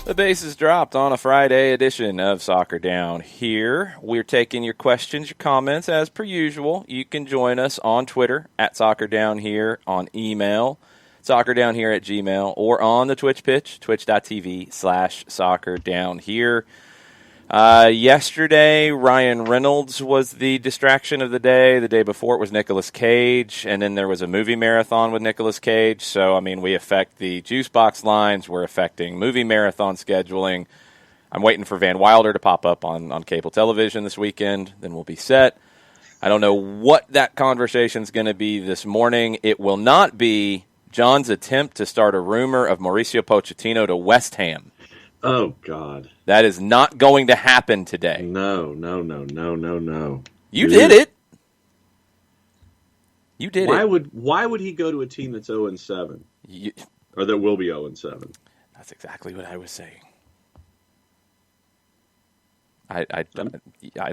The base is dropped on a Friday edition of Soccer Down Here. We're taking your questions, your comments, as per usual. You can join us on Twitter at Soccer Down Here, on email, soccerdownhere@gmail, or on the Twitch pitch, twitch.tv/soccerdownhere. Yesterday, Ryan Reynolds was the distraction of the day. The day before, it was Nicolas Cage, and then there was a movie marathon with Nicolas Cage. So, I mean, we affect the juice box lines. We're affecting movie marathon scheduling. I'm waiting for Van Wilder to pop up on cable television this weekend. Then we'll be set. I don't know what that conversation's going to be this morning. It will not be John's attempt to start a rumor of Mauricio Pochettino to West Ham. Oh, God. That is not going to happen today. No. You did it. You did it. Why would he go to a team that's 0-7? Or that will be 0-7? That's exactly what I was saying. I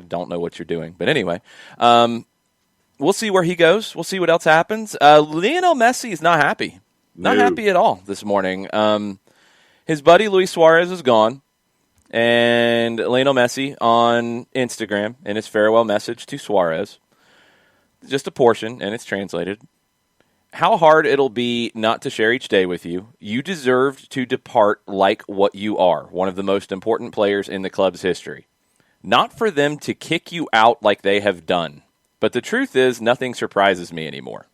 don't know what you're doing. But anyway, we'll see where he goes. We'll see what else happens. Lionel Messi is not happy. Not happy at all this morning. His buddy Luis Suarez is gone, and Lionel Messi on Instagram in his farewell message to Suarez, just a portion, and it's translated. How hard it'll be not to share each day with you. You deserved to depart like what you are, one of the most important players in the club's history. Not for them to kick you out like they have done, but the truth is nothing surprises me anymore.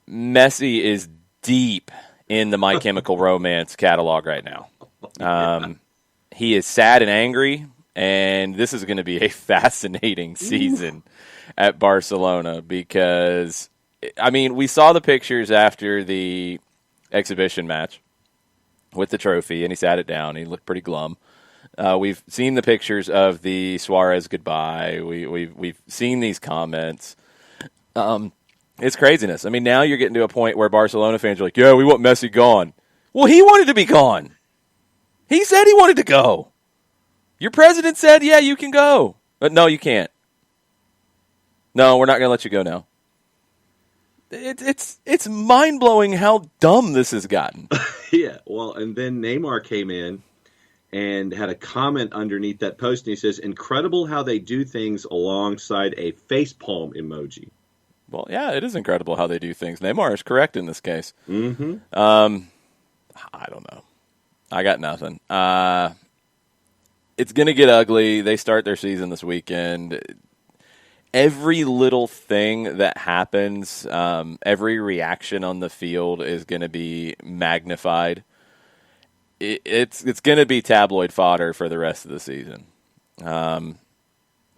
Messi is deep in the My Chemical Romance catalog right now. He is sad and angry, and this is going to be a fascinating season at Barcelona because, I mean, we saw the pictures after the exhibition match with the trophy, and he sat it down. He looked pretty glum. We've seen the pictures of the Suarez goodbye. We've seen these comments. It's craziness. I mean, now you're getting to a point where Barcelona fans are like, yeah, we want Messi gone. Well, he wanted to be gone. He said he wanted to go. Your president said, yeah, you can go. But no, you can't. No, we're not going to let you go now. It's mind-blowing how dumb this has gotten. Yeah, well, and then Neymar came in and had a comment underneath that post, and he says, incredible how they do things alongside a facepalm emoji. Well, yeah, it is incredible how they do things. Neymar is correct in this case. Mm-hmm. I don't know. I got nothing. It's going to get ugly. They start their season this weekend. Every little thing that happens, every reaction on the field is going to be magnified. It's going to be tabloid fodder for the rest of the season.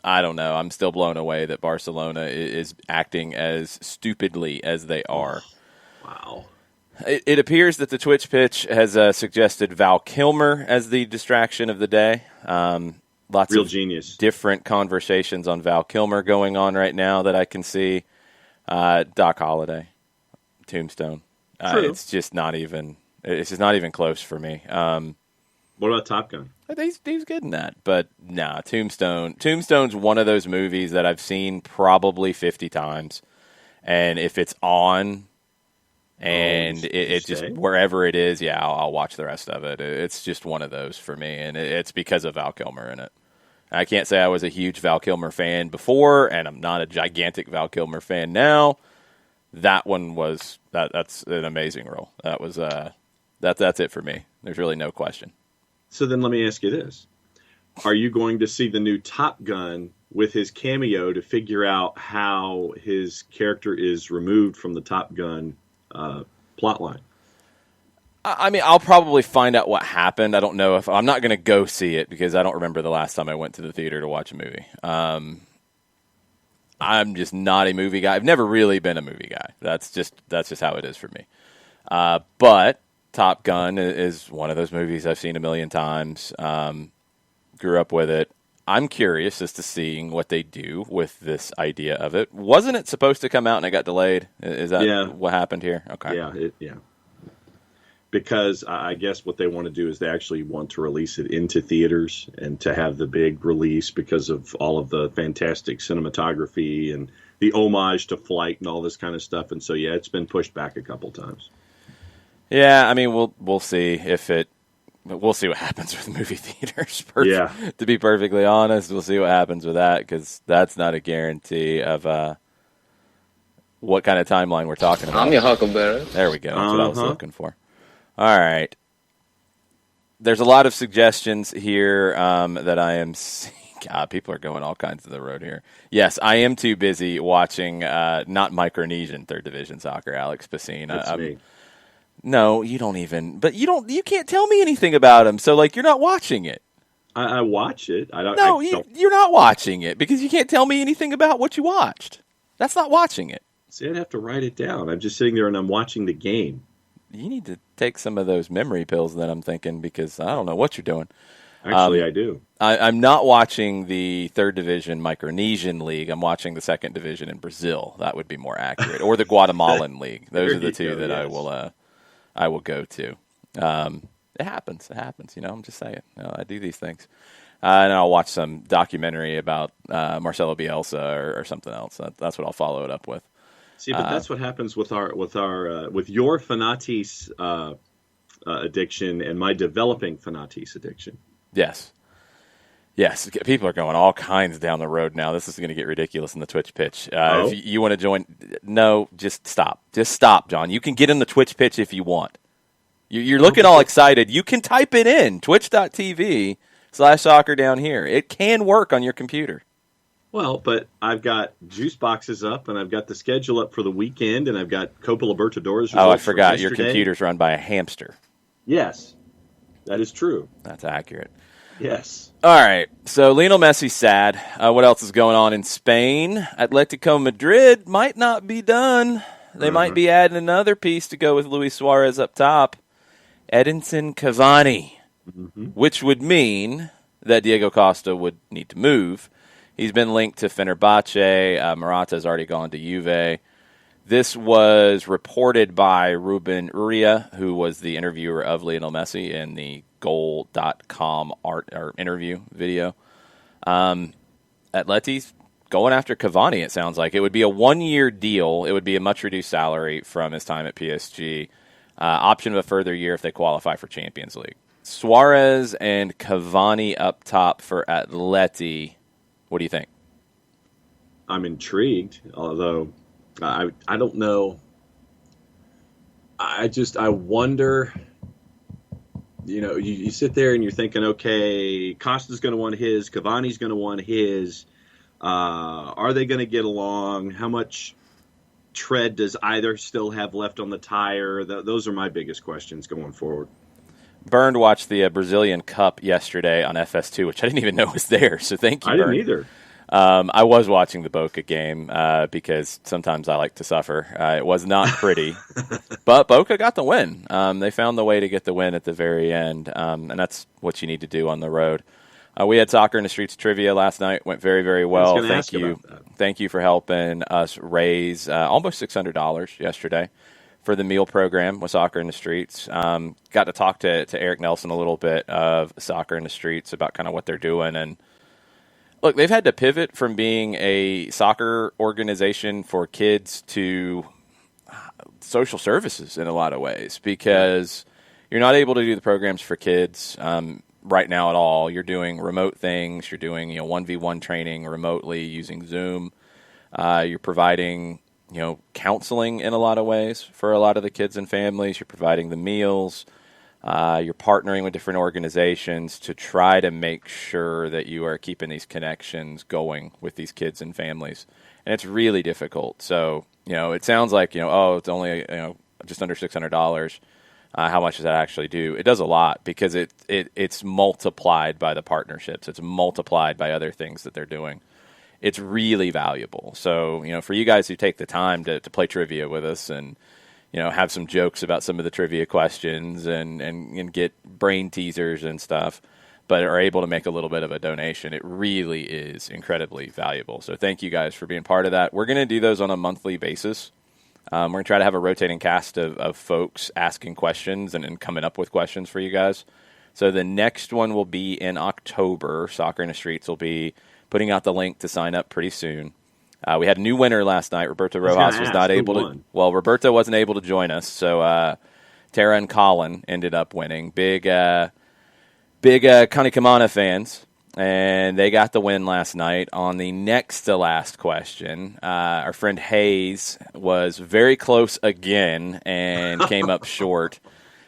I don't know. I'm still blown away that Barcelona is acting as stupidly as they are. Wow. It appears that the Twitch pitch has suggested Val Kilmer as the distraction of the day. Lots Real of genius. Different conversations on Val Kilmer going on right now that I can see. Doc Holliday, Tombstone. It's just not even close for me. What about Top Gun? He's good in that, but nah, Tombstone. Tombstone's one of those movies that I've seen probably 50 times, and if it's on, and it just wherever it is, yeah, I'll watch the rest of it. It's just one of those for me, and it's because of Val Kilmer in it. I can't say I was a huge Val Kilmer fan before, and I'm not a gigantic Val Kilmer fan now. That one was that's an amazing role. That was that's it for me. There's really no question. So then let me ask you this. Are you going to see the new Top Gun with his cameo to figure out how his character is removed from the Top Gun plotline? I mean, I'll probably find out what happened. I don't know if I'm not going to go see it because I don't remember the last time I went to the theater to watch a movie. I'm just not a movie guy. I've never really been a movie guy. That's just how it is for me. But Top Gun is one of those movies I've seen a million times. Grew up with it. I'm curious as to seeing what they do with this idea of it. Wasn't it supposed to come out and it got delayed? Is that what happened here? Okay. Yeah. Because I guess what they want to do is they actually want to release it into theaters and to have the big release because of all of the fantastic cinematography and the homage to Flight and all this kind of stuff. And so, it's been pushed back a couple times. Yeah, I mean, we'll see if it But we'll see what happens with movie theaters. Yeah. To be perfectly honest, we'll see what happens with that because that's not a guarantee of what kind of timeline we're talking about. I'm your huckleberry. There we go. That's what I was looking for. All right. There's a lot of suggestions here that I am seeing. God, people are going all kinds of the road here. Yes, I am too busy watching not Micronesian third division soccer, Alex Pacine. That's me. No, you don't even. But you can't tell me anything about him. So, like, you're not watching it. I watch it. You're not watching it because you can't tell me anything about what you watched. That's not watching it. See, I'd have to write it down. I'm just sitting there and I'm watching the game. You need to take some of those memory pills that I'm thinking because I don't know what you're doing. Actually, I do. I'm not watching the third division Micronesian league. I'm watching the second division in Brazil. That would be more accurate, or the Guatemalan league. Those are the two that yes. I will go to. It happens. I'm just saying. I do these things, and I'll watch some documentary about Marcelo Bielsa or something else. That's what I'll follow it up with. See, but that's what happens with your Fanatis addiction and my developing Fanatis addiction. Yes. People are going all kinds down the road now. This is going to get ridiculous in the Twitch pitch. If you want to join, no, just stop. Just stop, John. You can get in the Twitch pitch if you want. You're looking all excited. You can type it in, twitch.tv/soccer down here. It can work on your computer. Well, but I've got juice boxes up, and I've got the schedule up for the weekend, and I've got Copa Libertadores. Oh, I forgot. Your computer's run by a hamster. Yes, that is true. That's accurate. Yes. All right. So Lionel Messi's sad. What else is going on in Spain? Atletico Madrid might not be done. They might be adding another piece to go with Luis Suarez up top. Edinson Cavani, which would mean that Diego Costa would need to move. He's been linked to Fenerbahce. Morata's already gone to Juve. This was reported by Ruben Uria, who was the interviewer of Lionel Messi in the Goal.com interview video. Atleti's going after Cavani, it sounds like. It would be a one-year deal. It would be a much-reduced salary from his time at PSG. Option of a further year if they qualify for Champions League. Suarez and Cavani up top for Atleti. What do you think? I'm intrigued, although I don't know. I wonder, you sit there and you're thinking, okay, Costa's going to want his, Cavani's going to want his. Are they going to get along? How much tread does either still have left on the tire? Those are my biggest questions going forward. Bernd watched the Brazilian Cup yesterday on FS2, which I didn't even know was there, so thank you, I Bernd. didn't either. I was watching the Boca game because sometimes I like to suffer. It was not pretty, but Boca got the win. They found the way to get the win at the very end, and that's what you need to do on the road. We had Soccer in the Streets trivia last night. Went very, very well. Thank you. Thank you for helping us raise almost $600 yesterday for the meal program with Soccer in the Streets. Got to talk to Eric Nelson a little bit of Soccer in the Streets about kind of what they're doing. And look, they've had to pivot from being a soccer organization for kids to social services in a lot of ways because you're not able to do the programs for kids right now at all. You're doing remote things. You're doing 1v1 training remotely using Zoom. You're providing counseling in a lot of ways for a lot of the kids and families. You're providing the meals. You're partnering with different organizations to try to make sure that you are keeping these connections going with these kids and families. And it's really difficult. So, it sounds like, it's only, just under $600. How much does that actually do? It does a lot because it's multiplied by the partnerships. It's multiplied by other things that they're doing. It's really valuable. So, for you guys who take the time to play trivia with us and, have some jokes about some of the trivia questions and get brain teasers and stuff, but are able to make a little bit of a donation, it really is incredibly valuable. So thank you guys for being part of that. We're going to do those on a monthly basis. We're going to try to have a rotating cast of folks asking questions and coming up with questions for you guys. So the next one will be in October. Soccer in the Streets will be putting out the link to sign up pretty soon. We had a new winner last night. Roberto Rojas was not able to. Well, Roberto wasn't able to join us, so Tara and Colin ended up winning. Big Big Kanekamana fans, and they got the win last night. On the next to last question, our friend Hayes was very close again and came up short.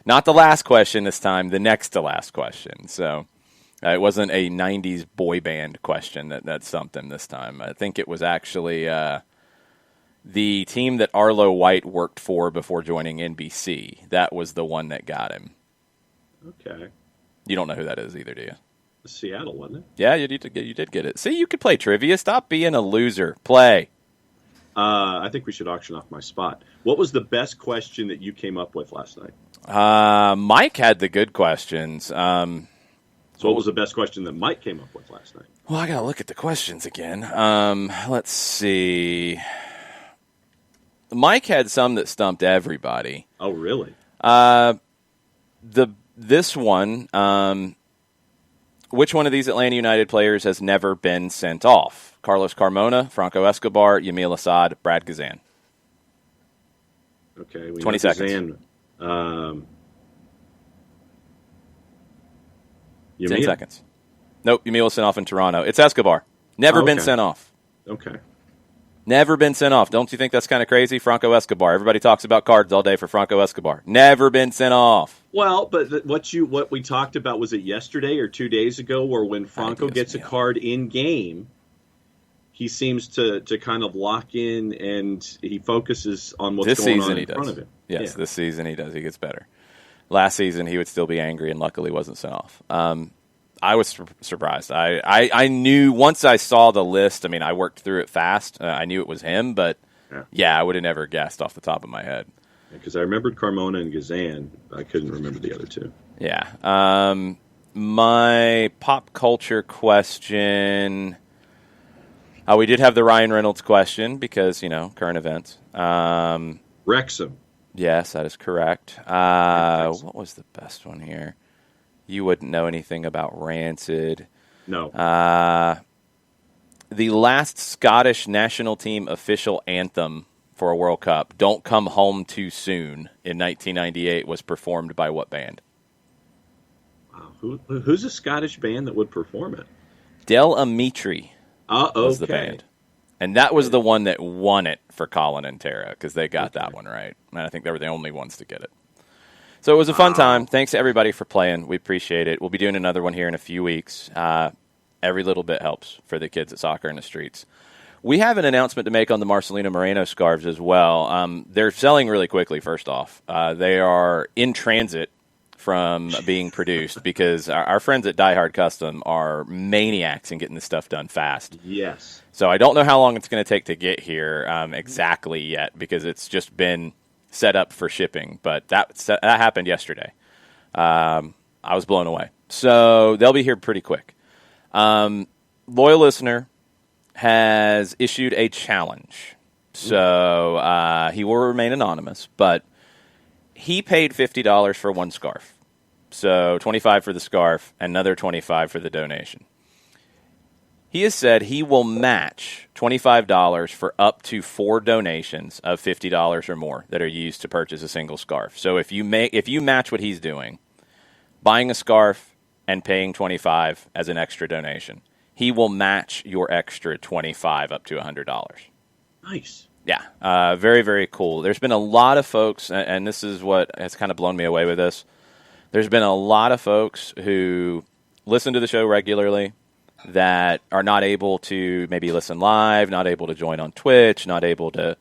Not the last question this time, the next to last question. So it wasn't a 90s boy band question that stumped him this time. I think it was actually the team that Arlo White worked for before joining NBC. That was the one that got him. Okay. You don't know who that is either, do you? Seattle, wasn't it? Yeah, you did get it. See, you could play trivia. Stop being a loser. Play. I think we should auction off my spot. What was the best question that you came up with last night? Mike had the good questions. So what was the best question that Mike came up with last night? Well, I got to look at the questions again. Let's see. Mike had some that stumped everybody. Oh, really? This one, which one of these Atlanta United players has never been sent off? Carlos Carmona, Franco Escobar, Yamil Assad, Brad Gazan. Okay. 20 seconds. Gazan, 10 seconds. Nope, Yamil was sent off in Toronto. It's Escobar. Never been sent off. Okay. Never been sent off. Don't you think that's kind of crazy? Franco Escobar. Everybody talks about cards all day for Franco Escobar. Never been sent off. Well, but what we talked about, was it yesterday or 2 days ago, where when Franco gets a card in game, he seems to kind of lock in and he focuses on what's going on in front of him. Yes, this season he does. He gets better. Last season he would still be angry and luckily wasn't sent off. I was surprised. I knew once I saw the list. I mean, I worked through it fast. I knew it was him, but I would have never guessed off the top of my head. Because I remembered Carmona and Gazan. I couldn't remember the other two. Yeah. My pop culture question. We did have the Ryan Reynolds question because, current events. Wrexham. Yes, that is correct. What was the best one here? You wouldn't know anything about Rancid. No. The last Scottish national team official anthem for a World Cup, Don't Come Home Too Soon, in 1998 was performed by what band? Wow. Who's a Scottish band that would perform it? Del Amitri was the band. And that was the one that won it for Colin and Tara because they got that one right. And I think they were the only ones to get it. So it was a fun time. Thanks to everybody for playing. We appreciate it. We'll be doing another one here in a few weeks. Every little bit helps for the kids at Soccer in the Streets. We have an announcement to make on the Marcelino Moreno scarves as well. They're selling really quickly, first off. They are in transit from being produced because our friends at Die Hard Custom are maniacs in getting this stuff done fast. Yes. So I don't know how long it's going to take to get here exactly yet because it's just been set up for shipping, but that happened yesterday. I was blown away. So they'll be here pretty quick. Loyal listener has issued a challenge. So he will remain anonymous, but he paid $50 for one scarf. So $25 for the scarf, another $25 for the donation. He has said he will match $25 for up to 4 donations of $50 or more that are used to purchase a single scarf. So if you match what he's doing, buying a scarf and paying $25 as an extra donation, he will match your extra $25 up to $100. Nice. Yeah, very, very cool. There's been a lot of folks, and this is what has kind of blown me away with this. There's been a lot of folks who listen to the show regularly that are not able to maybe listen live, not able to join on Twitch, not able to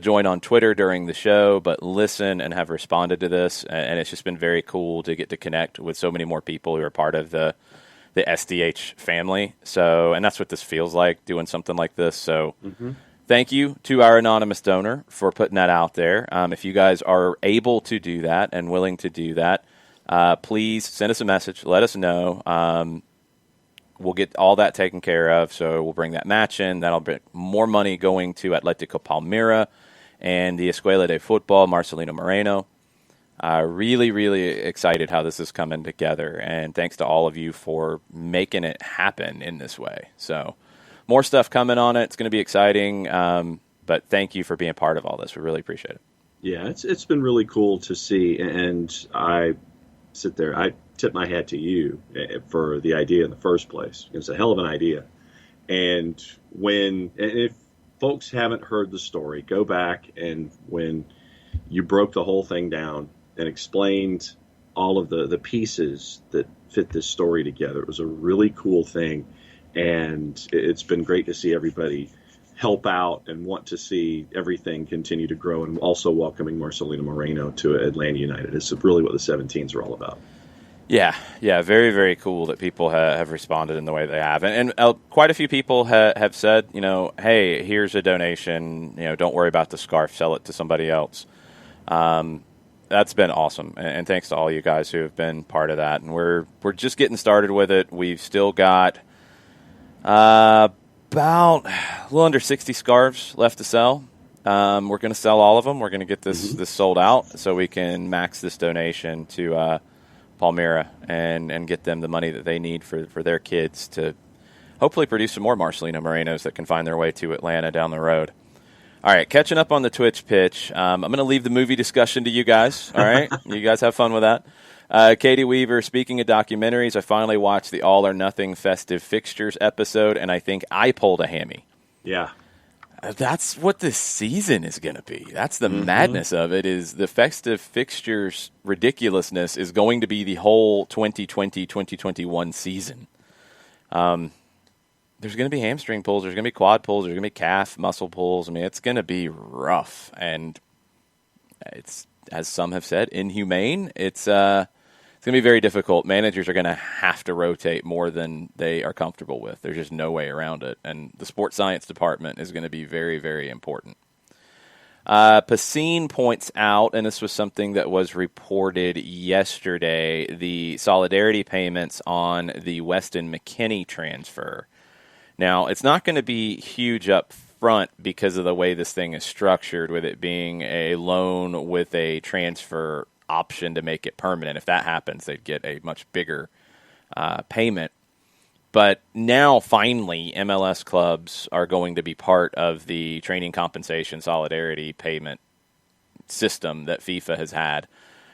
join on Twitter during the show, but listen and have responded to this. And it's just been very cool to get to connect with so many more people who are part of the SDH family. So, and that's what this feels like, doing something like this. So thank you to our anonymous donor for putting that out there. If you guys are able to do that and willing to do that, please send us a message. Let us know. We'll get all that taken care of, so we'll bring that match in. That'll bring more money going to Atletico Palmira and the Escuela de Football, Marcelino Moreno. Really, really excited how this is coming together, and thanks to all of you for making it happen in this way. So more stuff coming on it. It's going to be exciting, but thank you for being part of all this. We really appreciate it. Yeah, it's been really cool to see, and I sit there. tip my hat to you for the idea in the first place. It's a hell of an idea. And if folks haven't heard the story, go back, and when you broke the whole thing down and explained all of the pieces that fit this story together, it was a really cool thing. And it's been great to see everybody help out and want to see everything continue to grow, and also welcoming Marcelino Moreno to Atlanta United. It's really what the 17s are all about. Yeah, very, very cool that people have responded in the way they have. And quite a few people have said, hey, here's a donation, don't worry about the scarf, sell it to somebody else. That's been awesome, and thanks to all you guys who have been part of that. And we're just getting started with it. We've still got about a little under 60 scarves left to sell. We're going to sell all of them. We're going to get this sold out so we can max this donation to Palmyra and get them the money that they need for their kids to hopefully produce some more Marcelino Morenos that can find their way to Atlanta down the road. All right, catching up on the Twitch pitch. I'm going to leave the movie discussion to you guys. All right, you guys have fun with that. Katie Weaver, speaking of documentaries, I finally watched the All or Nothing Festive Fixtures episode, and I think I pulled a hammy. Yeah. That's what this season is going to be. That's the madness of it, is the Festive Fixtures ridiculousness is going to be the whole 2020-2021 season. There's going to be hamstring pulls. There's going to be quad pulls. There's going to be calf muscle pulls. I mean, it's going to be rough. And it's, as some have said, inhumane. It's going to be very difficult. Managers are going to have to rotate more than they are comfortable with. There's just no way around it. And the sports science department is going to be very, very important. Pacine points out, and this was something that was reported yesterday, the solidarity payments on the Weston McKennie transfer. Now, it's not going to be huge up front because of the way this thing is structured, with it being a loan with a transfer option to make it permanent. If that happens, they'd get a much bigger payment. But now, finally, MLS clubs are going to be part of the training compensation solidarity payment system that FIFA has had.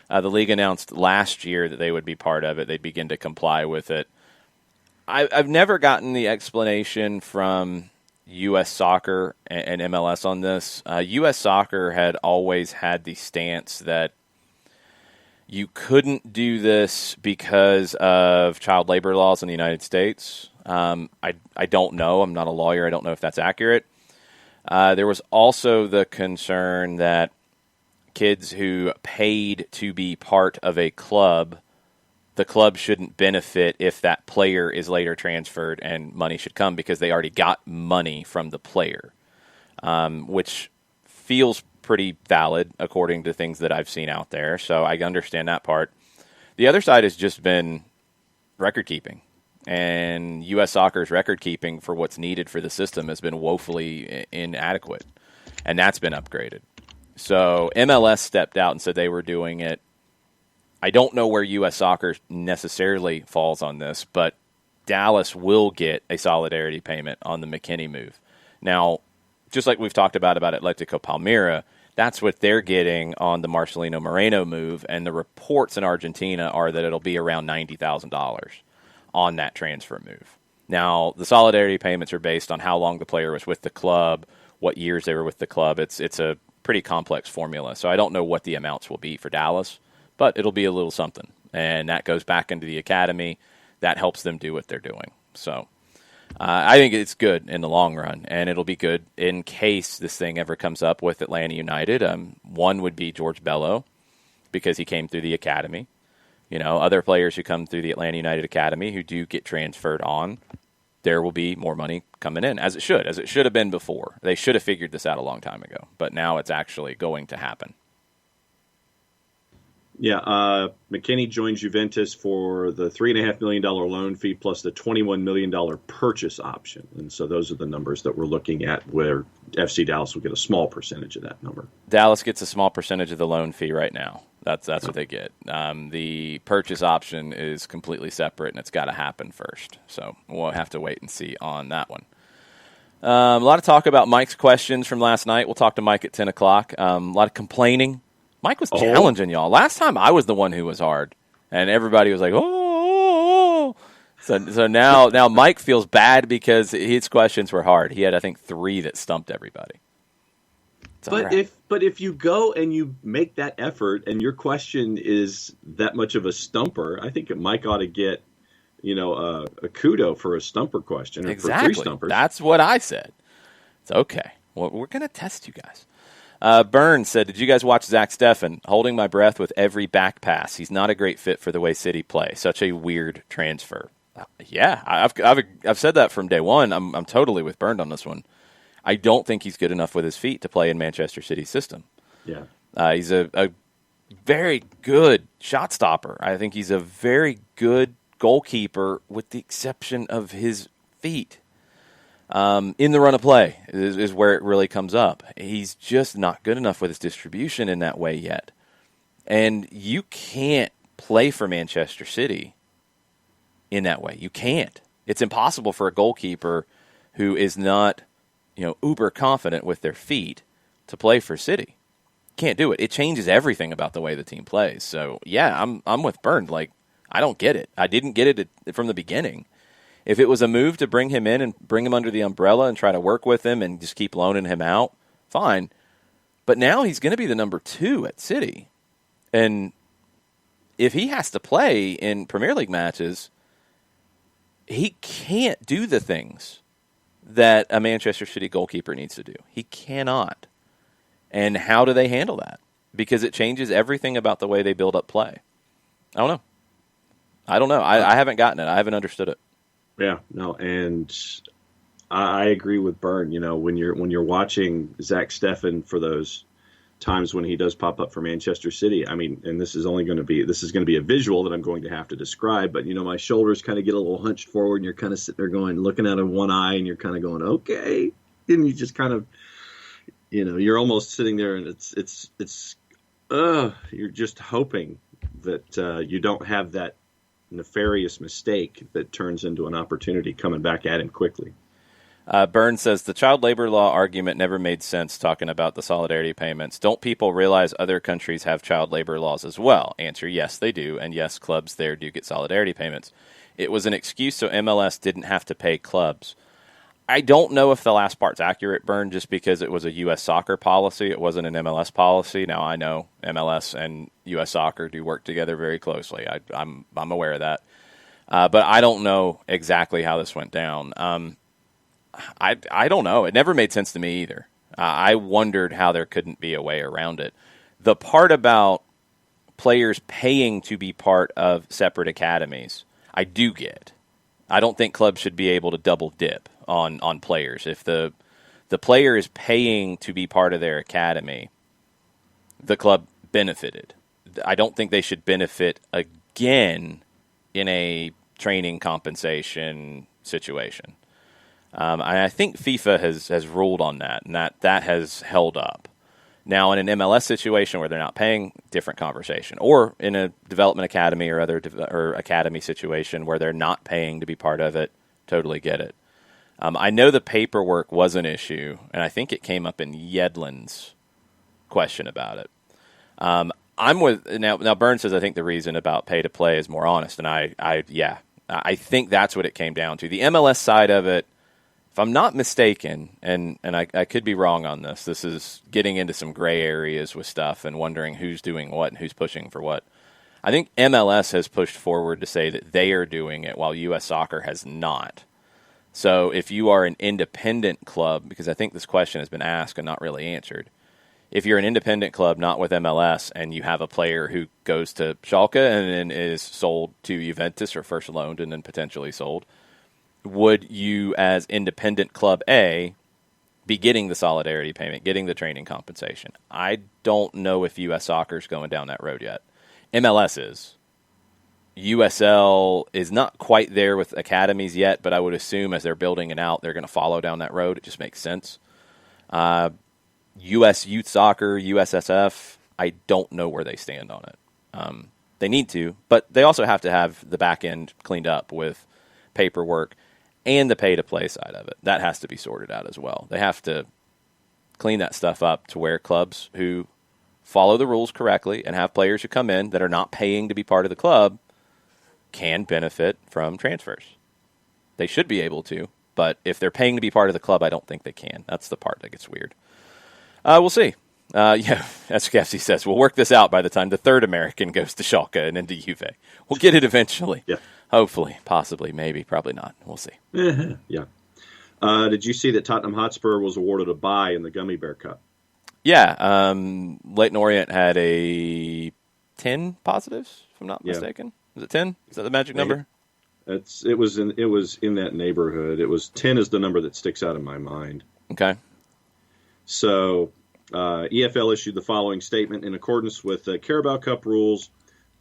The league announced last year that they would be part of it. They'd begin to comply with it. I've never gotten the explanation from U.S. Soccer and MLS on this. U.S. Soccer had always had the stance that you couldn't do this because of child labor laws in the United States. I don't know. I'm not a lawyer. I don't know if that's accurate. There was also the concern that kids who paid to be part of a club, the club shouldn't benefit if that player is later transferred, and money should come because they already got money from the player, which feels pretty valid according to things that I've seen out there. So I understand that part. The other side has just been record keeping, and U.S. Soccer's record keeping for what's needed for the system has been woefully inadequate, and that's been upgraded. So MLS stepped out and said they were doing it. I don't know where U.S. Soccer necessarily falls on this, but Dallas will get a solidarity payment on the McKennie move. Now, just like we've talked about Atletico Palmyra, that's what they're getting on the Marcelino Moreno move, and the reports in Argentina are that it'll be around $90,000 on that transfer move. Now, the solidarity payments are based on how long the player was with the club, what years they were with the club. It's a pretty complex formula, so I don't know what the amounts will be for Dallas, but it'll be a little something, and that goes back into the academy. That helps them do what they're doing. So I think it's good in the long run, and it'll be good in case this thing ever comes up with Atlanta United. One would be George Bello, because he came through the academy. Other players who come through the Atlanta United Academy who do get transferred on, there will be more money coming in, as it should have been before. They should have figured this out a long time ago, but now it's actually going to happen. Yeah, McKennie joins Juventus for the $3.5 million loan fee plus the $21 million purchase option. And so those are the numbers that we're looking at, where FC Dallas will get a small percentage of that number. Dallas gets a small percentage of the loan fee right now. That's what they get. The purchase option is completely separate, and it's got to happen first. So we'll have to wait and see on that one. A lot of talk about Mike's questions from last night. We'll talk to Mike at 10 o'clock. A lot of complaining. Mike was challenging y'all. Last time I was the one who was hard, And everybody was like, oh. So now Mike feels bad because his questions were hard. He had, I think, 3 that stumped everybody. But if you go and you make that effort and your question is that much of a stumper, I think Mike ought to get, a kudo for a stumper question or exactly. for 3 stumpers. That's what I said. It's okay. Well, we're going to test you guys. Burns said, did you guys watch Zach Steffen? Holding my breath with every back pass. He's not a great fit for the way City play. Such a weird transfer. Yeah, I've said that from day one. I'm totally with Burns on this one. I don't think he's good enough with his feet to play in Manchester City's system. Yeah. He's a very good shot stopper. I think he's a very good goalkeeper with the exception of his feet. In the run of play is where it really comes up. He's just not good enough with his distribution in that way yet. And you can't play for Manchester City in that way. You can't. It's impossible for a goalkeeper who is not, uber confident with their feet to play for City. Can't do it. It changes everything about the way the team plays. So, yeah, I'm with Burns. Like, I don't get it. I didn't get it from the beginning. If it was a move to bring him in and bring him under the umbrella and try to work with him and just keep loaning him out, fine. But now he's going to be the number 2 at City. And if he has to play in Premier League matches, he can't do the things that a Manchester City goalkeeper needs to do. He cannot. And how do they handle that? Because it changes everything about the way they build up play. I don't know. I haven't gotten it. I haven't understood it. Yeah, no, and I agree with Byrne. When you're watching Zach Steffen for those times when he does pop up for Manchester City, I mean, and this is going to be a visual that I'm going to have to describe, but my shoulders kind of get a little hunched forward, and you're kind of sitting there looking at him one eye, and you're kind of going, okay, and you just kind of, you're almost sitting there, and you're just hoping that you don't have that nefarious mistake that turns into an opportunity coming back at him quickly. Burns says, the child labor law argument never made sense talking about the solidarity payments. Don't people realize other countries have child labor laws as well? Answer, yes, they do. And yes, clubs there do get solidarity payments. It was an excuse so MLS didn't have to pay clubs. I don't know if the last part's accurate, Burn, just because it was a U.S. soccer policy. It wasn't an MLS policy. Now, I know MLS and U.S. soccer do work together very closely. I'm aware of that. But I don't know exactly how this went down. I don't know. It never made sense to me either. I wondered how there couldn't be a way around it. The part about players paying to be part of separate academies, I do get. I don't think clubs should be able to double dip on players. If the player is paying to be part of their academy, the club benefited. I don't think they should benefit again in a training compensation situation. I think FIFA has ruled on that, and that has held up. Now, in an MLS situation where they're not paying, different conversation. Or in a development academy or or academy situation where they're not paying to be part of it, totally get it. I know the paperwork was an issue, and I think it came up in Yedlin's question about it. I'm with now. Burns says I think the reason about pay to play is more honest, and I think that's what it came down to. The MLS side of it, if I'm not mistaken, and I could be wrong on this. This is getting into some gray areas with stuff and wondering who's doing what and who's pushing for what. I think MLS has pushed forward to say that they are doing it while U.S. Soccer has not. So if you are an independent club, because I think this question has been asked and not really answered, if you're an independent club not with MLS and you have a player who goes to Schalke and then is sold to Juventus or first loaned and then potentially sold, would you as independent club A be getting the solidarity payment, getting the training compensation? I don't know if U.S. Soccer is going down that road yet. MLS is. USL is not quite there with academies yet, but I would assume as they're building it out, they're going to follow down that road. It just makes sense. U.S. Youth Soccer, USSF, I don't know where they stand on it. They need to, but they also have to have the back end cleaned up with paperwork and the pay-to-play side of it. That has to be sorted out as well. They have to clean that stuff up to where clubs who follow the rules correctly and have players who come in that are not paying to be part of the club can benefit from transfers. They should be able to, but if they're paying to be part of the club, I don't think they can. That's the part that gets weird. We'll see. As Cassie says, we'll work this out by the time the third American goes to Schalke and into Juve. We'll get it eventually. Yeah. Hopefully, possibly, maybe, probably not. We'll see. Yeah. Did you see that Tottenham Hotspur was awarded a bye in the Gummy Bear Cup? Yeah. Leyton Orient had a 10 positives, if I'm not mistaken. Is it 10? Is that the magic number? It was in that neighborhood. It was 10 is the number that sticks out in my mind. Okay. So EFL issued the following statement. In accordance with the Carabao Cup rules,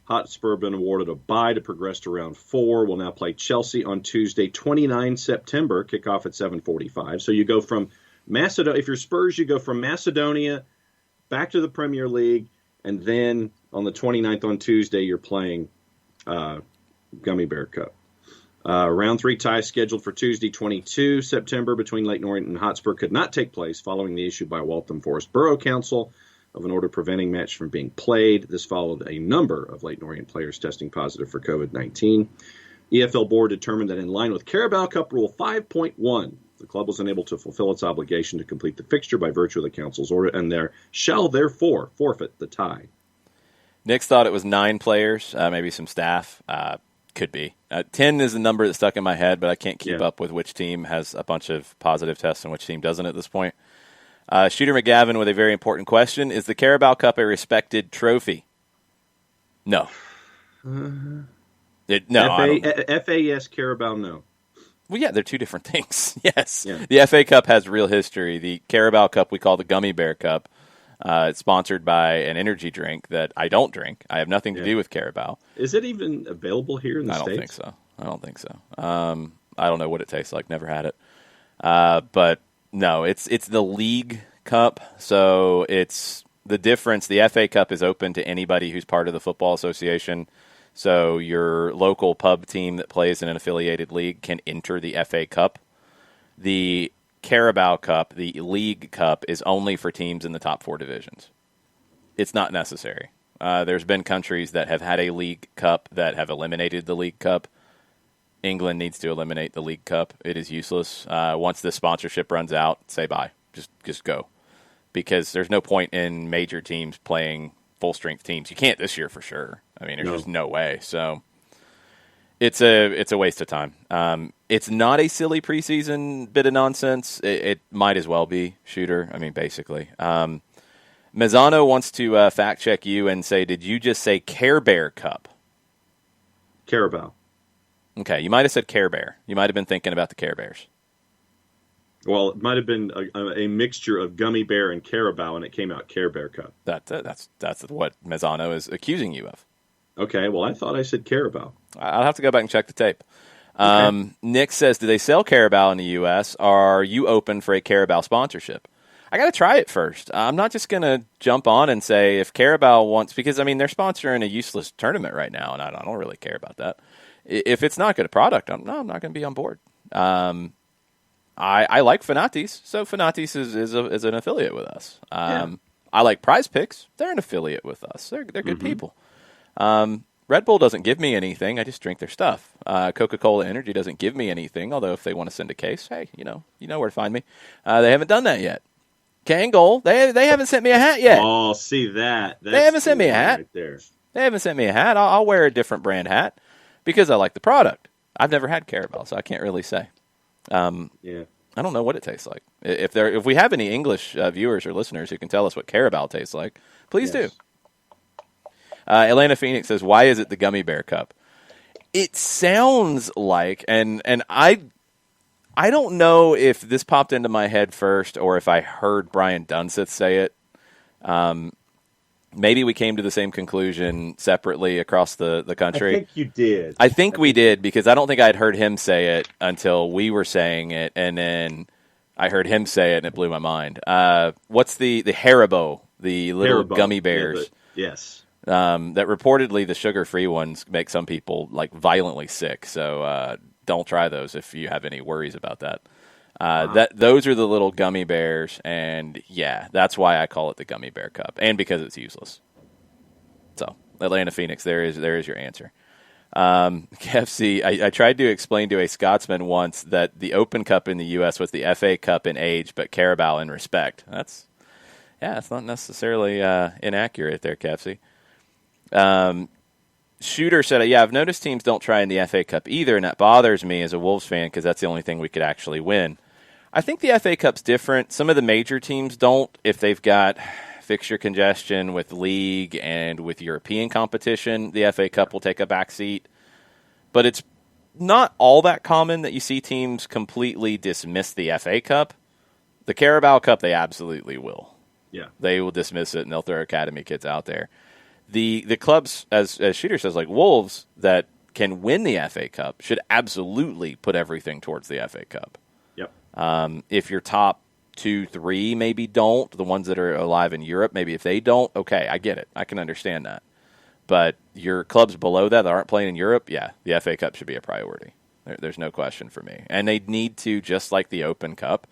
Hotspur have been awarded a bye to progress to round 4. Will now play Chelsea on Tuesday, 29 September, kickoff at 7:45. So you go from Macedonia. If you're Spurs, you go from Macedonia back to the Premier League, and then on the 29th on Tuesday, you're playing Gummy Bear Cup. Round 3 tie scheduled for Tuesday, 22 September between Leyton Orient and Hotspur could not take place following the issue by Waltham Forest Borough Council of an order preventing match from being played. This followed a number of Leyton Orient players testing positive for COVID-19. EFL board determined that in line with Carabao Cup Rule 5.1, the club was unable to fulfill its obligation to complete the fixture by virtue of the council's order, and there shall therefore forfeit the tie. Nick's thought it was 9 players, maybe some staff. Could be. 10 is the number that stuck in my head, but I can't keep up with which team has a bunch of positive tests and which team doesn't at this point. Shooter McGavin with a very important question. Is the Carabao Cup a respected trophy? No. No. FAS Carabao, no. Well, yeah, they're two different things. Yes. Yeah. The FA Cup has real history. The Carabao Cup we call the Gummy Bear Cup. It's sponsored by an energy drink that I don't drink. I have nothing to do with Carabao. Is it even available here in the States? I don't think so. I don't know what it tastes like. Never had it. But no, it's the League Cup. So it's the difference. The FA Cup is open to anybody who's part of the Football Association. So your local pub team that plays in an affiliated league can enter the FA Cup. The Carabao Cup, the League Cup, is only for teams in the top 4 divisions. It's not necessary. There's been countries that have had a League Cup that have eliminated the League Cup. England needs to eliminate the League Cup. It is useless. Once the sponsorship runs out, say bye. Just go. Because there's no point in major teams playing full-strength teams. You can't this year for sure. I mean, there's just no way. So it's a waste of time. It's not a silly preseason bit of nonsense. It might as well be, Shooter. I mean, basically. Mazzano wants to fact-check you and say, did you just say Care Bear Cup? Carabao. Okay, you might have said Care Bear. You might have been thinking about the Care Bears. Well, it might have been a mixture of Gummy Bear and Carabao, and it came out Care Bear Cup. That's what Mazzano is accusing you of. Okay, well, I thought I said Carabao. I'll have to go back and check the tape. Okay. Nick says, do they sell Carabao in the U.S.? Are you open for a Carabao sponsorship? I got to try it first. I'm not just going to jump on and say if Carabao wants, because, I mean, they're sponsoring a useless tournament right now, and I don't really care about that. If it's not good product, I'm not going to be on board. I like Fanatis, so Fanatis is an affiliate with us. I like Prize Picks. They're an affiliate with us. They're good people. Red Bull doesn't give me anything. I just drink their stuff. Coca-Cola Energy doesn't give me anything, although if they want to send a case, hey, you know where to find me. They haven't done that yet. Kangol, they haven't sent me a hat yet. Oh, see that. They haven't sent me a hat. Right there. They haven't sent me a hat. I'll wear a different brand hat because I like the product. I've never had Carabao, so I can't really say. I don't know what it tastes like. If we have any English viewers or listeners who can tell us what Carabao tastes like, please do. Atlanta Phoenix says, why is it the Gummy Bear Cup? It sounds like, and I don't know if this popped into my head first or if I heard Brian Dunseth say it. Maybe we came to the same conclusion separately across the country. I think you did. I think we did because I don't think I'd heard him say it until we were saying it, and then I heard him say it, and it blew my mind. What's the Haribo, the little gummy bears? Yes. That reportedly the sugar-free ones make some people like violently sick. So don't try those if you have any worries about that. Those are the little gummy bears, and yeah, that's why I call it the Gummy Bear Cup, and because it's useless. So Atlanta Phoenix, there is your answer. KFC, I tried to explain to a Scotsman once that the Open Cup in the U.S. was the FA Cup in age, but Carabao in respect. It's not necessarily inaccurate there, KFC. Shooter said, I've noticed teams don't try in the FA Cup either, and that bothers me as a Wolves fan because that's the only thing we could actually win. I think the FA Cup's different. Some of the major teams don't if they've got fixture congestion with league and with European competition. The FA Cup will take a back seat. But it's not all that common that you see teams completely dismiss the FA Cup. The Carabao Cup, they absolutely will. Yeah. They will dismiss it, and they'll throw academy kids out there. The clubs, as Shooter says, like Wolves, that can win the FA Cup should absolutely put everything towards the FA Cup. Yep. If your top 2, 3 maybe don't, the ones that are alive in Europe, maybe if they don't, okay, I get it. I can understand that. But your clubs below that aren't playing in Europe, the FA Cup should be a priority. There's no question for me. And they need to, just like the Open Cup,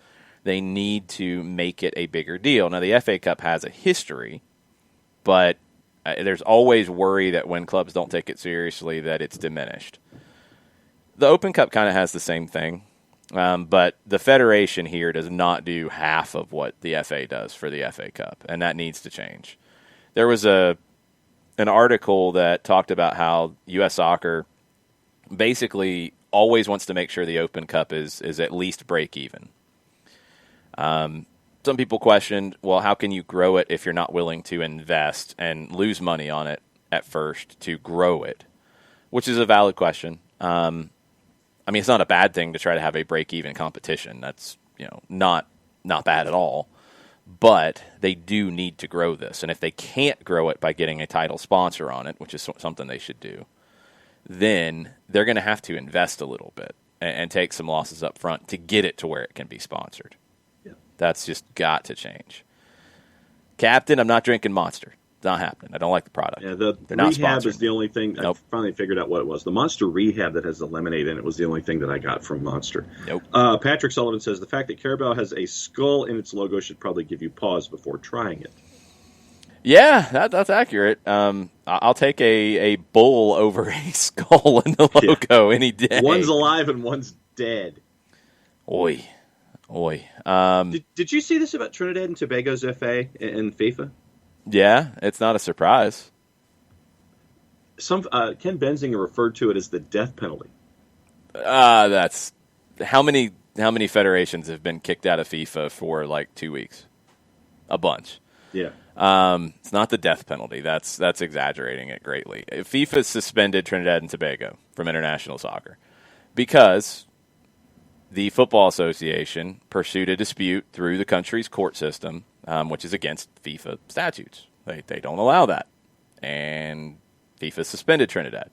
they need to make it a bigger deal. Now, the FA Cup has a history, but there's always worry that when clubs don't take it seriously that it's diminished. The Open Cup kind of has the same thing, but the federation here does not do half of what the FA does for the FA Cup, and that needs to change. There was an article that talked about how U.S. Soccer basically always wants to make sure the Open Cup is at least break even. Some people questioned, well, how can you grow it if you're not willing to invest and lose money on it at first to grow it? Which is a valid question. It's not a bad thing to try to have a break-even competition. That's not bad at all. But they do need to grow this. And if they can't grow it by getting a title sponsor on it, which is something they should do, then they're going to have to invest a little bit and take some losses up front to get it to where it can be sponsored. That's just got to change. Captain, I'm not drinking Monster. It's not happening. I don't like the product. Yeah, the They're not Rehab sponsored. is the only thing. Nope. I finally figured out what it was. The Monster Rehab that has the lemonade in it was the only thing that I got from Monster. Nope. Patrick Sullivan says, the fact that Carabao has a skull in its logo should probably give you pause before trying it. Yeah, that's accurate. I'll take a bull over a skull in the logo any day. One's alive and one's dead. Oi. Did you see this about Trinidad and Tobago's FA in FIFA? Yeah, it's not a surprise. Ken Benzinger referred to it as the death penalty. That's how many federations have been kicked out of FIFA for like 2 weeks? A bunch. Yeah. It's not the death penalty. That's exaggerating it greatly. FIFA suspended Trinidad and Tobago from international soccer because the Football Association pursued a dispute through the country's court system, which is against FIFA statutes. They don't allow that. And FIFA suspended Trinidad.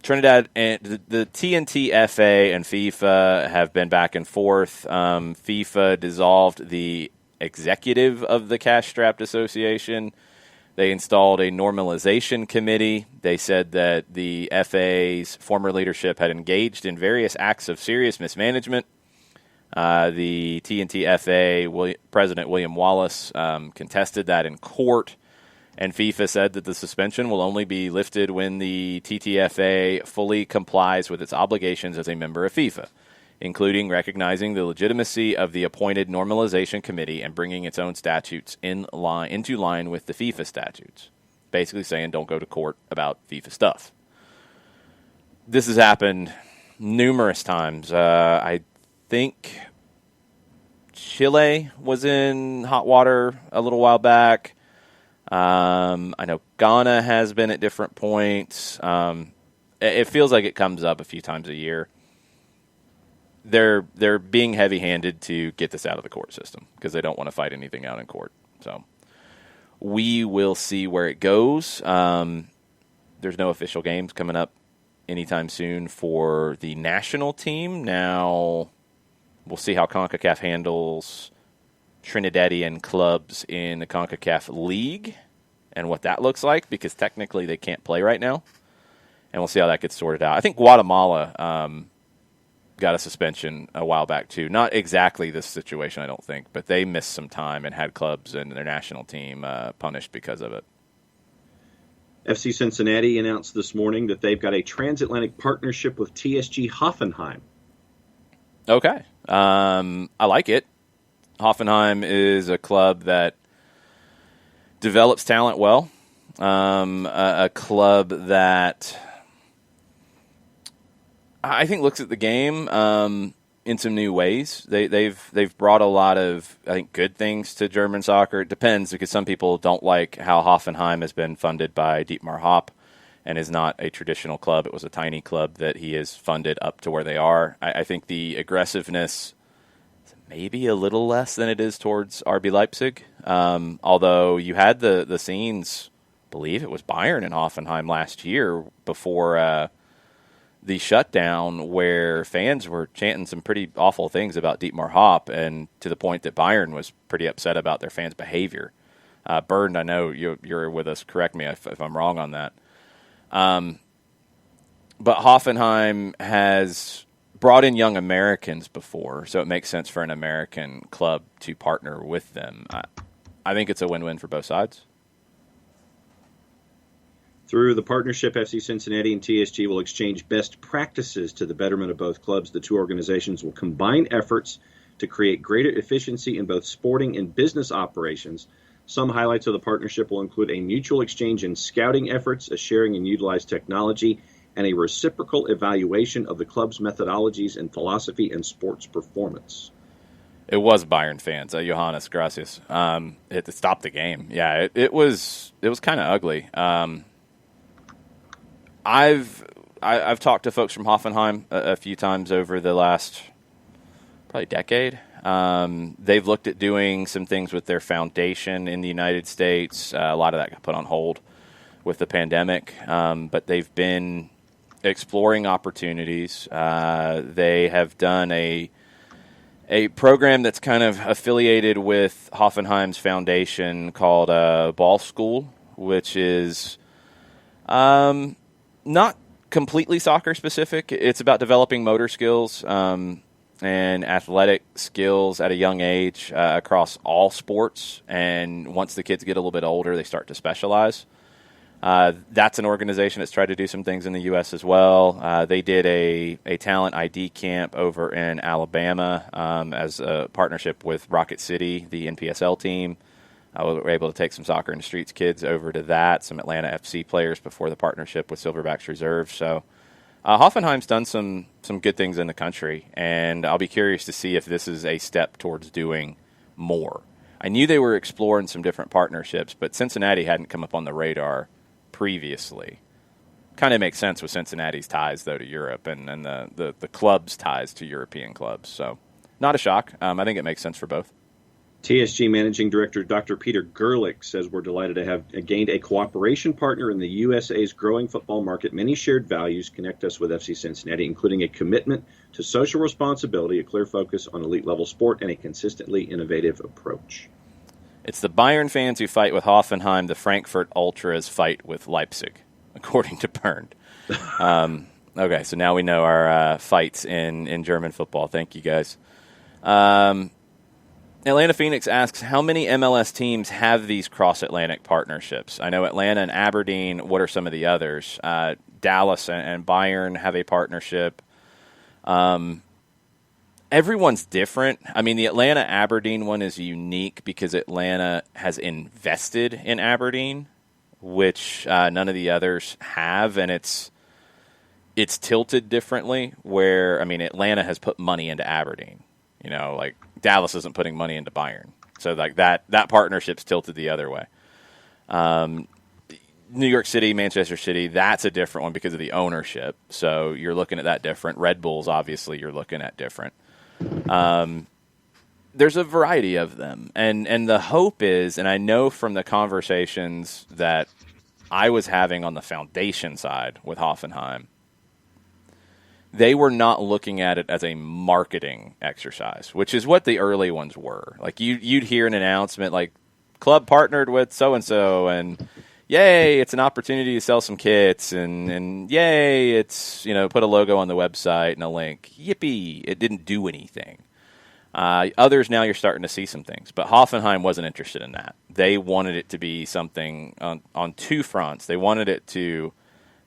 Trinidad and the TNT FA and FIFA have been back and forth. FIFA dissolved the executive of the cash-strapped association. They installed a normalization committee. They said that the FA's former leadership had engaged in various acts of serious mismanagement. The TNT FA President William Wallace contested that in court, and FIFA said that the suspension will only be lifted when the TTFA fully complies with its obligations as a member of FIFA, including recognizing the legitimacy of the appointed normalization committee and bringing its own statutes into line with the FIFA statutes. Basically saying don't go to court about FIFA stuff. This has happened numerous times. I think Chile was in hot water a little while back. I know Ghana has been at different points. It feels like it comes up a few times a year. They're being heavy-handed to get this out of the court system because they don't want to fight anything out in court. So we will see where it goes. There's no official games coming up anytime soon for the national team. Now we'll see how CONCACAF handles Trinidadian clubs in the CONCACAF League and what that looks like, because technically they can't play right now. And we'll see how that gets sorted out. I think Guatemala got a suspension a while back too. Not exactly this situation, I don't think, but they missed some time and had clubs and their national team punished because of it. FC Cincinnati announced this morning that they've got a transatlantic partnership with TSG Hoffenheim. Okay. I like it. Hoffenheim is a club that develops talent well. A club that I think looks at the game in some new ways. They've brought a lot of, I think, good things to German soccer. It depends, because some people don't like how Hoffenheim has been funded by Dietmar Hopp and is not a traditional club. It was a tiny club that he has funded up to where they are. I think the aggressiveness is maybe a little less than it is towards RB Leipzig. Although you had the scenes, I believe it was Bayern and Hoffenheim last year before the shutdown, where fans were chanting some pretty awful things about Dietmar Hopp, and to the point that Bayern was pretty upset about their fans' behavior. Bernd, I know you're with us. Correct me if I'm wrong on that. But Hoffenheim has brought in young Americans before, so it makes sense for an American club to partner with them. I think it's a win-win for both sides. Through the partnership, FC Cincinnati and TSG will exchange best practices to the betterment of both clubs. The two organizations will combine efforts to create greater efficiency in both sporting and business operations. Some highlights of the partnership will include a mutual exchange in scouting efforts, a sharing and utilized technology, and a reciprocal evaluation of the club's methodologies and philosophy and sports performance. It was Bayern fans, Johannes, gracias. It stopped the game. Yeah, it was kind of ugly. I've talked to folks from Hoffenheim a few times over the last probably decade. They've looked at doing some things with their foundation in the United States. A lot of that got put on hold with the pandemic, but they've been exploring opportunities. They have done a program that's kind of affiliated with Hoffenheim's foundation called Ball School, which is not completely soccer specific. It's about developing motor skills and athletic skills at a young age across all sports. And once the kids get a little bit older, they start to specialize. That's an organization that's tried to do some things in the U.S. as well. They did a talent ID camp over in Alabama as a partnership with Rocket City, the NPSL team. We were able to take some Soccer in the Streets kids over to that, some Atlanta FC players before the partnership with Silverbacks Reserve. So Hoffenheim's done some good things in the country, and I'll be curious to see if this is a step towards doing more. I knew they were exploring some different partnerships, but Cincinnati hadn't come up on the radar previously. Kind of makes sense with Cincinnati's ties, though, to Europe and the club's ties to European clubs. So not a shock. I think it makes sense for both. TSG Managing Director Dr. Peter Gerlich says we're delighted to have gained a cooperation partner in the USA's growing football market. Many shared values connect us with FC Cincinnati, including a commitment to social responsibility, a clear focus on elite-level sport, and a consistently innovative approach. It's the Bayern fans who fight with Hoffenheim. The Frankfurt Ultras fight with Leipzig, according to Bernd. Okay, so now we know our fights in German football. Thank you, guys. Atlanta Phoenix asks, how many MLS teams have these cross-Atlantic partnerships? I know Atlanta and Aberdeen. What are some of the others? Dallas and Bayern have a partnership. Everyone's different. I mean, the Atlanta-Aberdeen one is unique because Atlanta has invested in Aberdeen, which none of the others have, and it's tilted differently where, I mean, Atlanta has put money into Aberdeen. You know, like Dallas isn't putting money into Bayern. So like that partnership's tilted the other way. New York City, Manchester City, that's a different one because of the ownership. So you're looking at that different. Red Bulls, obviously, you're looking at different. There's a variety of them. And the hope is, and I know from the conversations that I was having on the foundation side with Hoffenheim, they were not looking at it as a marketing exercise, which is what the early ones were. Like you'd hear an announcement like club partnered with so-and-so and yay, it's an opportunity to sell some kits and yay, it's, put a logo on the website and a link. Yippee. It didn't do anything. Others now you're starting to see some things, but Hoffenheim wasn't interested in that. They wanted it to be something on two fronts. They wanted it to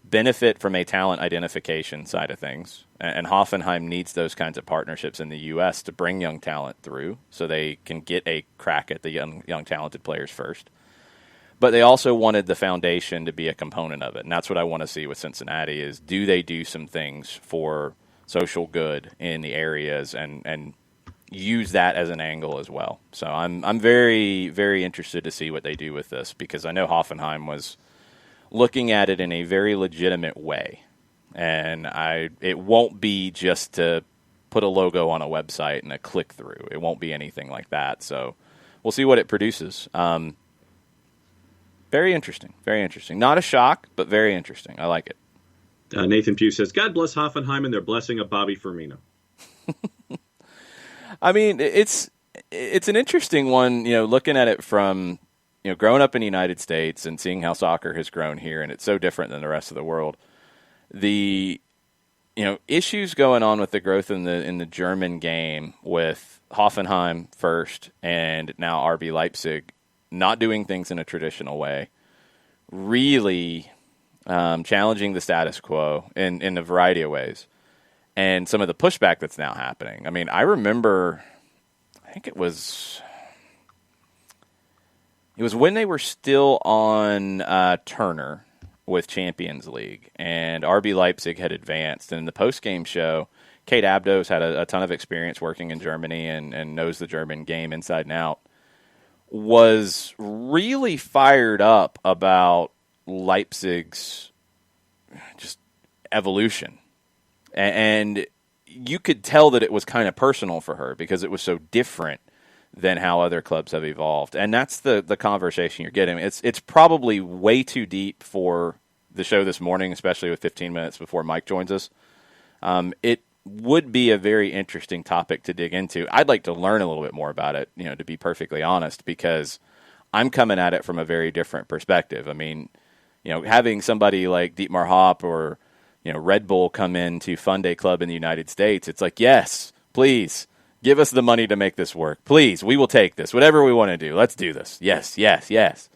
benefit from a talent identification side of things, and Hoffenheim needs those kinds of partnerships in the U.S. to bring young talent through so they can get a crack at the young talented players first. But they also wanted the foundation to be a component of it, and that's what I want to see with Cincinnati is do they do some things for social good in the areas and use that as an angle as well. So I'm very, very interested to see what they do with this because I know Hoffenheim was looking at it in a very legitimate way. And it won't be just to put a logo on a website and a click-through. It won't be anything like that. So we'll see what it produces. Very interesting. Very interesting. Not a shock, but very interesting. I like it. Nathan Pugh says, God bless Hoffenheim and their blessing of Bobby Firmino. I mean, it's an interesting one, looking at it from, growing up in the United States and seeing how soccer has grown here, and it's so different than the rest of the world. The, issues going on with the growth in the German game with Hoffenheim first and now RB Leipzig not doing things in a traditional way, really challenging the status quo in a variety of ways. And some of the pushback that's now happening. I mean, I remember, I think it was when they were still on Turner with Champions League, and RB Leipzig had advanced. And in the post-game show, Kate Abdo's had a ton of experience working in Germany and knows the German game inside and out, was really fired up about Leipzig's just evolution. And you could tell that it was kind of personal for her because it was so different than how other clubs have evolved. And that's the conversation you're getting. It's probably way too deep for the show this morning, especially with 15 minutes before Mike joins us. It would be a very interesting topic to dig into. I'd like to learn a little bit more about it, to be perfectly honest, because I'm coming at it from a very different perspective. I mean, having somebody like Dietmar Hopp or Red Bull come into fund a club in the United States, it's like, yes, please, give us the money to make this work. Please, we will take this. Whatever we want to do, let's do this. Yes, yes, yes.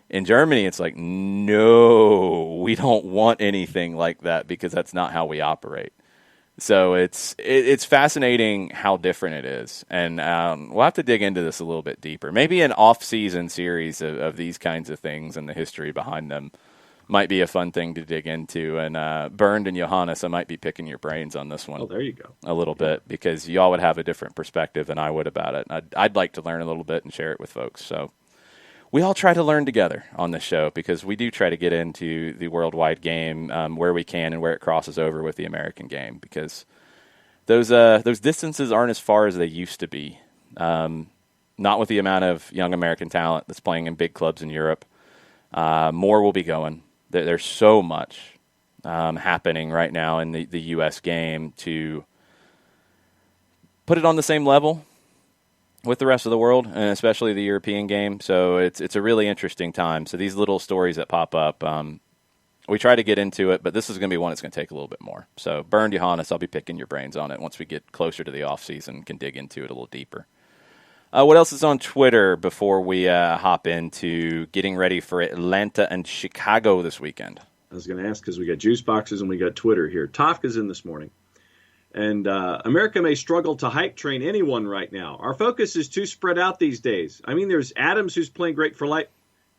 In Germany, it's like, no, we don't want anything like that because that's not how we operate. So it's fascinating how different it is. And we'll have to dig into this a little bit deeper. Maybe an off-season series of these kinds of things and the history behind them might be a fun thing to dig into. And Bernd and Johannes, I might be picking your brains on this one. Oh, there you go. A little bit, because y'all would have a different perspective than I would about it. I'd like to learn a little bit and share it with folks. So we all try to learn together on this show because we do try to get into the worldwide game where we can and where it crosses over with the American game, because those distances aren't as far as they used to be. Not with the amount of young American talent that's playing in big clubs in Europe. More will be going. There's so much happening right now in the U.S. game to put it on the same level with the rest of the world, and especially the European game. So it's a really interesting time. So these little stories that pop up, we try to get into it, but this is going to be one that's going to take a little bit more. So Bernd, Johannes, I'll be picking your brains on it once we get closer to the off-season, can dig into it a little deeper. What else is on Twitter before we hop into getting ready for Atlanta and Chicago this weekend? I was going to ask because we got juice boxes and we got Twitter here. Tofka's in this morning. And America may struggle to hype train anyone right now. Our focus is too spread out these days. I mean, there's Adams who's playing great for life.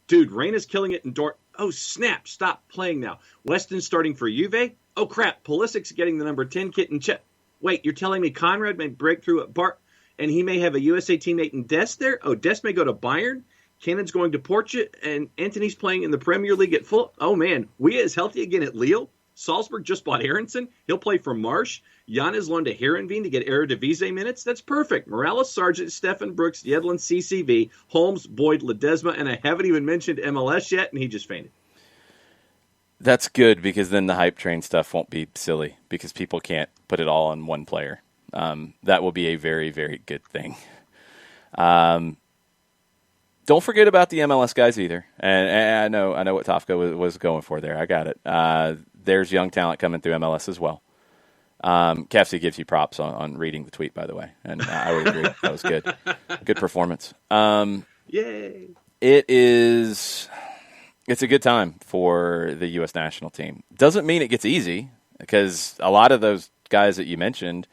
Dude, Reyna's killing it in Dort. Oh, snap. Stop playing now. Weston's starting for Juve. Oh, crap. Pulisic's getting the number 10 kit in Czech. Wait, you're telling me Conrad may break through at Bart and he may have a USA teammate in Dest there? Oh, Dest may go to Bayern. Cannon's going to Portugal, and Anthony's playing in the Premier League at full. Oh, man. We is healthy again at Lille. Salzburg just bought Aronson. He'll play for Marsh. Jan is loaned to Heerenveen to get Eredivisie minutes. That's perfect. Morales, Sargent, Stefan Brooks, Yedlin, CCV, Holmes, Boyd, Ledesma, and I haven't even mentioned MLS yet, and he just fainted. That's good, because then the hype train stuff won't be silly, because people can't put it all on one player. That will be a very, very good thing. Don't forget about the MLS guys either. And I know what Tofka was going for there. I got it. There's young talent coming through MLS as well. Kefsey gives you props on reading the tweet, by the way, and I would agree. That was good. Good performance. Yay! It's a good time for the U.S. national team. Doesn't mean it gets easy, because a lot of those guys that you mentioned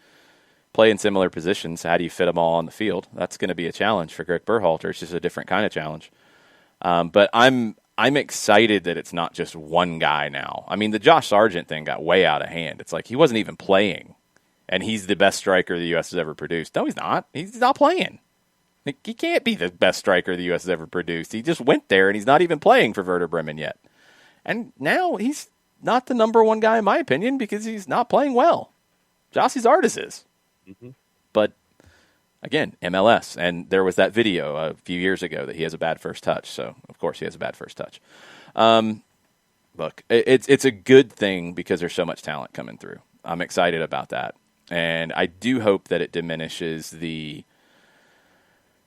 play in similar positions. How do you fit them all on the field? That's going to be a challenge for Greg Berhalter. It's just a different kind of challenge. But I'm excited that it's not just one guy now. I mean, the Josh Sargent thing got way out of hand. It's like he wasn't even playing, and he's the best striker the U.S. has ever produced. No, he's not. He's not playing. He can't be the best striker the U.S. has ever produced. He just went there, and he's not even playing for Werder Bremen yet. And now he's not the number one guy, in my opinion, because he's not playing well. Jossie Zardes is. Mm-hmm. But, again, MLS. And there was that video a few years ago that he has a bad first touch. So, of course, he has a bad first touch. Look, it's a good thing because there's so much talent coming through. I'm excited about that. And I do hope that it diminishes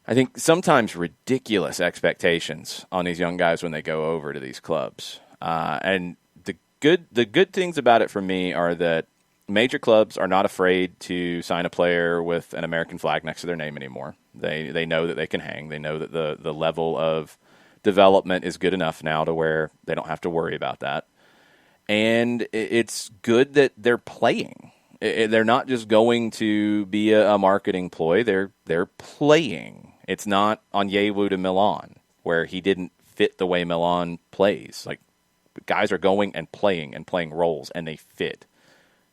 I think sometimes ridiculous expectations on these young guys when they go over to these clubs. And the good things about it for me are that major clubs are not afraid to sign a player with an American flag next to their name anymore. They know that they can hang. They know that the level of development is good enough now to where they don't have to worry about that. And it's good that they're playing. They're not just going to be a marketing ploy. They're playing. It's not Onyewu to Milan, where he didn't fit the way Milan plays. Like, guys are going and playing roles, and they fit.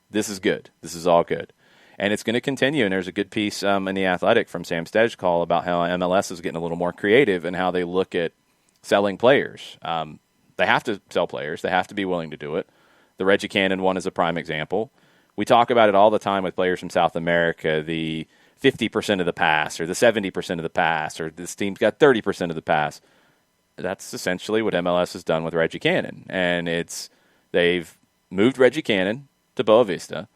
This is good. This is all good. And it's going to continue, and there's a good piece in The Athletic from Sam Stejskal about how MLS is getting a little more creative and how they look at selling players. They have to sell players. They have to be willing to do it. The Reggie Cannon one is a prime example. We talk about it all the time with players from South America, the 50% of the pass or the 70% of the pass, or this team's got 30% of the pass. That's essentially what MLS has done with Reggie Cannon. And they've moved Reggie Cannon to Boa Vista.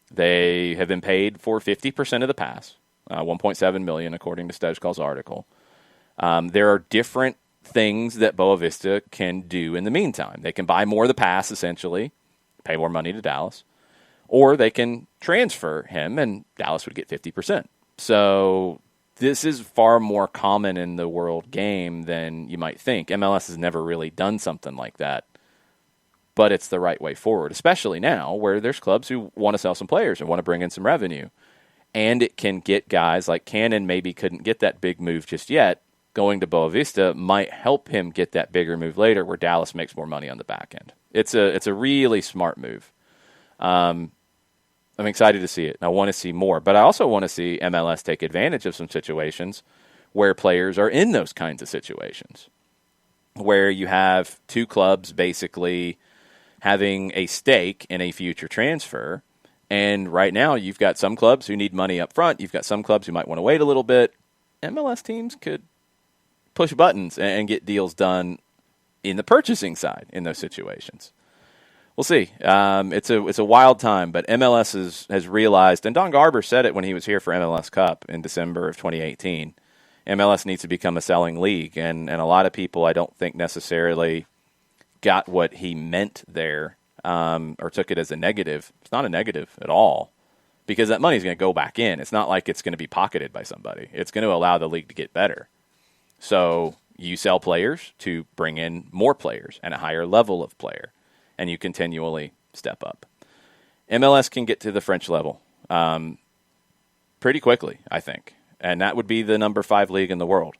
They have been paid for 50% of the pass, $1.7 million according to Stejskal's article. There are different things that Boa Vista can do in the meantime. They can buy more of the pass, essentially, pay more money to Dallas. Or they can transfer him, and Dallas would get 50%. So this is far more common in the world game than you might think. MLS has never really done something like that, but it's the right way forward, especially now where there's clubs who want to sell some players and want to bring in some revenue. And it can get guys like Cannon maybe couldn't get that big move just yet. Going to Boa Vista might help him get that bigger move later where Dallas makes more money on the back end. It's a really smart move. I'm excited to see it. I want to see more. But I also want to see MLS take advantage of some situations where players are in those kinds of situations, where you have two clubs basically having a stake in a future transfer. And right now you've got some clubs who need money up front. You've got some clubs who might want to wait a little bit. MLS teams could push buttons and get deals done in the purchasing side in those situations. We'll see. It's a wild time, but MLS has realized, and Don Garber said it when he was here for MLS Cup in December of 2018, MLS needs to become a selling league, and a lot of people I don't think necessarily got what he meant there or took it as a negative. It's not a negative at all because that money is going to go back in. It's not like it's going to be pocketed by somebody. It's going to allow the league to get better. So you sell players to bring in more players and a higher level of player. And you continually step up. MLS can get to the French level pretty quickly, I think. And that would be the number 5 league in the world.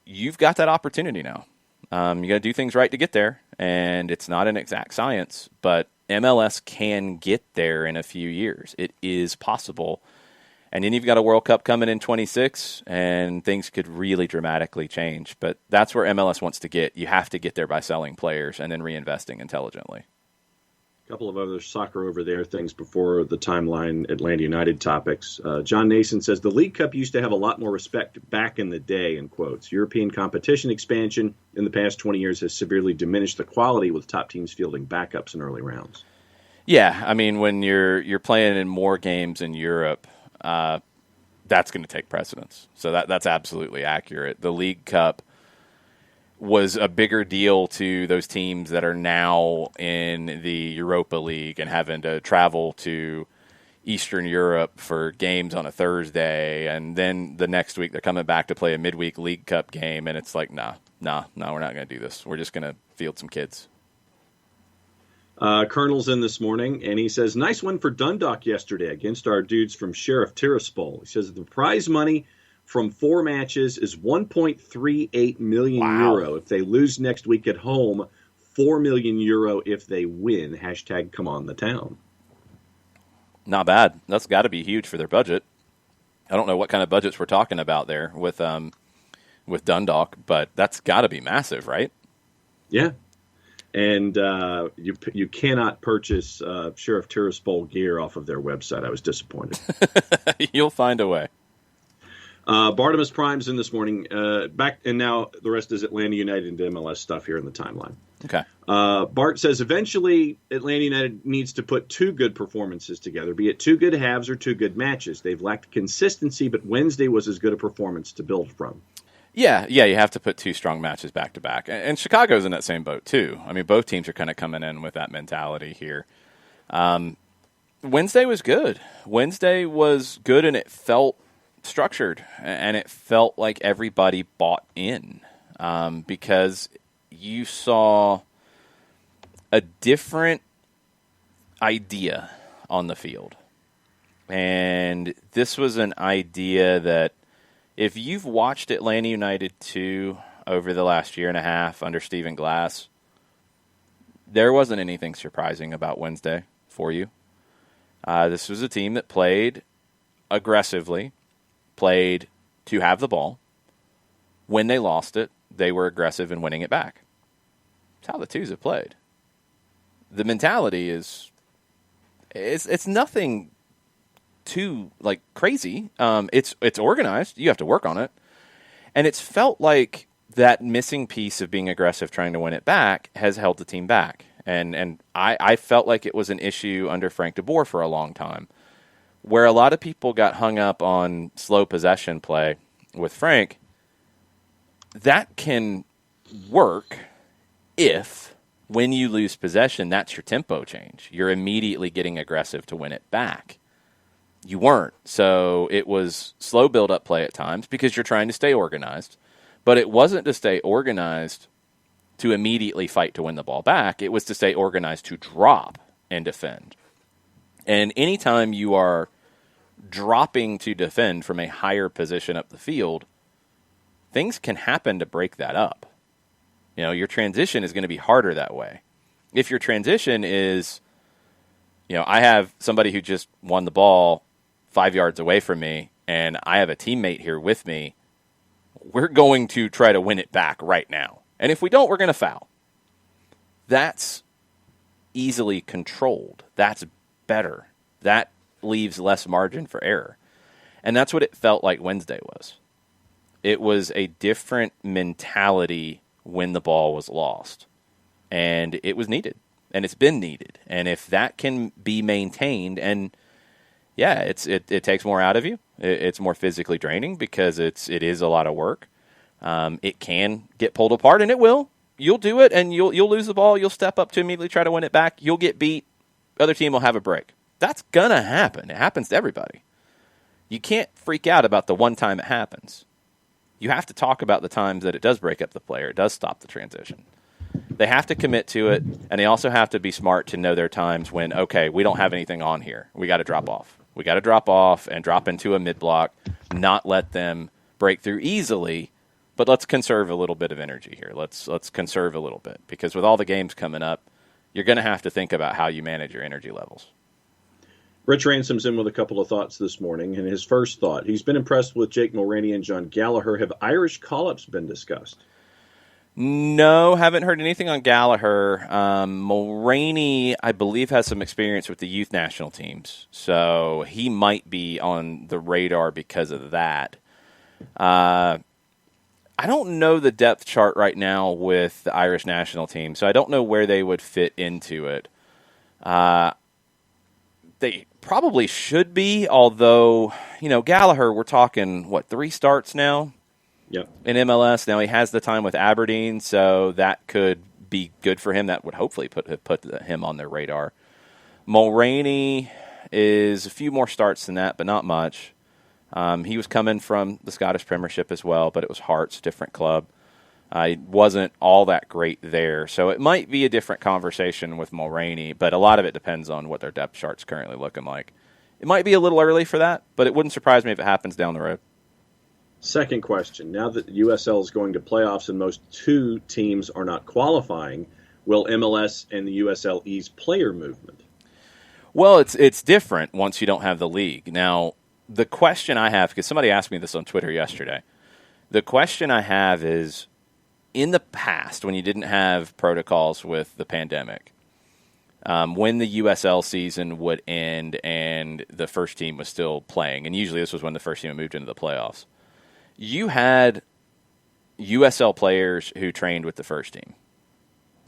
You've got that opportunity now. You got to do things right to get there. And it's not an exact science, but MLS can get there in a few years. It is possible. And then you've got a World Cup coming in 26, and things could really dramatically change. But that's where MLS wants to get. You have to get there by selling players and then reinvesting intelligently. A couple of other soccer over there things before the timeline Atlanta United topics. John Nason says, the League Cup used to have a lot more respect back in the day, in quotes. European competition expansion in the past 20 years has severely diminished the quality with top teams fielding backups in early rounds. Yeah, I mean, when you're playing in more games in Europe, that's going to take precedence. So that's absolutely accurate. The League Cup, was a bigger deal to those teams that are now in the Europa League and having to travel to Eastern Europe for games on a Thursday, and then the next week they're coming back to play a midweek League Cup game, and it's like, no, we're not going to do this. We're just going to field some kids. Colonel's in this morning, and he says, nice win for Dundalk yesterday against our dudes from Sheriff Tiraspol. He says the prize money from 4 matches is 1.38 million euro. If they lose next week at home, 4 million euro if they win. Hashtag come on the town. Not bad. That's got to be huge for their budget. I don't know what kind of budgets we're talking about there with Dundalk, but that's got to be massive, right? Yeah. And you cannot purchase Sheriff Tiraspol gear off of their website. I was disappointed. You'll find a way. Bartimus Prime's in this morning. Back and now the rest is Atlanta United and MLS stuff here in the timeline. Okay. Bart says eventually Atlanta United needs to put 2 good performances together, be it 2 good halves or 2 good matches. They've lacked consistency, but Wednesday was as good a performance to build from. Yeah, you have to put 2 strong matches back to back. And Chicago's in that same boat too. I mean, both teams are kind of coming in with that mentality here. Wednesday was good. Wednesday was good, and it felt structured, and it felt like everybody bought in because you saw a different idea on the field. And this was an idea that if you've watched Atlanta United 2 over the last year and a half under Stephen Glass, there wasn't anything surprising about Wednesday for you. This was a team that played aggressively, played to have the ball. When they lost it, they were aggressive in winning it back. That's how the twos have played. The mentality is it's nothing too like crazy. It's organized. You have to work on it. And it's felt like that missing piece of being aggressive, trying to win it back, has held the team back. And I felt like it was an issue under Frank de Boer for a long time, where a lot of people got hung up on slow possession play with Frank. That can work if, when you lose possession, that's your tempo change. You're immediately getting aggressive to win it back. You weren't. So it was slow build-up play at times because you're trying to stay organized. But it wasn't to stay organized to immediately fight to win the ball back. It was to stay organized to drop and defend. And anytime you are dropping to defend from a higher position up the field, things can happen to break that up. You know, your transition is going to be harder that way. If your transition is, I have somebody who just won the ball 5 yards away from me, and I have a teammate here with me, we're going to try to win it back right now. And if we don't, we're going to foul. That's easily controlled. That's better. That leaves less margin for error. And that's what it felt like Wednesday was. It was a different mentality when the ball was lost. And it was needed. And it's been needed. And if that can be maintained, and yeah, it takes more out of you. It's more physically draining because it is a lot of work. It can get pulled apart, and it will. You'll do it, and you'll lose the ball. You'll step up to immediately try to win it back. You'll get beat. Other team will have a break. That's going to happen. It happens to everybody. You can't freak out about the one time it happens. You have to talk about the times that it does break up the player. It does stop the transition. They have to commit to it, and they also have to be smart to know their times when, okay, we don't have anything on here. We got to drop off. We got to drop off and drop into a mid-block, not let them break through easily, but let's conserve a little bit of energy here. Let's conserve a little bit, because with all the games coming up, you're going to have to think about how you manage your energy levels. Rich Ransom's in with a couple of thoughts this morning, and his first thought, he's been impressed with Jake Mulroney and John Gallagher. Have Irish call-ups been discussed? No, haven't heard anything on Gallagher. Mulroney, I believe, has some experience with the youth national teams, so he might be on the radar because of that. I don't know the depth chart right now with the Irish national team, so I don't know where they would fit into it. They probably should be, although, Gallagher, we're talking, 3 starts now? Yep. in MLS. Now he has the time with Aberdeen, so that could be good for him. That would hopefully put him on their radar. Mulroney is a few more starts than that, but not much. He was coming from the Scottish Premiership as well, but it was Hearts, different club. It wasn't all that great there. So it might be a different conversation with Mulroney, but a lot of it depends on what their depth chart's currently looking like. It might be a little early for that, but it wouldn't surprise me if it happens down the road. Second question. Now that USL is going to playoffs and most two teams are not qualifying, will MLS and the USL ease player movement? Well, it's different once you don't have the league. Now, the question I have, because somebody asked me this on Twitter yesterday, the question I have is, in the past, when you didn't have protocols with the pandemic, when the USL season would end and the first team was still playing, and usually this was when the first team moved into the playoffs, you had USL players who trained with the first team.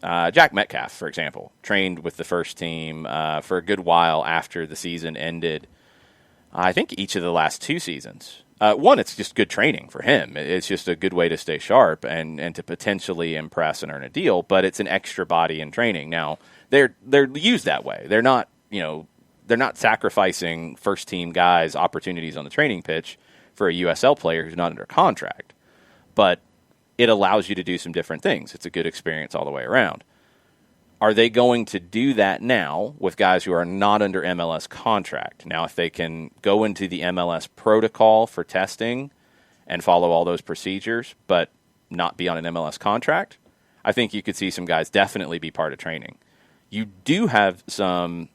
Jack Metcalf, for example, trained with the first team for a good while after the season ended. I think each of the last two seasons. One, it's just good training for him. It's just a good way to stay sharp and to potentially impress and earn a deal, but it's an extra body in training. Now, they're used that way. They're not sacrificing first team guys' opportunities on the training pitch for a USL player who's not under contract. But it allows you to do some different things. It's a good experience all the way around. Are they going to do that now with guys who are not under MLS contract? Now, if they can go into the MLS protocol for testing and follow all those procedures, but not be on an MLS contract, I think you could see some guys definitely be part of training. You do have some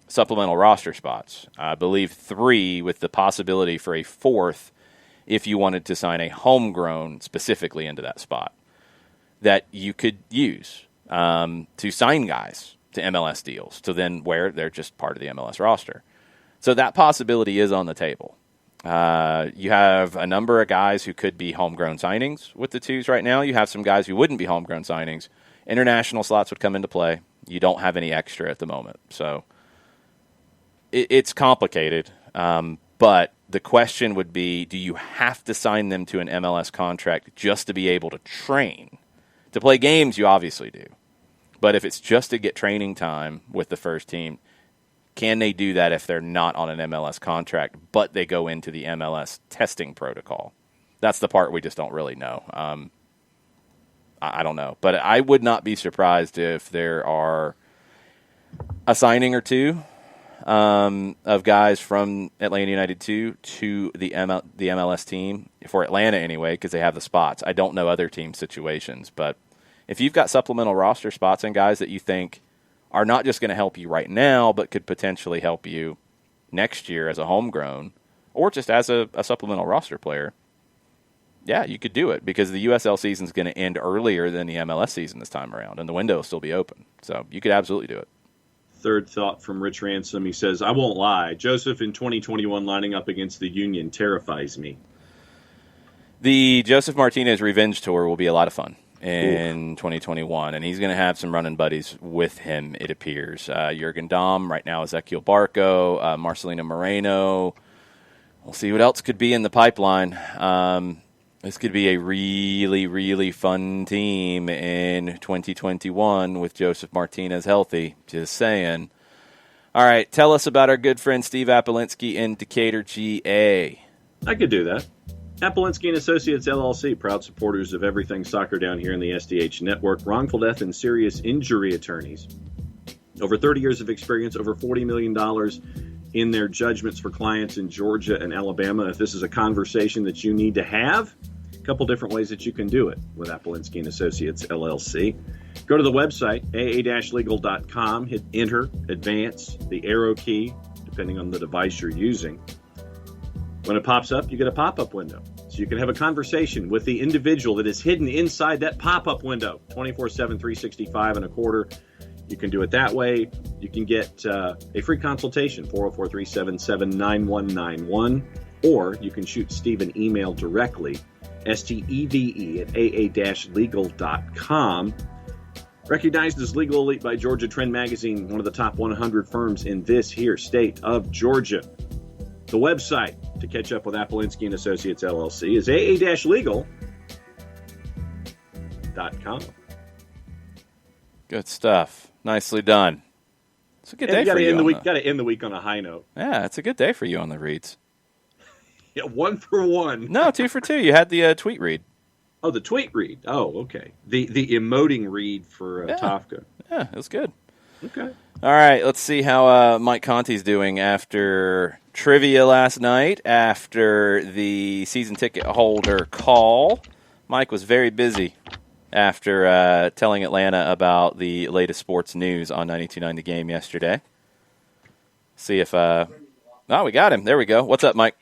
supplemental roster spots. I believe 3 with the possibility for a 4th if you wanted to sign a homegrown specifically into that spot that you could use to sign guys to MLS deals, to then where they're just part of the MLS roster. So that possibility is on the table. You have a number of guys who could be homegrown signings with the twos right now. You have some guys who wouldn't be homegrown signings. International slots would come into play. You don't have any extra at the moment. So it's complicated. But the question would be, do you have to sign them to an MLS contract just to be able to train? To play games, you obviously do. But if it's just to get training time with the first team, can they do that if they're not on an MLS contract, but they go into the MLS testing protocol? That's the part we just don't really know. I don't know. But I would not be surprised if there are a signing or two of guys from Atlanta United 2 to the MLS team, for Atlanta anyway, because they have the spots. I don't know other team situations, but if you've got supplemental roster spots and guys that you think are not just going to help you right now, but could potentially help you next year as a homegrown or just as a supplemental roster player, yeah, you could do it because the USL season is going to end earlier than the MLS season this time around, and the window will still be open. So you could absolutely do it. Third thought from Rich Ransom. He says, I won't lie. Joseph in 2021 lining up against the Union terrifies me. The Joseph Martinez Revenge Tour will be a lot of fun in 2021, and he's going to have some running buddies with him, it appears. Jurgen Damm, right now Ezequiel Barco, Marcelino Moreno. We'll see what else could be in the pipeline. This could be a really, really fun team in 2021 with Joseph Martinez healthy. Just saying. All right, tell us about our good friend Steve Apolinsky in Decatur, GA. I could do that. Apolinsky and Associates, LLC, proud supporters of everything soccer down here in the SDH network, wrongful death and serious injury attorneys. Over 30 years of experience, over $40 million in their judgments for clients in Georgia and Alabama. If this is a conversation that you need to have, a couple different ways that you can do it with Apolinsky and Associates, LLC. Go to the website, aa-legal.com, hit enter, advance, the arrow key, depending on the device you're using. When it pops up, you get a pop-up window. So you can have a conversation with the individual that is hidden inside that pop-up window, 24/7, 365 and a quarter. You can do it that way. You can get a free consultation, 404-377-9191, or you can shoot Steve an email directly, steve at aa-legal.com. Recognized as Legal Elite by Georgia Trend Magazine, one of the top 100 firms in this here state of Georgia. The website, to catch up with Apolinski and Associates LLC is aa-legal.com. Good stuff. Nicely done. It's a good day for you. Got to end the week on a high note. Yeah, it's a good day for you on the reads. Yeah, 1 for 1. No, 2 for 2. You had the tweet read. Oh, the tweet read. Oh, okay. The emoting read for Tofka. Yeah, it was good. Okay. All right, let's see how Mike Conti's doing after trivia last night, after the season ticket holder call. Mike was very busy after telling Atlanta about the latest sports news on 92.9 The Game yesterday. See if... oh, we got him. There we go. What's up, Mike?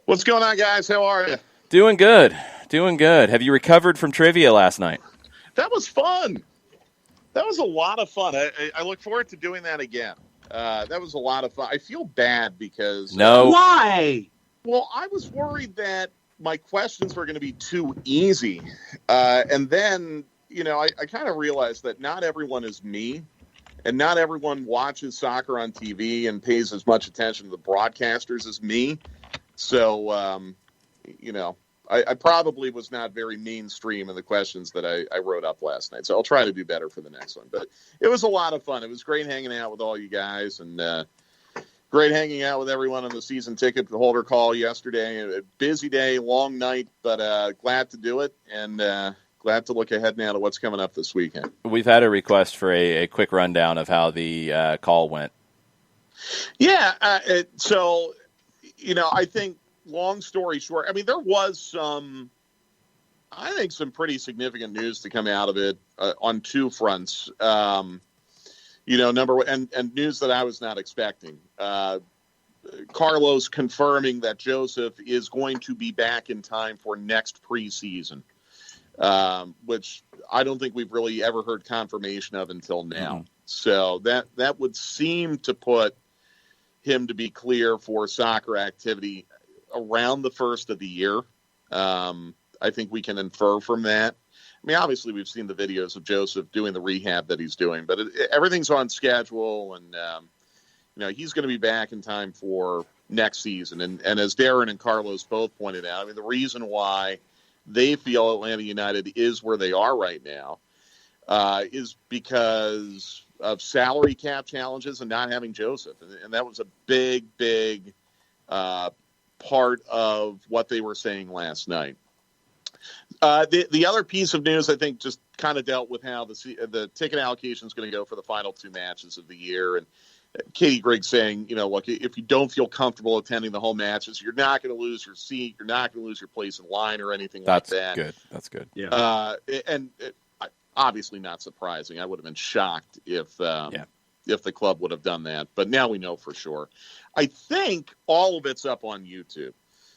What's going on, guys? How are you? Doing good. Doing good. Have you recovered from trivia last night? That was fun. That was a lot of fun. I look forward to doing that again. That was a lot of fun. I feel bad because... No. Why? Well, I was worried that my questions were going to be too easy. And then, I kind of realized that not everyone is me, and not everyone watches soccer on TV and pays as much attention to the broadcasters as me. So, I probably was not very mainstream in the questions that I wrote up last night. So I'll try to do better for the next one. But it was a lot of fun. It was great hanging out with all you guys, and great hanging out with everyone on the season ticket holder call yesterday. A busy day, long night, but glad to do it, and glad to look ahead now to what's coming up this weekend. We've had a request for a quick rundown of how the call went. Yeah, so, I think, long story short, I mean, there was some pretty significant news to come out of it on two fronts. Number one, and news that I was not expecting. Carlos confirming that Joseph is going to be back in time for next preseason, which I don't think we've really ever heard confirmation of until now. Mm-hmm. So that would seem to put him to be clear for soccer activity around the first of the year. I think we can infer from that. I mean, obviously, we've seen the videos of Joseph doing the rehab that he's doing, but everything's on schedule, and he's going to be back in time for next season. And as Darren and Carlos both pointed out, I mean, the reason why they feel Atlanta United is where they are right now is because of salary cap challenges and not having Joseph, and that was a big part of what they were saying last night. The other piece of news, I think, just kind of dealt with how the ticket allocation is going to go for the final two matches of the year. And Katie Griggs saying, look, if you don't feel comfortable attending the home matches, you're not going to lose your seat. You're not going to lose your place in line or anything like that. That's good. Yeah. Obviously not surprising. I would have been shocked if the club would have done that. But now we know for sure. I think all of it's up on YouTube.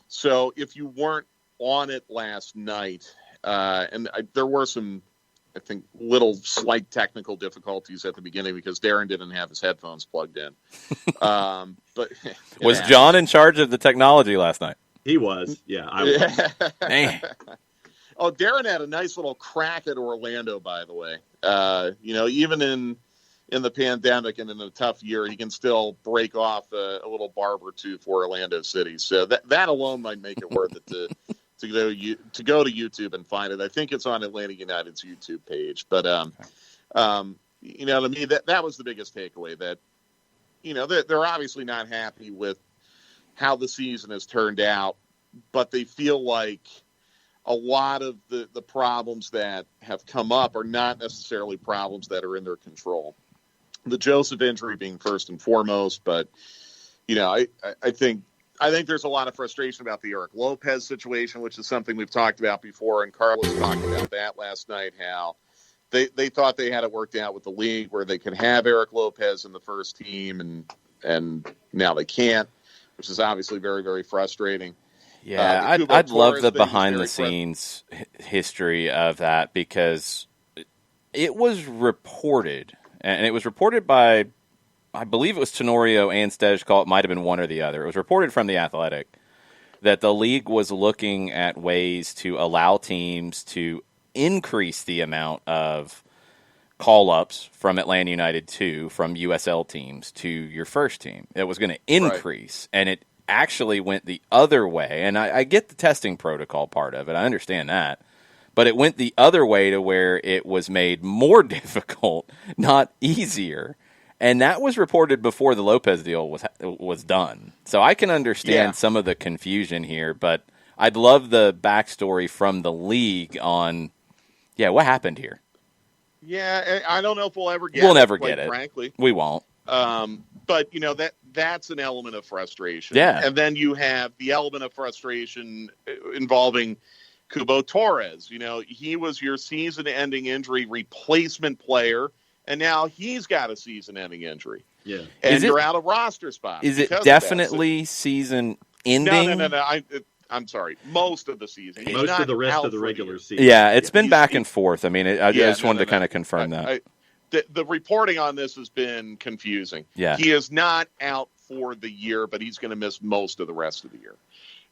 So if you weren't on it last night, there were some, I think, little slight technical difficulties at the beginning because Darren didn't have his headphones plugged in. But was John in charge of the technology last night? He was. Yeah, I was. Man. Oh, Darren had a nice little crack at Orlando, by the way. Even in the pandemic and in a tough year, he can still break off a little barb or two for Orlando City. So that alone might make it worth it to go to YouTube and find it. I think it's on Atlanta United's YouTube page. But to me, that was the biggest takeaway. That they're obviously not happy with how the season has turned out, but they feel like a lot of the problems that have come up are not necessarily problems that are in their control. The Joseph injury being first and foremost, but I think there's a lot of frustration about the Eric Lopez situation, which is something we've talked about before, and Carlos talked about that last night, how they thought they had it worked out with the league where they could have Eric Lopez in the first team, and now they can't, which is obviously very, very frustrating. Yeah, I'd love the behind-the-scenes history of that because it was reported, and it was reported by, I believe it was Tenorio and Stejskal. It might have been one or the other. It was reported from The Athletic that the league was looking at ways to allow teams to increase the amount of call-ups from Atlanta United from USL teams to your first team. It was going to increase, right. And it actually went the other way. And I get the testing protocol part of it. I understand that. But it went the other way to where it was made more difficult, not easier. And that was reported before the Lopez deal was done. So I can understand some of the confusion here, but I'd love the backstory from the league on, what happened here? Yeah, I don't know if we'll ever get it. We'll it, never quite get it. Frankly. We won't. But, that's an element of frustration. Yeah. And then you have the element of frustration involving Kubo Torres. He was your season-ending injury replacement player, and now he's got a season-ending injury. Yeah. And you're out of roster spots. Is it definitely season-ending? No. I'm sorry. Most of the season. Most of the rest of the regular season. Yeah, it's been back and forth. I mean, I just wanted to kind of confirm that. The reporting on this has been confusing. Yeah. He is not out for the year, but he's going to miss most of the rest of the year.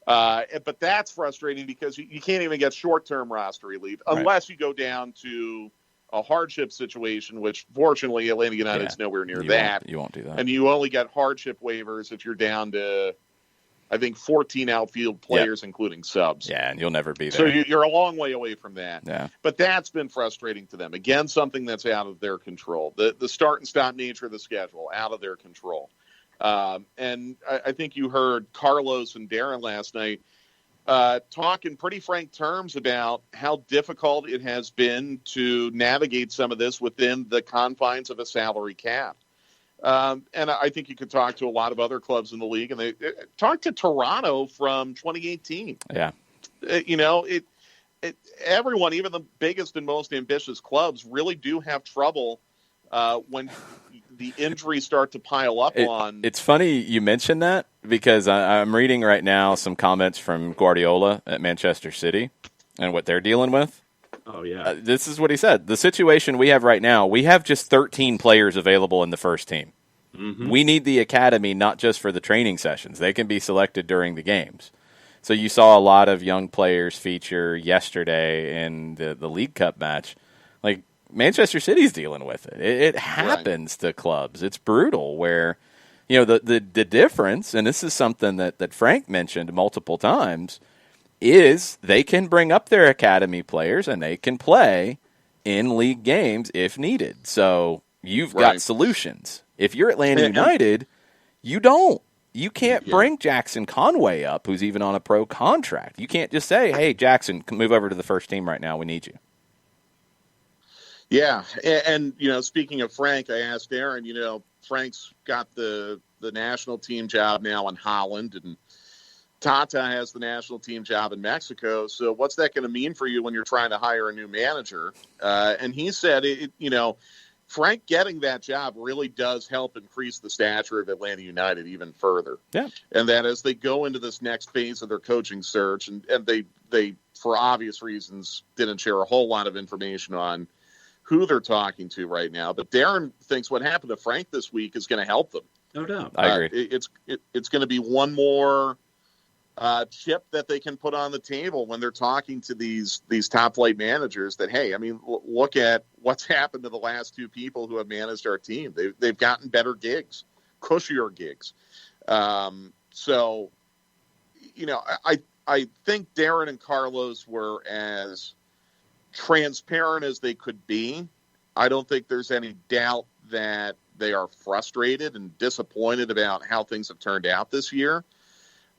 But that's frustrating because you can't even get short-term roster relief unless you go down to a hardship situation, which fortunately Atlanta United's nowhere near that. You won't do that. And you only get hardship waivers if you're down to, I think, 14 outfield players, including subs. Yeah, and you'll never be there. So you're a long way away from that. Yeah. But that's been frustrating to them. Again, something that's out of their control. The start and stop nature of the schedule, out of their control. And I think you heard Carlos and Darren last night talk in pretty frank terms about how difficult it has been to navigate some of this within the confines of a salary cap. And I think you could talk to a lot of other clubs in the league, and they talk to Toronto from 2018. Yeah. Everyone, even the biggest and most ambitious clubs, really do have trouble when the injuries start to pile up on. It's funny you mentioned that because I'm reading right now some comments from Guardiola at Manchester City and what they're dealing with. Oh, yeah. This is what he said. The situation we have right now, we have just 13 players available in the first team. Mm-hmm. We need the academy not just for the training sessions. They can be selected during the games. So you saw a lot of young players feature yesterday in the League Cup match. Like, Manchester City's dealing with it. It happens to clubs. It's brutal where, the difference, and this is something that Frank mentioned multiple times, is they can bring up their academy players and they can play in league games if needed. So you've got solutions. If you're Atlanta United, you don't. You can't bring Jackson Conway up, who's even on a pro contract. You can't just say, hey, Jackson, move over to the first team right now. We need you. Yeah, and speaking of Frank, I asked Aaron, Frank's got the national team job now in Holland, and Tata has the national team job in Mexico. So what's that going to mean for you when you're trying to hire a new manager? And he said, Frank getting that job really does help increase the stature of Atlanta United even further. Yeah. And that as they go into this next phase of their coaching search, and they, for obvious reasons, didn't share a whole lot of information on who they're talking to right now. But Darren thinks what happened to Frank this week is going to help them. No doubt. I agree. It's going to be one more chip that they can put on the table when they're talking to these top flight managers that, hey, I mean, look at what's happened to the last two people who have managed our team. They've gotten better gigs, cushier gigs. So, I think Darren and Carlos were as transparent as they could be. I don't think there's any doubt that they are frustrated and disappointed about how things have turned out this year.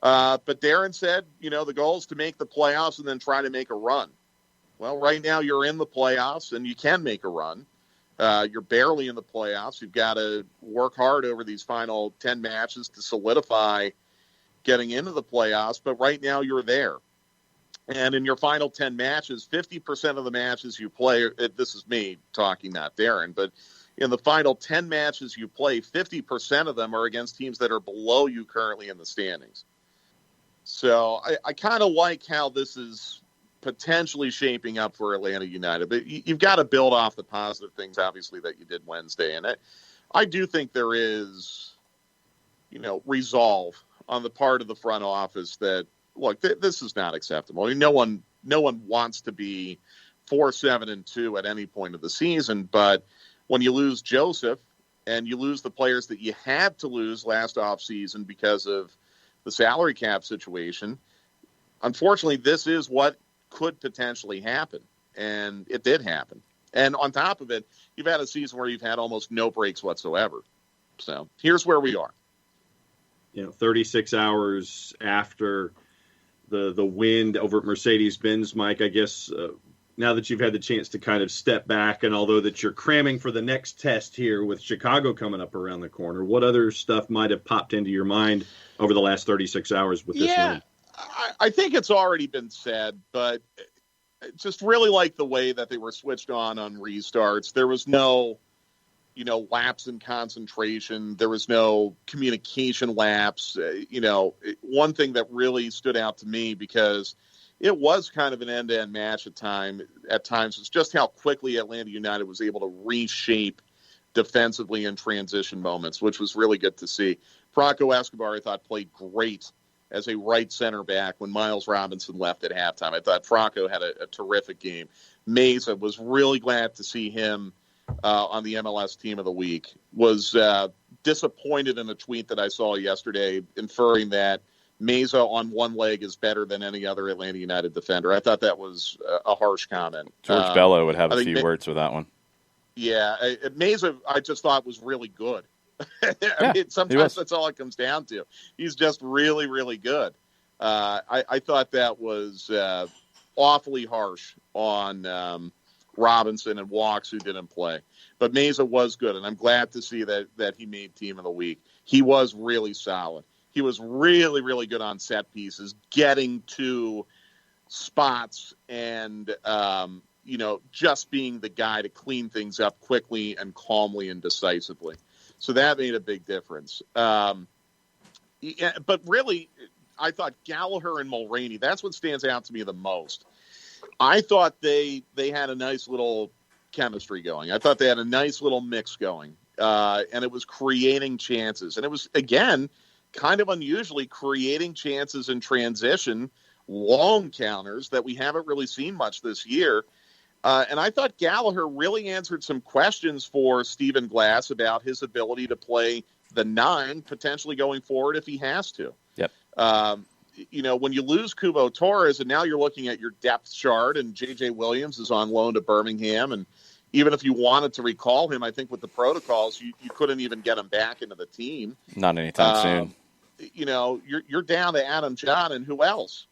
But Darren said, the goal is to make the playoffs and then try to make a run. Well, right now you're in the playoffs and you can make a run. You're barely in the playoffs. You've got to work hard over these final 10 matches to solidify getting into the playoffs. But right now you're there. And in your final 10 matches, 50% of the matches you play, this is me talking, not Darren, but in the final 10 matches you play, 50% of them are against teams that are below you currently in the standings. So I kind of like how this is potentially shaping up for Atlanta United. But you've got to build off the positive things, obviously, that you did Wednesday. And I do think there is, resolve on the part of the front office that, look, this is not acceptable. I mean, no one wants to be 4-7-2 at any point of the season. But when you lose Joseph and you lose the players that you had to lose last offseason because of the salary cap situation. Unfortunately, this is what could potentially happen, and it did happen. And on top of it, you've had a season where you've had almost no breaks whatsoever. So here's where we are. 36 hours after the win over at Mercedes-Benz, Mike, I guess now that you've had the chance to kind of step back, and although that you're cramming for the next test here with Chicago coming up around the corner, what other stuff might have popped into your mind over the last 36 hours with this win? I think it's already been said, but just really like the way that they were switched on restarts. There was no, lapse in concentration. There was no communication lapse. One thing that really stood out to me, because it was kind of an end-to-end match at times, is just how quickly Atlanta United was able to reshape defensively in transition moments, which was really good to see. Franco Escobar, I thought, played great as a right center back when Miles Robinson left at halftime. I thought Franco had a terrific game. Meza, was really glad to see him on the MLS Team of the Week. Was disappointed in a tweet that I saw yesterday inferring that Meza on one leg is better than any other Atlanta United defender. I thought that was a harsh comment. George Bello would have a few words with that one. Yeah, Meza, I just thought was really good. I mean, sometimes that's all it comes down to. He's just really, really good. I thought that was awfully harsh on Robinson and Walks, who didn't play. But Meza was good, and I'm glad to see that he made Team of the Week. He was really solid. He was really, really good on set pieces, getting to spots and, just being the guy to clean things up quickly and calmly and decisively. So that made a big difference. But really, I thought Gallagher and Mulroney, that's what stands out to me the most. I thought they had a nice little chemistry going. I thought they had a nice little mix going. And it was creating chances. And it was, again, kind of unusually creating chances in transition, long counters that we haven't really seen much this year. And I thought Gallagher really answered some questions for Stephen Glass about his ability to play the 9, potentially going forward if he has to. Yep. When you lose Kubo Torres, and now you're looking at your depth chart, and J.J. Williams is on loan to Birmingham, and even if you wanted to recall him, I think with the protocols, you couldn't even get him back into the team. Not anytime soon. You're down to Adam John, and who else?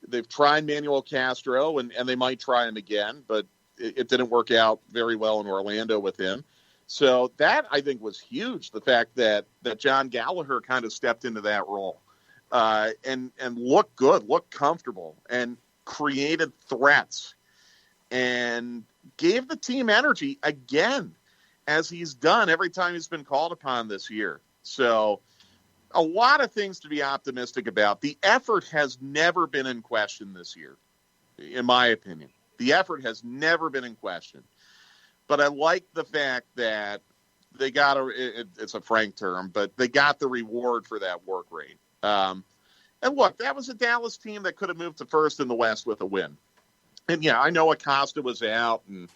They've tried Manuel Castro, and they might try him again, but it didn't work out very well in Orlando with him. So that, I think, was huge, the fact that John Gallagher kind of stepped into that role and looked good, looked comfortable, and created threats and gave the team energy again, as he's done every time he's been called upon this year. So a lot of things to be optimistic about. The effort has never been in question this year, in my opinion. The effort has never been in question. But I like the fact that they got it's a frank term, but they got the reward for that work rate. And look, that was a Dallas team that could have moved to first in the West with a win. And yeah, I know Acosta was out and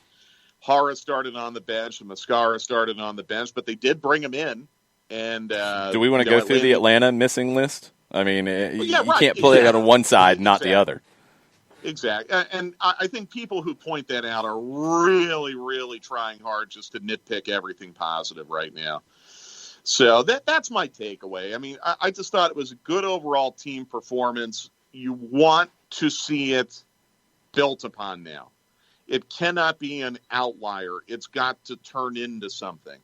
Hara started on the bench and Mascara started on the bench, but they did bring him in. And do we want to go through the Atlanta missing list? I mean, you can't play it on one side, not the other. Exactly. And I think people who point that out are really, really trying hard just to nitpick everything positive right now. So that's my takeaway. I mean, I just thought it was a good overall team performance. You want to see it built upon now. It cannot be an outlier. It's got to turn into something.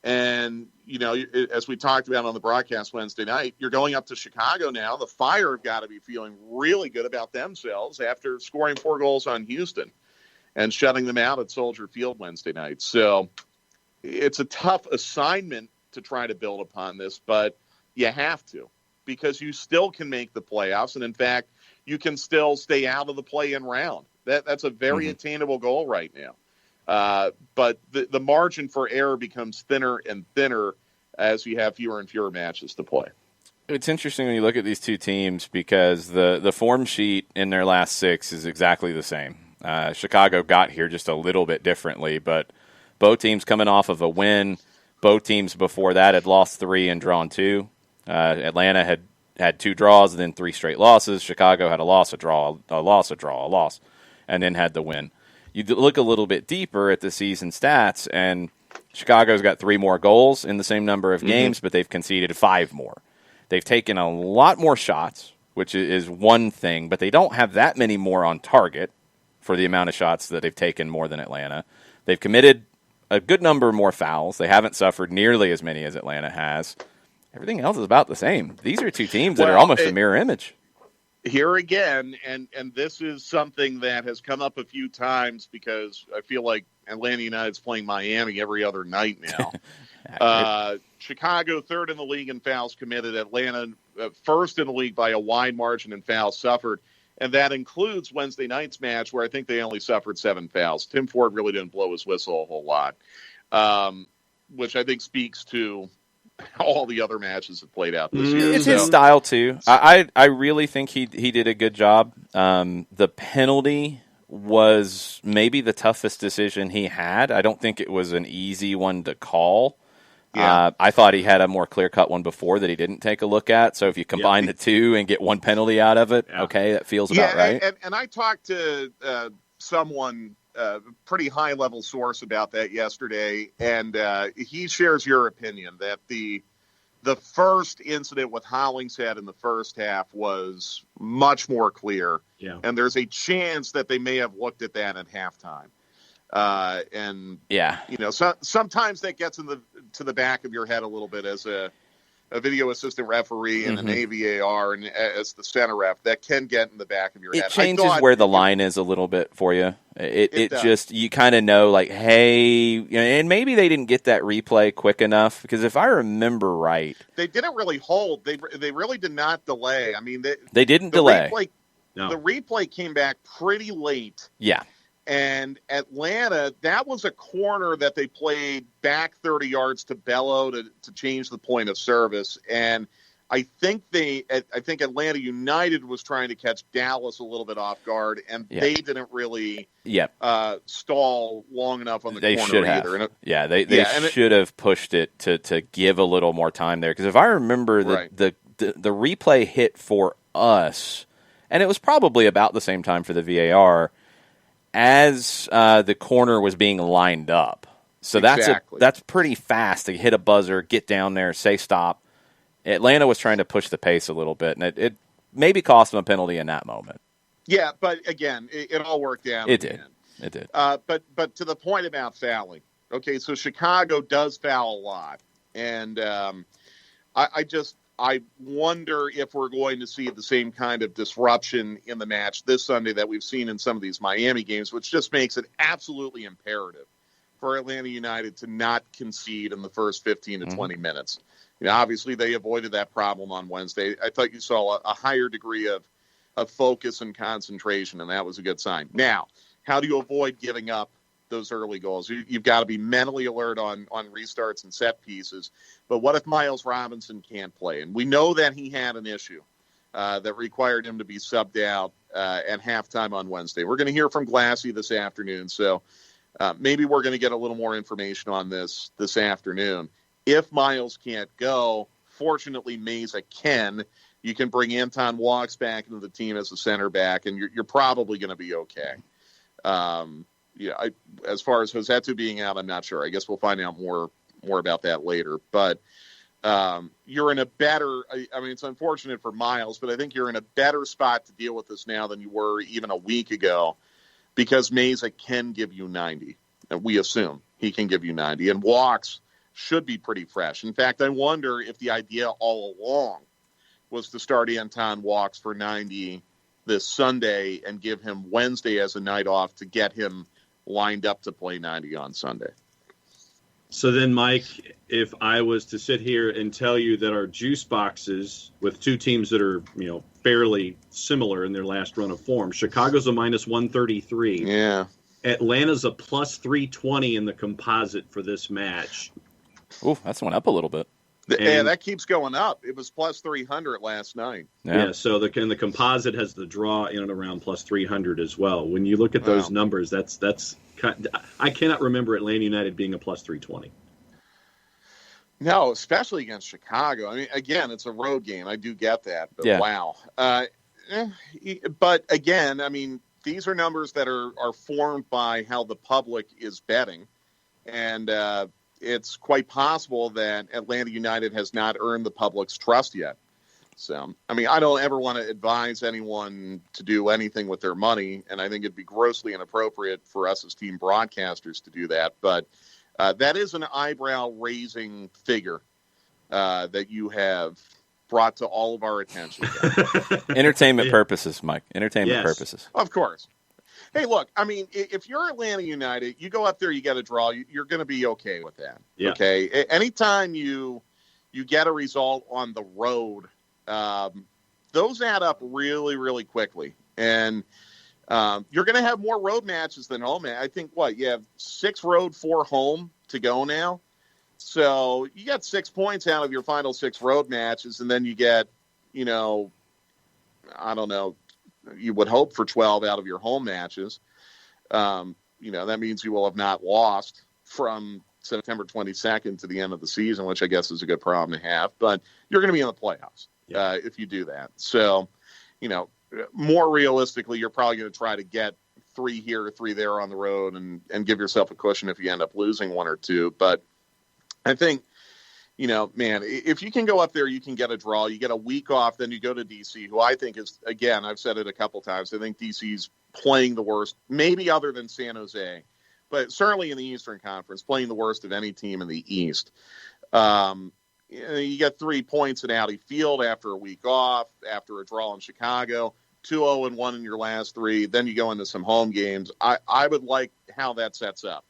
And, as we talked about on the broadcast Wednesday night, you're going up to Chicago now. The Fire have got to be feeling really good about themselves after scoring 4 goals on Houston and shutting them out at Soldier Field Wednesday night. So it's a tough assignment to try to build upon this, but you have to, because you still can make the playoffs. And in fact, you can still stay out of the play-in round. That's a very attainable goal right now. But the margin for error becomes thinner and thinner as you have fewer and fewer matches to play. It's interesting when you look at these two teams because the form sheet in their last 6 is exactly the same. Chicago got here just a little bit differently, but both teams coming off of a win. Both teams before that had lost 3 and drawn 2. Atlanta had 2 draws and then 3 straight losses. Chicago had a loss, a draw, a loss, a draw, a loss, and then had the win. You look a little bit deeper at the season stats, and Chicago's got 3 more goals in the same number of games, but they've conceded 5 more. They've taken a lot more shots, which is one thing, but they don't have that many more on target for the amount of shots that they've taken more than Atlanta. They've committed a good number more fouls. They haven't suffered nearly as many as Atlanta has. Everything else is about the same. These are 2 teams that are almost a mirror image. Here again, and this is something that has come up a few times because I feel like Atlanta United's playing Miami every other night now. Chicago, 3rd in the league in fouls committed. Atlanta, 1st in the league by a wide margin in fouls suffered. And that includes Wednesday night's match where I think they only suffered 7 fouls. Tim Ford really didn't blow his whistle a whole lot, which I think speaks to all the other matches that played out this year. It's his style, too. I really think he did a good job. The penalty was maybe the toughest decision he had. I don't think it was an easy one to call. Yeah. I thought he had a more clear-cut one before that he didn't take a look at. So if you combine the 2 and get 1 penalty out of it, okay, that feels about right. And I talked to someone, pretty high-level source about that yesterday, and he shares your opinion that the first incident with Hollingshead in the first half was much more clear, and there's a chance that they may have looked at that at halftime. Sometimes that gets to the back of your head a little bit as a video assistant referee and an AVAR and as the center ref. That can get in the back of your head. It changes where the line is a little bit for you. It just, you kind of know, like, hey, and maybe they didn't get that replay quick enough, because if I remember right, they didn't really hold. They really did not delay. I mean, they didn't delay. The replay came back pretty late. Yeah. And Atlanta, that was a corner that they played back 30 yards to Bello to change the point of service. And I think Atlanta United was trying to catch Dallas a little bit off guard, and they didn't really stall long enough on the corner should either. Have. They should have pushed it to give a little more time there. Because if I remember, the replay hit for us, and it was probably about the same time for the VAR, as the corner was being lined up. So that's pretty fast to hit a buzzer, get down there, say stop. Atlanta was trying to push the pace a little bit, and it maybe cost them a penalty in that moment. Yeah, but again, it all worked out. It did. But to the point about fouling, okay, so Chicago does foul a lot. And I wonder if we're going to see the same kind of disruption in the match this Sunday that we've seen in some of these Miami games, which just makes it absolutely imperative for Atlanta United to not concede in the first 15 to 20 minutes. Obviously they avoided that problem on Wednesday. I thought you saw a higher degree of focus and concentration, and that was a good sign. Now, how do you avoid giving up those early goals? You've got to be mentally alert on restarts and set pieces. But what if Miles Robinson can't play? And we know that he had an issue that required him to be subbed out at halftime on Wednesday. We're going to hear from Glassy this afternoon, so maybe we're going to get a little more information on this afternoon. If Miles can't go, fortunately Meza can. You can bring Anton Walks back into the team as a center back, and you're probably going to be okay. As far as Josetu being out, I'm not sure. I guess we'll find out more about that later. But you're in a better – I mean, it's unfortunate for Miles, but I think you're in a better spot to deal with this now than you were even a week ago, because Meza can give you 90. And we assume he can give you 90. And Walks should be pretty fresh. In fact, I wonder if the idea all along was to start Anton Walks for 90 this Sunday and give him Wednesday as a night off to get him lined up to play 90 on Sunday. So then, Mike, if I was to sit here and tell you that our juice boxes with 2 teams that are, fairly similar in their last run of form, Chicago's a minus 133. Yeah. Atlanta's a plus 320 in the composite for this match. Ooh, that's went up a little bit. Yeah, that keeps going up. It was plus 300 last night. Yeah, so the composite has the draw in and around plus 300 as well. When you look at those numbers, that's I cannot remember Atlanta United being a plus 320. No, especially against Chicago. I mean, again, it's a road game. I do get that, but Yeah. wow. But again, I mean, these are numbers that are formed by how the public is betting, and it's quite possible that Atlanta United has not earned the public's trust yet. So, I mean, I don't ever want to advise anyone to do anything with their money, and I think it'd be grossly inappropriate for us as team broadcasters to do that. But that is an eyebrow-raising figure that you have brought to all of our attention. Entertainment purposes, Mike. Entertainment purposes. Of course. Hey, look, I mean, if you're Atlanta United, you go up there, you get a draw, you're going to be okay with that. Yeah. Okay? Anytime you get a result on the road, those add up really, really quickly. And you're going to have more road matches than home. I think, you have 6 road, 4 home to go now. So you got 6 points out of your final 6 road matches, and then you get, I don't know, you would hope for 12 out of your home matches. That means you will have not lost from September 22nd to the end of the season, which I guess is a good problem to have. But you're going to be in the playoffs if you do that. So, more realistically, you're probably going to try to get 3 here, 3 there on the road and give yourself a cushion if you end up losing 1 or 2. But I think, man, if you can go up there, you can get a draw. You get a week off, then you go to D.C., who I think is, again, I've said it a couple times, I think D.C.'s playing the worst, maybe other than San Jose, but certainly in the Eastern Conference, playing the worst of any team in the East. You get 3 points at Audi Field after a week off, after a draw in Chicago, 2-0-1 in your last 3. Then you go into some home games. I would like how that sets up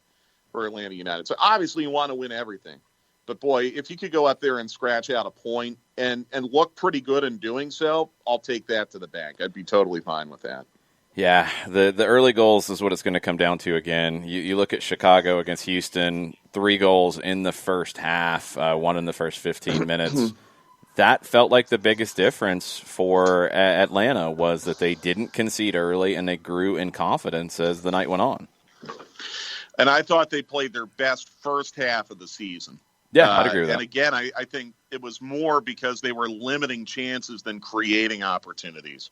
for Atlanta United. So obviously you want to win everything. But, boy, if you could go up there and scratch out a point and look pretty good in doing so, I'll take that to the bank. I'd be totally fine with that. Yeah, the early goals is what it's going to come down to again. You look at Chicago against Houston, 3 goals in the first half, 1 in the first 15 minutes. That felt like the biggest difference for Atlanta was that they didn't concede early and they grew in confidence as the night went on. And I thought they played their best first half of the season. Yeah, I'd agree with that. And again, I think it was more because they were limiting chances than creating opportunities.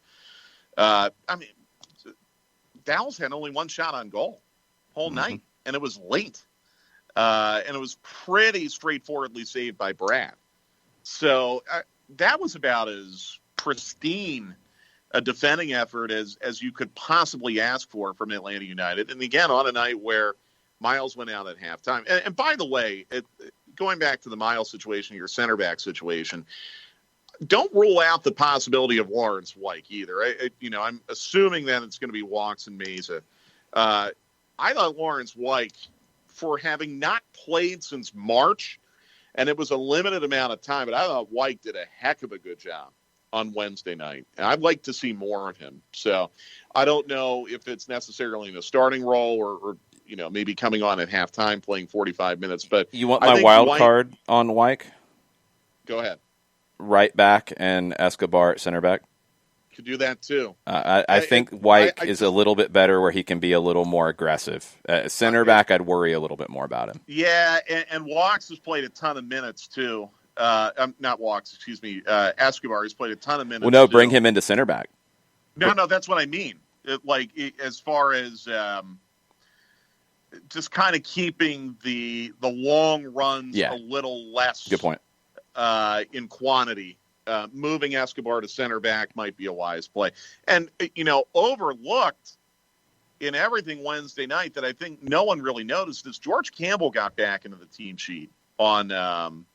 I mean, Dallas had only 1 shot on goal whole night, and it was late. And it was pretty straightforwardly saved by Brad. So that was about as pristine a defending effort as you could possibly ask for from Atlanta United. And again, on a night where Miles went out at halftime. And by the way, going back to the Miles situation, your center back situation, don't rule out the possibility of Lawrence Weick either. I'm assuming that it's going to be Walks and Meza. I thought Lawrence Weick, for having not played since March, and it was a limited amount of time, but I thought Weick did a heck of a good job on Wednesday night. And I'd like to see more of him. So I don't know if it's necessarily in a starting role or maybe coming on at halftime playing 45 minutes. But you want my wild card on Weick? Go ahead. Right back and Escobar at center back. Could do that too. I think Weick is a little bit better where he can be a little more aggressive. Center back, I'd worry a little bit more about him. Yeah, and Walks has played a ton of minutes too. Not Walks, excuse me. Escobar has played a ton of minutes. Well, no, bring him into center back. No, that's what I mean. As far as just kind of keeping the long runs a little less. Good point. In quantity. Moving Escobar to center back might be a wise play. And, overlooked in everything Wednesday night that I think no one really noticed is George Campbell got back into the team sheet on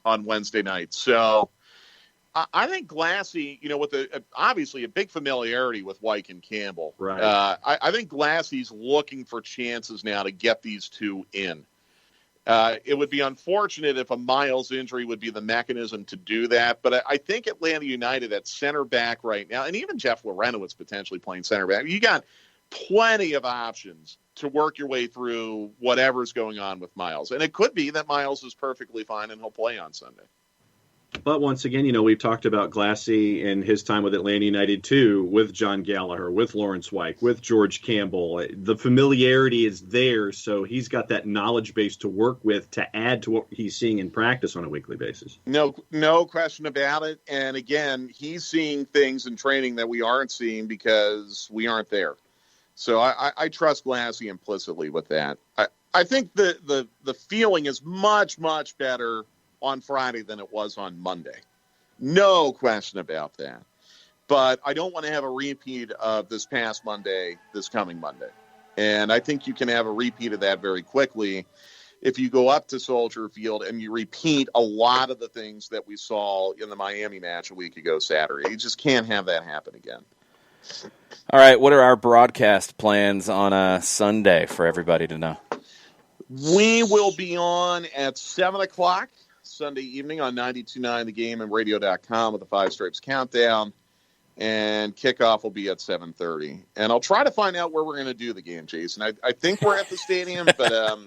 Wednesday night. So I think Glassy, with obviously a big familiarity with Weick and Campbell. Right. I think Glassy's looking for chances now to get these 2 in. It would be unfortunate if a Miles injury would be the mechanism to do that. But I think Atlanta United at center back right now, and even Jeff Lorenowitz potentially playing center back, you got plenty of options to work your way through whatever's going on with Miles. And it could be that Miles is perfectly fine and he'll play on Sunday. But once again, we've talked about Glassy and his time with Atlanta United too, with John Gallagher, with Lawrence Weick, with George Campbell. The familiarity is there, so he's got that knowledge base to work with to add to what he's seeing in practice on a weekly basis. No question about it. And again, he's seeing things in training that we aren't seeing because we aren't there. So I trust Glassy implicitly with that. I think the feeling is much, much better on Friday than it was on Monday. No question about that. But I don't want to have a repeat of this past Monday, this coming Monday. And I think you can have a repeat of that very quickly if you go up to Soldier Field and you repeat a lot of the things that we saw in the Miami match a week ago Saturday. You just can't have that happen again. All right, what are our broadcast plans on a Sunday for everybody to know? We will be on at 7 o'clock Sunday evening on 92.9 The Game and radio.com with the Five Stripes Countdown, and kickoff will be at 7:30. And I'll try to find out where we're going to do the game, Jason. I think we're at the stadium, but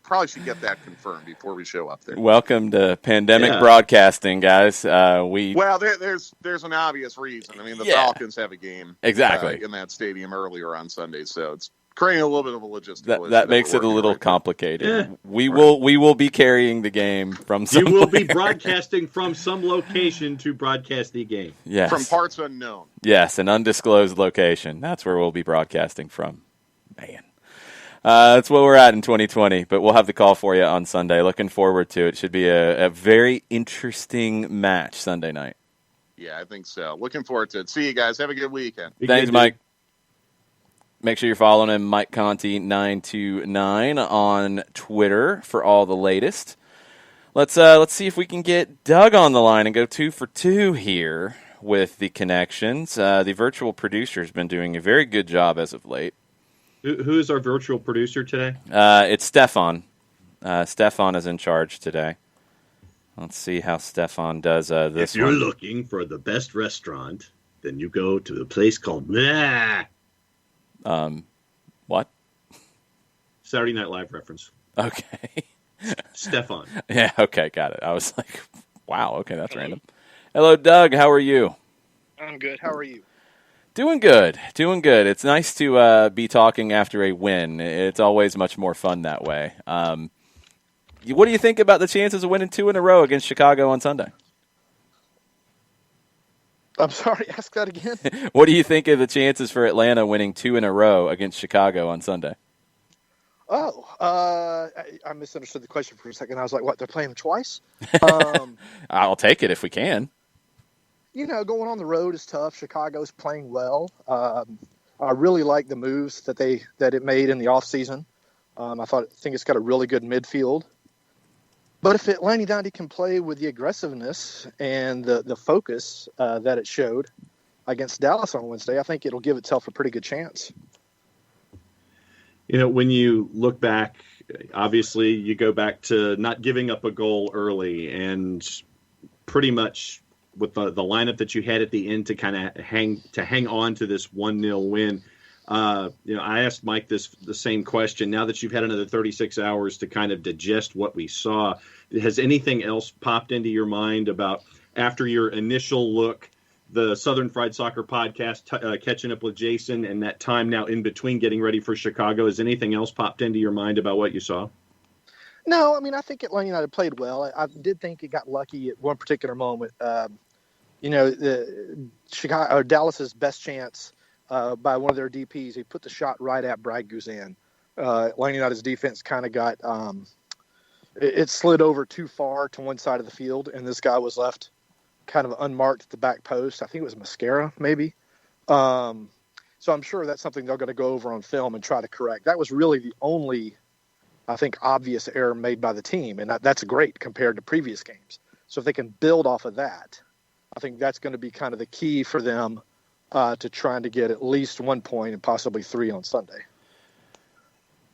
probably should get that confirmed before we show up there. Welcome to pandemic broadcasting, guys. Well, there's an obvious reason. I mean, the Falcons have a game exactly in that stadium earlier on Sunday, so it's creating a little bit of a logistical issue. That makes it a little complicated. We will be carrying the game from somewhere. You will be broadcasting from some location to broadcast the game. Yes. From parts unknown. Yes, an undisclosed location. That's where we'll be broadcasting from. Man. That's where we're at in 2020, but we'll have the call for you on Sunday. Looking forward to it. Should be a very interesting match Sunday night. Yeah, I think so. Looking forward to it. See you guys. Have a good weekend. Thanks, Mike. Make sure you're following him, Mike Conti929 on Twitter for all the latest. Let's see if we can get Doug on the line and go 2 for 2 here with the connections. The virtual producer's been doing a very good job as of late. Who is our virtual producer today? It's Stefan. Stefan is in charge today. Let's see how Stefan does this. If you're looking for the best restaurant, then you go to a place called What? Saturday Night Live reference. Okay. Stefan. Yeah, okay, got it. I was like, wow, okay, that's random. Hello, Doug. How are you? I'm good. How are you? Doing good. It's nice to be talking after a win. It's always much more fun that way. What do you think about the chances of winning 2 in a row against Chicago on Sunday? I'm sorry, ask that again. What do you think of the chances for Atlanta winning 2 in a row against Chicago on Sunday? Oh, I misunderstood the question for a second. I was like, what, they're playing twice? I'll take it if we can. Going on the road is tough. Chicago's playing well. I really like the moves that it made in the offseason. I think it's got a really good midfield. But if Atlanta United can play with the aggressiveness and the focus that it showed against Dallas on Wednesday, I think it'll give itself a pretty good chance. When you look back, obviously you go back to not giving up a goal early, and pretty much with the lineup that you had at the end to kind of hang on to this 1-0 win. I asked Mike the same question. Now that you've had another 36 hours to kind of digest what we saw, has anything else popped into your mind about after your initial look, the Southern Fried Soccer podcast, catching up with Jason, and that time now in between getting ready for Chicago? Has anything else popped into your mind about what you saw? No, I mean, I think Atlanta United played well. I did think it got lucky at one particular moment. The Chicago or Dallas's best chance by one of their DPs, he put the shot right at Brad Guzan. Atlanta United's defense kind of got it slid over too far to one side of the field, and this guy was left kind of unmarked at the back post. I think it was Mascara, maybe. So I'm sure that's something they're going to go over on film and try to correct. That was really the only, I think, obvious error made by the team, and that's great compared to previous games. So if they can build off of that, I think that's going to be kind of the key for them to trying to get at least 1 point and possibly 3 on Sunday.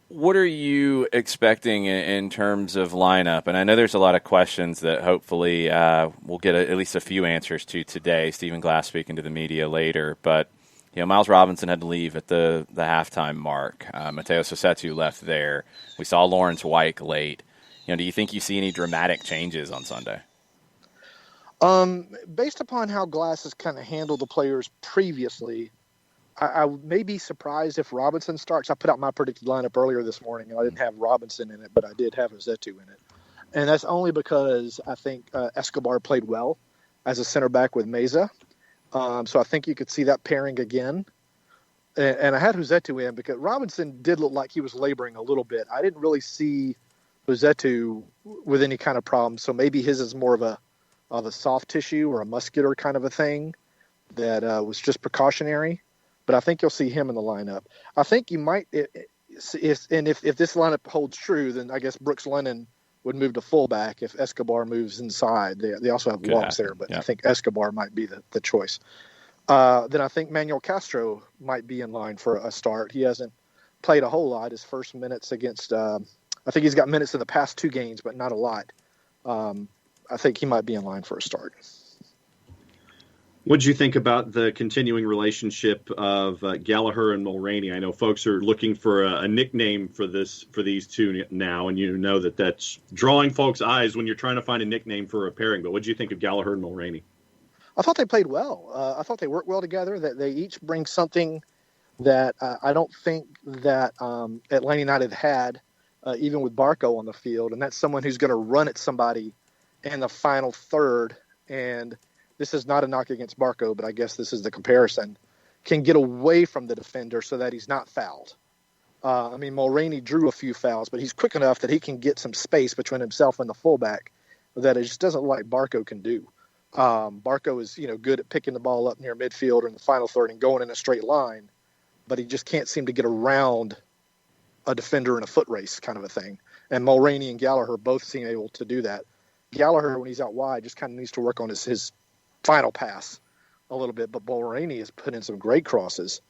What are you expecting in terms of lineup? And I know there's a lot of questions that hopefully we'll get at least a few answers to today. Stephen Glass speaking to the media later. But, Miles Robinson had to leave at the halftime mark. Mateo Sosetu left there. We saw Lawrence Weick late. Do you think you see any dramatic changes on Sunday? Based upon how Glass has kind of handled the players previously, I may be surprised if Robinson starts. I put out my predicted lineup earlier this morning, and I didn't have Robinson in it, but I did have Zetu in it. And that's only because I think Escobar played well as a center back with Meza. So I think you could see that pairing again. And I had Huzetu in because Robinson did look like he was laboring a little bit. I didn't really see Huzetu with any kind of problem. So maybe his is more of a soft tissue or a muscular kind of a thing that was just precautionary. But I think you'll see him in the lineup. I think you might, if this lineup holds true, then I guess Brooks Lennon would move to fullback if Escobar moves inside. They also have Walks there, but I think Escobar might be the choice. Then I think Manuel Castro might be in line for a start. He hasn't played a whole lot. His first minutes against, I think he's got minutes in the past 2 games, but not a lot. I think he might be in line for a start. What did you think about the continuing relationship of Gallagher and Mulroney? I know folks are looking for a nickname for these two now, and you know that's drawing folks' eyes when you're trying to find a nickname for a pairing. But what did you think of Gallagher and Mulroney? I thought they played well. I thought they worked well together. That they each bring something that I don't think that Atlanta United had, even with Barco on the field, and that's someone who's going to run at somebody in the final third. And this is not a knock against Barco, but I guess this is the comparison, can get away from the defender so that he's not fouled. Mulroney drew a few fouls, but he's quick enough that he can get some space between himself and the fullback that it just doesn't look like Barco can do. Barco is, good at picking the ball up near midfield or in the final third and going in a straight line, but he just can't seem to get around a defender in a foot race kind of a thing. And Mulroney and Gallagher both seem able to do that. Gallagher, when he's out wide, just kind of needs to work on his final pass a little bit, but Mulroney has put in some great crosses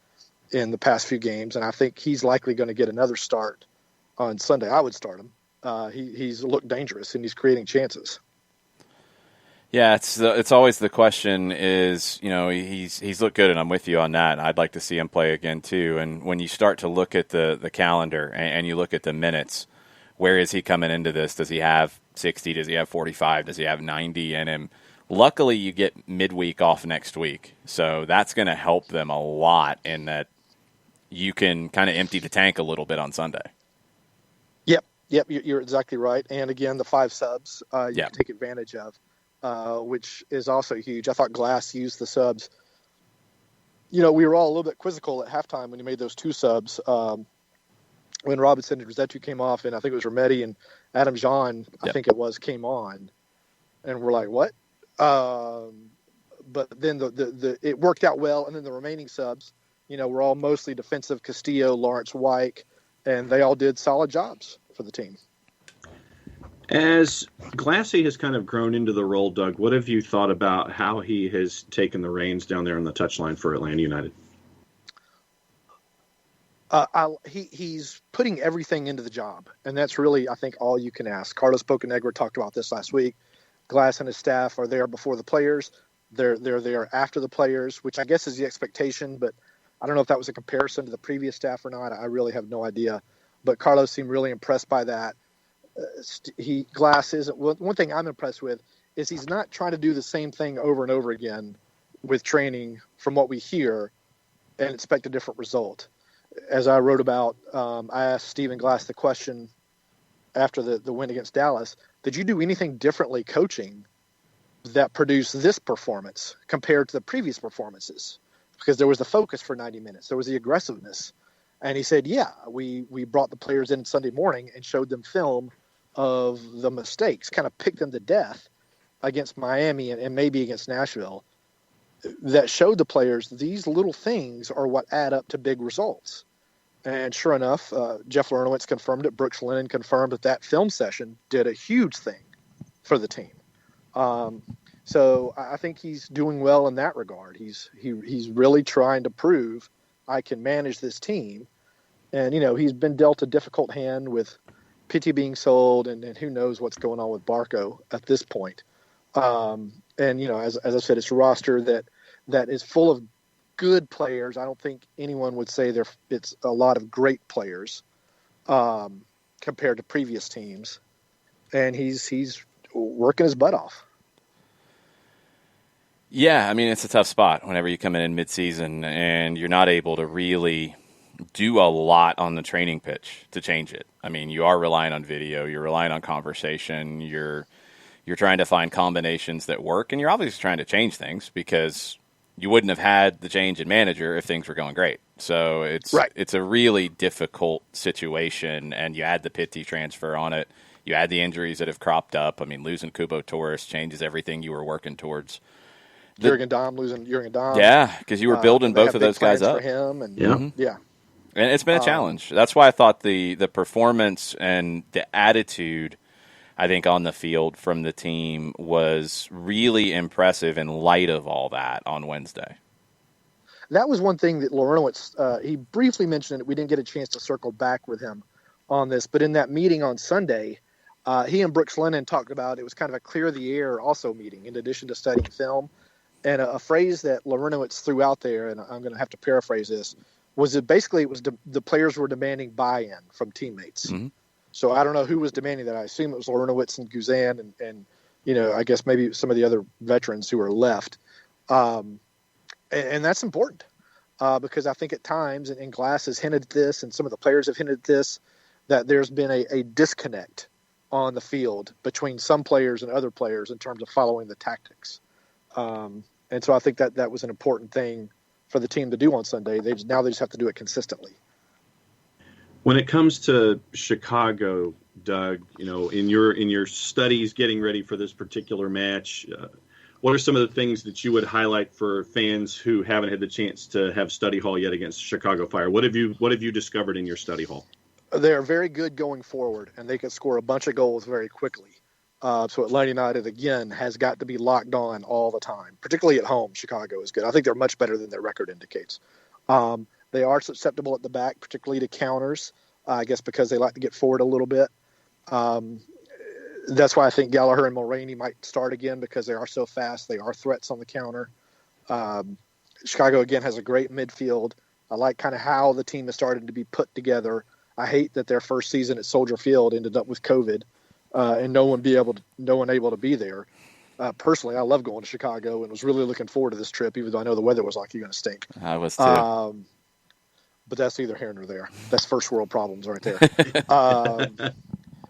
in the past few games, and I think he's likely going to get another start on Sunday. I would start him. He's looked dangerous, and he's creating chances. Yeah, it's always the question is, he's looked good, and I'm with you on that. I'd like to see him play again too. And when you start to look at the calendar and you look at the minutes, where is he coming into this? Does he have 60? Does he have 45? Does he have 90 in him? Luckily, you get midweek off next week, so that's going to help them a lot in that you can kind of empty the tank a little bit on Sunday. Yep, you're exactly right. And again, the 5 subs you can take advantage of, which is also huge. I thought Glass used the subs. We were all a little bit quizzical at halftime when he made those 2 subs. When Robinson and Rosetto came off, and I think it was Rometty and Adam Jean, I think it was, came on. And we're like, what? But then it worked out well, and then the remaining subs, were all mostly defensive. Castillo, Lawrence White, and they all did solid jobs for the team. As Glassy has kind of grown into the role, Doug, what have you thought about how he has taken the reins down there on the touchline for Atlanta United? He's putting everything into the job, and that's really, I think, all you can ask. Carlos Bocanegra talked about this last week. Glass and his staff are there before the players. They're there after the players, which I guess is the expectation, but I don't know if that was a comparison to the previous staff or not. I really have no idea. But Carlos seemed really impressed by that. Glass isn't. One thing I'm impressed with is he's not trying to do the same thing over and over again with training from what we hear and expect a different result. As I wrote about, I asked Stephen Glass the question after the win against Dallas, did you do anything differently coaching that produced this performance compared to the previous performances? Because there was the focus for 90 minutes. There was the aggressiveness. And he said, yeah, we brought the players in Sunday morning and showed them film of the mistakes, kind of picked them to death against Miami and maybe against Nashville, that showed the players these little things are what add up to big results. And sure enough, Jeff Lernowitz confirmed it. Brooks Lennon confirmed that film session did a huge thing for the team. So I think he's doing well in that regard. He's really trying to prove I can manage this team. And, he's been dealt a difficult hand with Pitti being sold and who knows what's going on with Barco at this point. And, as I said, it's a roster that is full of good players. I don't think anyone would say it's a lot of great players compared to previous teams. And he's working his butt off. Yeah, I mean, it's a tough spot whenever you come in midseason and you're not able to really do a lot on the training pitch to change it. I mean, you are relying on video, you're relying on conversation, you're trying to find combinations that work, and you're obviously trying to change things because you wouldn't have had the change in manager if things were going great. So it's a really difficult situation, and you add the Pitti transfer on it. You add the injuries that have cropped up. I mean, losing Kubo Torres changes everything you were working towards. Jurgen Damm losing Jurgen Damm. Yeah, because you were building both of those guys up. For him and yeah. And it's been a challenge. That's why I thought the performance and the attitude, I think, on the field from the team was really impressive in light of all that on Wednesday. That was one thing that Lorenowitz, he briefly mentioned it. We didn't get a chance to circle back with him on this. But in that meeting on Sunday, he and Brooks Lennon talked about it was kind of a clear the air also meeting in addition to studying film. And a phrase that Lorenowitz threw out there, and I'm going to have to paraphrase this, was that basically it was the players were demanding buy-in from teammates. Mm-hmm. So I don't know who was demanding that. I assume it was Lorenowitz and Guzan and I guess maybe some of the other veterans who are left. And that's important because I think at times, and Glass has hinted at this, and some of the players have hinted at this, that there's been a disconnect on the field between some players and other players in terms of following the tactics. And so I think that was an important thing for the team to do on Sunday. They just have to do it consistently. When it comes to Chicago, Doug, in your studies getting ready for this particular match, what are some of the things that you would highlight for fans who haven't had the chance to have study hall yet against Chicago Fire? What have you discovered in your study hall? They're very good going forward, and they can score a bunch of goals very quickly. So Atlanta United, again, has got to be locked on all the time, particularly at home. Chicago is good. I think they're much better than their record indicates. They are susceptible at the back, particularly to counters, I guess because they like to get forward a little bit. That's why I think Gallagher and Mulroney might start again because they are so fast. They are threats on the counter. Chicago, again, has a great midfield. I like kind of how the team is starting to be put together. I hate that their first season at Soldier Field ended up with COVID. And no one able to be there. Personally, I love going to Chicago and was really looking forward to this trip, even though I know the weather was likely going to stink. I was too. But that's neither here nor there. That's first world problems right there.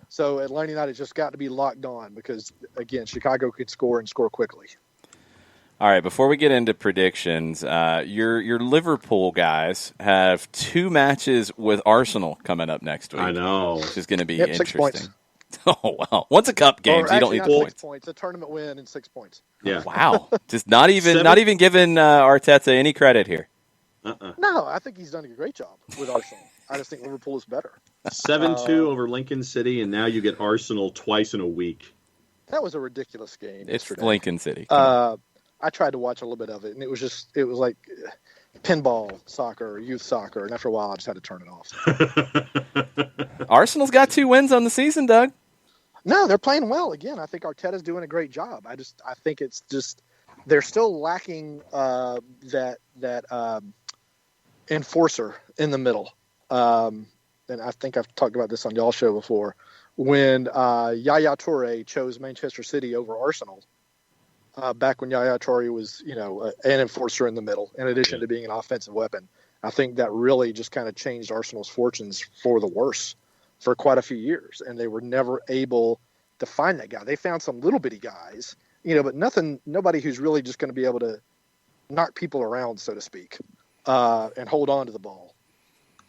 So Atlanta United just got to be locked on because, again, Chicago could score and score quickly. All right, before we get into predictions, your Liverpool guys have 2 matches with Arsenal coming up next week. I know. Which is going to be interesting. 6 points. Oh, wow. Once a cup game, so you don't need the points. 6 points. A tournament win and 6 points. Yeah. Wow. Just not even giving Arteta any credit here. No, I think he's done a great job with Arsenal. I just think Liverpool is better. 7-2 over Lincoln City, and now you get Arsenal twice in a week. That was a ridiculous game. It's yesterday. Lincoln City. I tried to watch a little bit of it, and it was like pinball soccer, youth soccer, and after a while I just had to turn it off. Arsenal's got 2 wins on the season, Doug. No, they're playing well. Again, I think Arteta's doing a great job. I think it's just they're still lacking that enforcer in the middle. And I think I've talked about this on y'all's show before. When Yaya Toure chose Manchester City over Arsenal, back when Yaya Toure was, an enforcer in the middle, in addition to being an offensive weapon, I think that really just kind of changed Arsenal's fortunes for the worse for quite a few years. And they were never able to find that guy. They found some little bitty guys, but nobody who's really just going to be able to knock people around, so to speak, and hold on to the ball.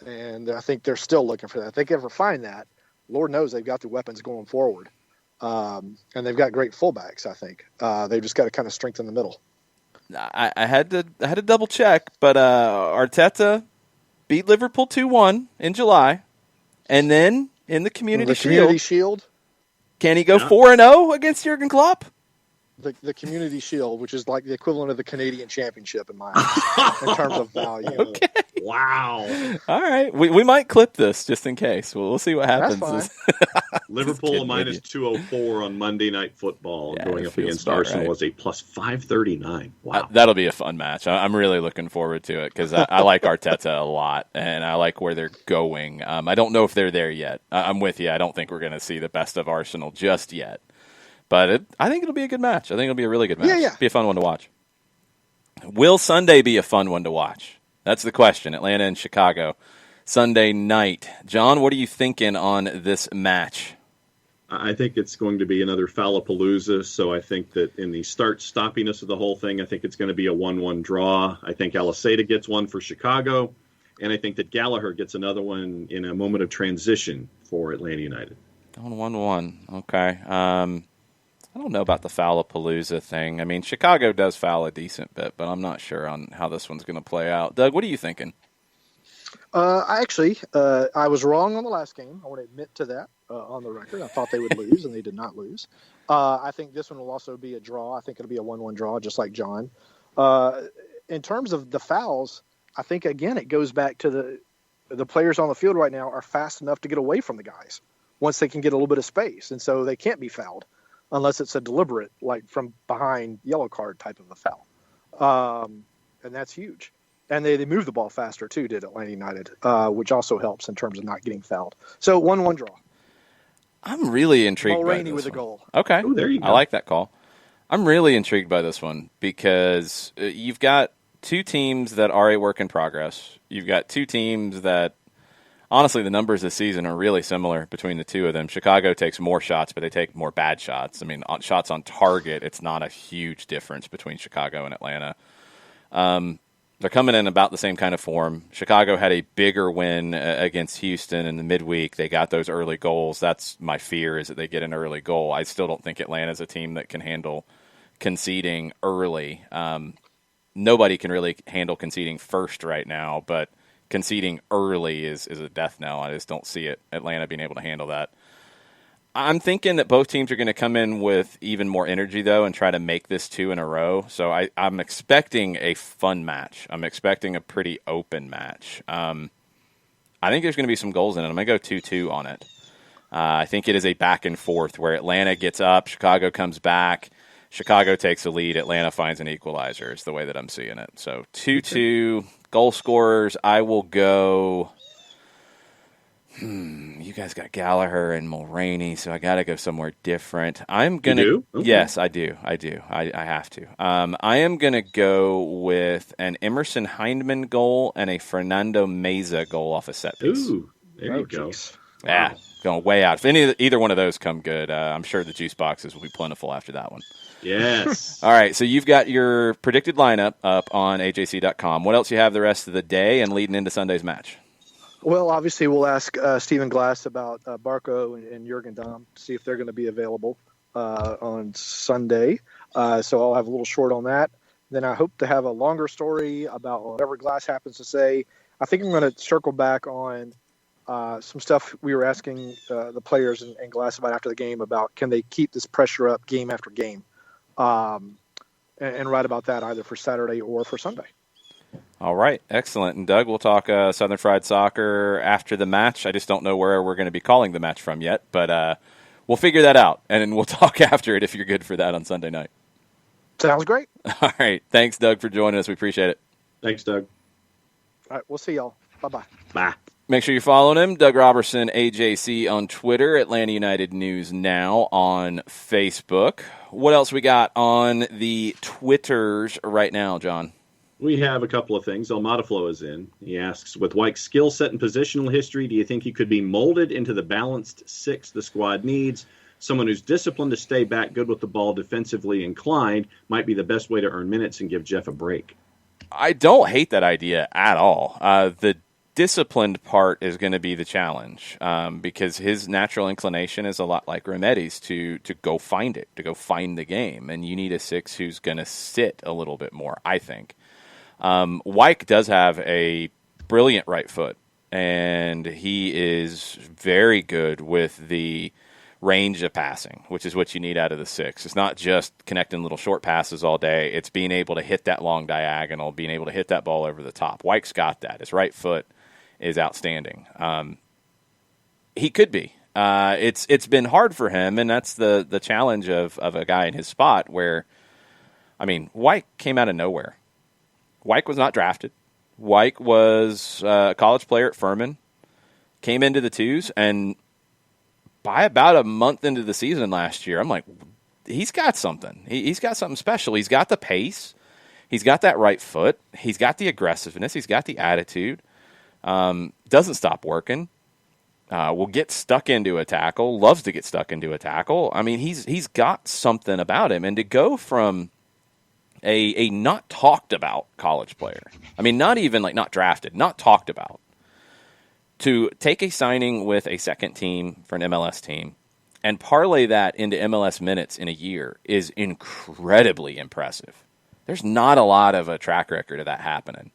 And I think they're still looking for that. If they can ever find that, Lord knows they've got the weapons going forward. And they've got great fullbacks, I think. They've just got to kind of strengthen the middle. I had to double check, but Arteta beat Liverpool 2-1 in July, and then in the Community Shield. Can he go 4-0 against Jurgen Klopp? The Community Shield, which is like the equivalent of the Canadian Championship in my eyes, in terms of value. Okay. Wow. All right. We might clip this just in case. We'll see what happens. That's fine. Liverpool minus 204 on Monday Night Football, going up against Arsenal as a plus 539. Wow. That'll be a fun match. I'm really looking forward to it because I like Arteta a lot, and I like where they're going. I don't know if they're there yet. I'm with you. I don't think we're going to see the best of Arsenal just yet. But I think it'll be a good match. I think it'll be a really good match. Yeah. It'll be a fun one to watch. Will Sunday be a fun one to watch? That's the question. Atlanta and Chicago, Sunday night. John, what are you thinking on this match? I think it's going to be another Fallapalooza, so I think that in the start-stoppiness of the whole thing, I think it's going to be a 1-1 draw. I think Aliseda gets one for Chicago, and I think that Gallagher gets another one in a moment of transition for Atlanta United. On 1-1, okay. I don't know about the Fallapalooza thing. I mean, Chicago does foul a decent bit, but I'm not sure on how this one's going to play out. Doug, what are you thinking? I was wrong on the last game. I want to admit to that on the record. I thought they would lose, and they did not lose. I think this one will also be a draw. I think it'll be a 1-1 draw, just like John. In terms of the fouls, I think, again, it goes back to the players on the field right now are fast enough to get away from the guys once they can get a little bit of space, and so they can't be fouled unless it's a deliberate, like from behind yellow card type of a foul. And that's huge. And they move the ball faster, too, did Atlanta United, which also helps in terms of not getting fouled. So 1-1 draw. I'm really intrigued by this with one. a goal. Okay. Oh, there you go. I like that call. I'm really intrigued by this one because you've got two teams that are a work in progress. You've got two teams that, honestly, the numbers this season are really similar between the two of them. Chicago takes more shots, but they take more bad shots. I mean, shots on target, it's not a huge difference between Chicago and Atlanta. They're coming in about the same kind of form. Chicago had a bigger win against Houston in the midweek. They got those early goals. That's my fear, is that they get an early goal. I still don't think Atlanta's a team that can handle conceding early. Nobody can really handle conceding first right now, but conceding early is a death knell. I just don't see Atlanta being able to handle that. I'm thinking that both teams are going to come in with even more energy, though, and try to make this 2 in a row. So I'm expecting a fun match. I'm expecting a pretty open match. I think there's going to be some goals in it. I'm going to go 2-2 on it. I think it is a back and forth where Atlanta gets up, Chicago comes back, Chicago takes the lead, Atlanta finds an equalizer is the way that I'm seeing it. So 2-2, goal scorers, I will go... You guys got Gallagher and Mulroney, so I got to go somewhere different. I'm going to. Okay. Yes, I do. I have to. I am going to go with an Emerson Hindman goal and a Fernando Meza goal off a set piece. Ooh, there you go. Yeah, going way out. If either one of those come good, I'm sure the juice boxes will be plentiful after that one. Yes. All right, so you've got your predicted lineup up on AJC.com. What else you have the rest of the day and leading into Sunday's match? Well, obviously, we'll ask Stephen Glass about Barco and Jurgen Damm, see if they're going to be available on Sunday. So I'll have a little short on that. Then I hope to have a longer story about whatever Glass happens to say. I think I'm going to circle back on some stuff we were asking the players and Glass about after the game about can they keep this pressure up game after game, and write about that either for Saturday or for Sunday. All right, excellent. And Doug, we'll talk Southern Fried Soccer after the match. I just don't know where we're going to be calling the match from yet, but we'll figure that out, and we'll talk after it if you're good for that on Sunday night. Sounds great. All right, thanks, Doug, for joining us. We appreciate it. Thanks, Doug. All right, we'll see y'all. Bye-bye. Bye. Make sure you're following him, Doug Robertson, AJC on Twitter, Atlanta United News Now on Facebook. What else we got on the Twitters right now, John? We have a couple of things. El Mataflo is in. He asks, with White's skill set and positional history, do you think he could be molded into the balanced six the squad needs? Someone who's disciplined to stay back, good with the ball, defensively inclined, might be the best way to earn minutes and give Jeff a break. I don't hate that idea at all. The disciplined part is going to be the challenge because his natural inclination is a lot like Remedi's to go find it, to go find the game. And you need a six who's going to sit a little bit more, I think. Wyke does have a brilliant right foot, and he is very good with the range of passing, which is what you need out of the six. It's not just connecting little short passes all day. It's being able to hit that long diagonal, being able to hit that ball over the top. Wyke's got that. His right foot is outstanding. He could be. It's been hard for him, and that's the challenge of a guy in his spot where, I mean, Wyke came out of nowhere. Wyke was not drafted. Wyke was a college player at Furman, came into the twos, and by about a month into the season last year, I'm like, he's got something. He's got something special. He's got the pace. He's got that right foot. He's got the aggressiveness. He's got the attitude. Doesn't stop working. Will get stuck into a tackle. Loves to get stuck into a tackle. I mean, he's got something about him. And to go from a not talked about college player, I mean, not even like not drafted, not talked about, to take a signing with a second team for an MLS team and parlay that into MLS minutes in a year is incredibly impressive. There's not a lot of a track record of that happening.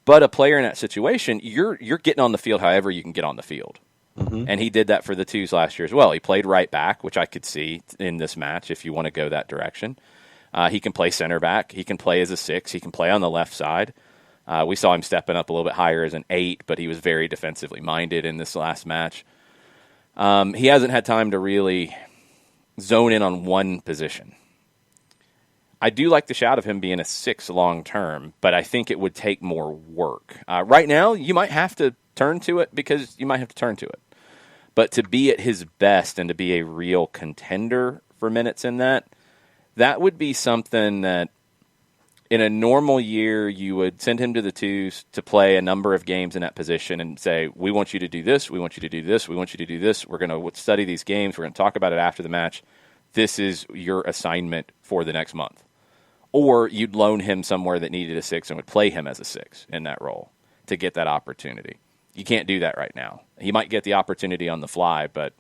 But a player in that situation, you're getting on the field however you can get on the field. Mm-hmm. And he did that for the Twos last year as well. He played right back, which I could see in this match if you want to go that direction. He can play center back. He can play as a 6. He can play on the left side. We saw him stepping up a little bit higher as an 8, but he was very defensively minded in this last match. He hasn't had time to really zone in on one position. I do like the shout of him being a 6 long term, but I think it would take more work. Right now, you might have to turn to it because you might have to turn to it. But to be at his best and to be a real contender for minutes in that would be something that in a normal year you would send him to the Twos to play a number of games in that position and say, we want you to do this, we want you to do this, we want you to do this. We're going to study these games. We're going to talk about it after the match. This is your assignment for the next month. Or you'd loan him somewhere that needed a 6 and would play him as a 6 in that role to get that opportunity. You can't do that right now. He might get the opportunity on the fly, but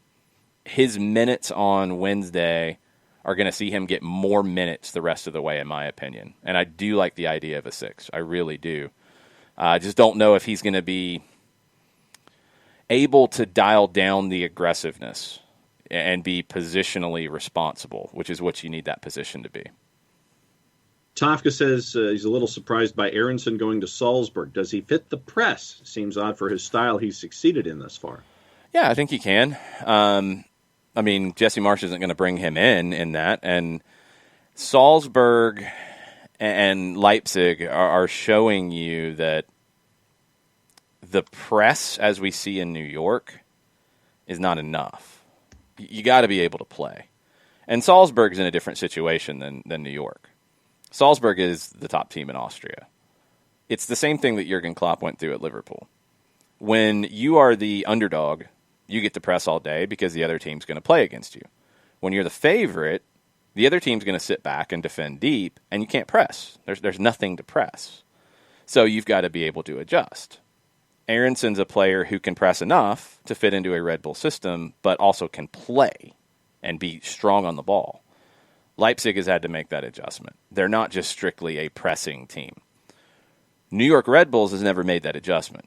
his minutes on Wednesday are going to see him get more minutes the rest of the way, in my opinion. And I do like the idea of a 6. I really do. I just don't know if he's going to be able to dial down the aggressiveness and be positionally responsible, which is what you need that position to be. Tafka says he's a little surprised by Aronson going to Salzburg. Does he fit the press? Seems odd for his style he's succeeded in thus far. Yeah, I think he can. I mean, Jesse Marsch isn't going to bring him in that. And Salzburg and Leipzig are showing you that the press, as we see in New York, is not enough. You got to be able to play. And Salzburg's in a different situation than New York. Salzburg is the top team in Austria. It's the same thing that Jurgen Klopp went through at Liverpool. When you are the underdog, you get to press all day because the other team's going to play against you. When you're the favorite, the other team's going to sit back and defend deep, and you can't press. There's nothing to press. So you've got to be able to adjust. Aronson's a player who can press enough to fit into a Red Bull system, but also can play and be strong on the ball. Leipzig has had to make that adjustment. They're not just strictly a pressing team. New York Red Bulls has never made that adjustment.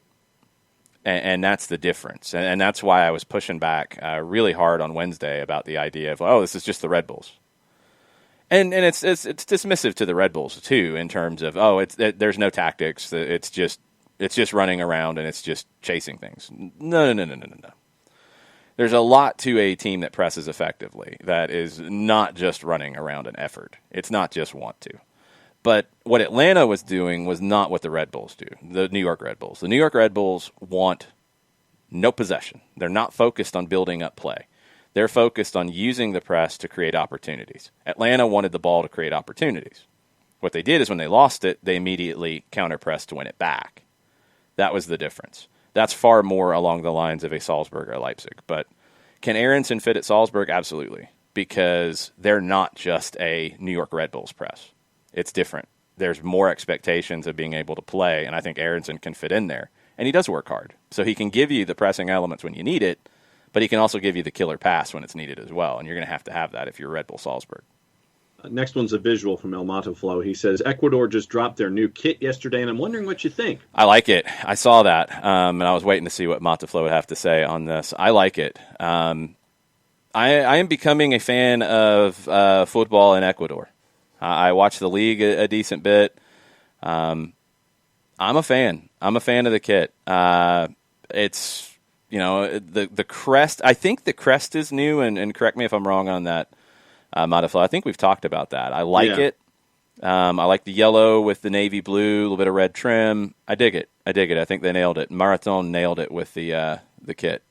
And that's the difference. And that's why I was pushing back really hard on Wednesday about the idea of, this is just the Red Bulls. And it's dismissive to the Red Bulls, too, in terms of, there's no tactics. It's just running around and it's just chasing things. No. There's a lot to a team that presses effectively that is not just running around an effort. It's not just want to. But what Atlanta was doing was not what the Red Bulls do, the New York Red Bulls. The New York Red Bulls want no possession. They're not focused on building up play. They're focused on using the press to create opportunities. Atlanta wanted the ball to create opportunities. What they did is when they lost it, they immediately counter-pressed to win it back. That was the difference. That's far more along the lines of a Salzburg or Leipzig. But can Aronson fit at Salzburg? Absolutely, because they're not just a New York Red Bulls press. It's different. There's more expectations of being able to play, and I think Aronson can fit in there. And he does work hard. So he can give you the pressing elements when you need it, but he can also give you the killer pass when it's needed as well, and you're going to have that if you're Red Bull Salzburg. Next one's a visual from El Mato Flow. He says, Ecuador just dropped their new kit yesterday, and I'm wondering what you think. I like it. I saw that, and I was waiting to see what Mato Flow would have to say on this. I like it. I am becoming a fan of football in Ecuador. I watch the league a decent bit. I'm a fan. I'm a fan of the kit. It's, the crest. I think the crest is new, and correct me if I'm wrong on that. Modify. I think we've talked about that. I like it. I like the yellow with the navy blue, a little bit of red trim. I dig it. I think they nailed it. Marathon nailed it with the kit.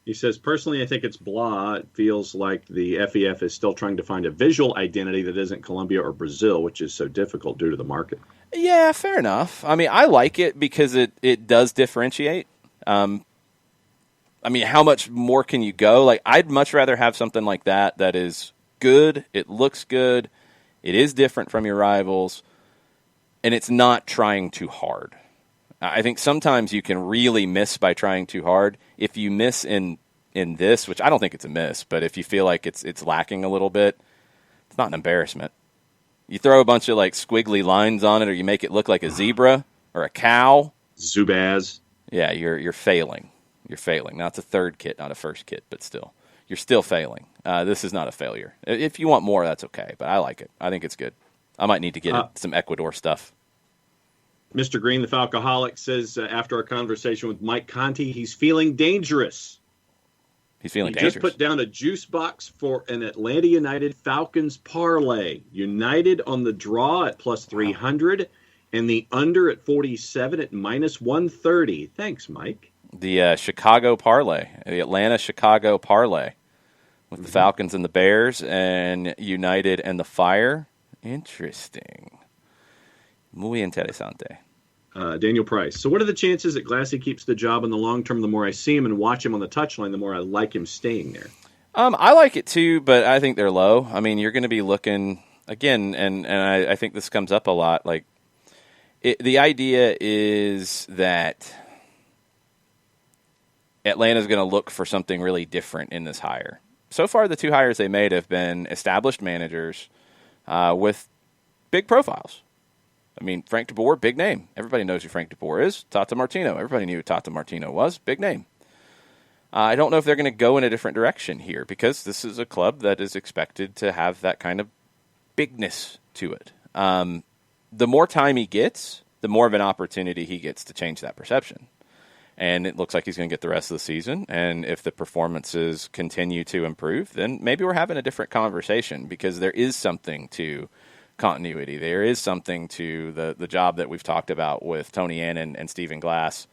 He says, personally, I think it's blah. It feels like the FEF is still trying to find a visual identity that isn't Colombia or Brazil, which is so difficult due to the market. Yeah, fair enough. I mean, I like it because it does differentiate. I mean, how much more can you go? Like, I'd much rather have something like that is good, it looks good, it is different from your rivals, and it's not trying too hard. I think sometimes you can really miss by trying too hard. If you miss in this, which I don't think it's a miss, but if you feel like it's lacking a little bit, it's not an embarrassment. You throw a bunch of like squiggly lines on it, or you make it look like a zebra or a cow. Zubaz. Yeah, you're failing. You're failing. Now it's a third kit, not a first kit, but still, you're still failing. This is not a failure. If you want more, that's okay, but I like it. I think it's good. I might need to get some Ecuador stuff. Mr. Green, the Falcoholic, says after our conversation with Mike Conti, he's feeling dangerous. He's feeling he dangerous. Just put down a juice box for an Atlanta United Falcons parlay. United on the draw at plus 300 and the under at 47 at minus 130. Thanks, Mike. The Chicago parlay, the Atlanta-Chicago parlay with the Falcons and the Bears and United and the Fire. Interesting. Muy interesante. Daniel Price. So what are the chances that Glassy keeps the job in the long term? The more I see him and watch him on the touchline, the more I like him staying there. I like it too, but I think they're low. I mean, you're going to be looking, again, and I think this comes up a lot. Like, the idea is that Atlanta's going to look for something really different in this hire. So far, the two hires they made have been established managers with big profiles. I mean, Frank de Boer, big name. Everybody knows who Frank de Boer is. Tata Martino. Everybody knew who Tata Martino was. Big name. I don't know if they're going to go in a different direction here because this is a club that is expected to have that kind of bigness to it. The more time he gets, the more of an opportunity he gets to change that perception. And it looks like he's going to get the rest of the season. And if the performances continue to improve, then maybe we're having a different conversation because there is something to continuity. There is something to the job that we've talked about with Tony Annan and Stephen Glass,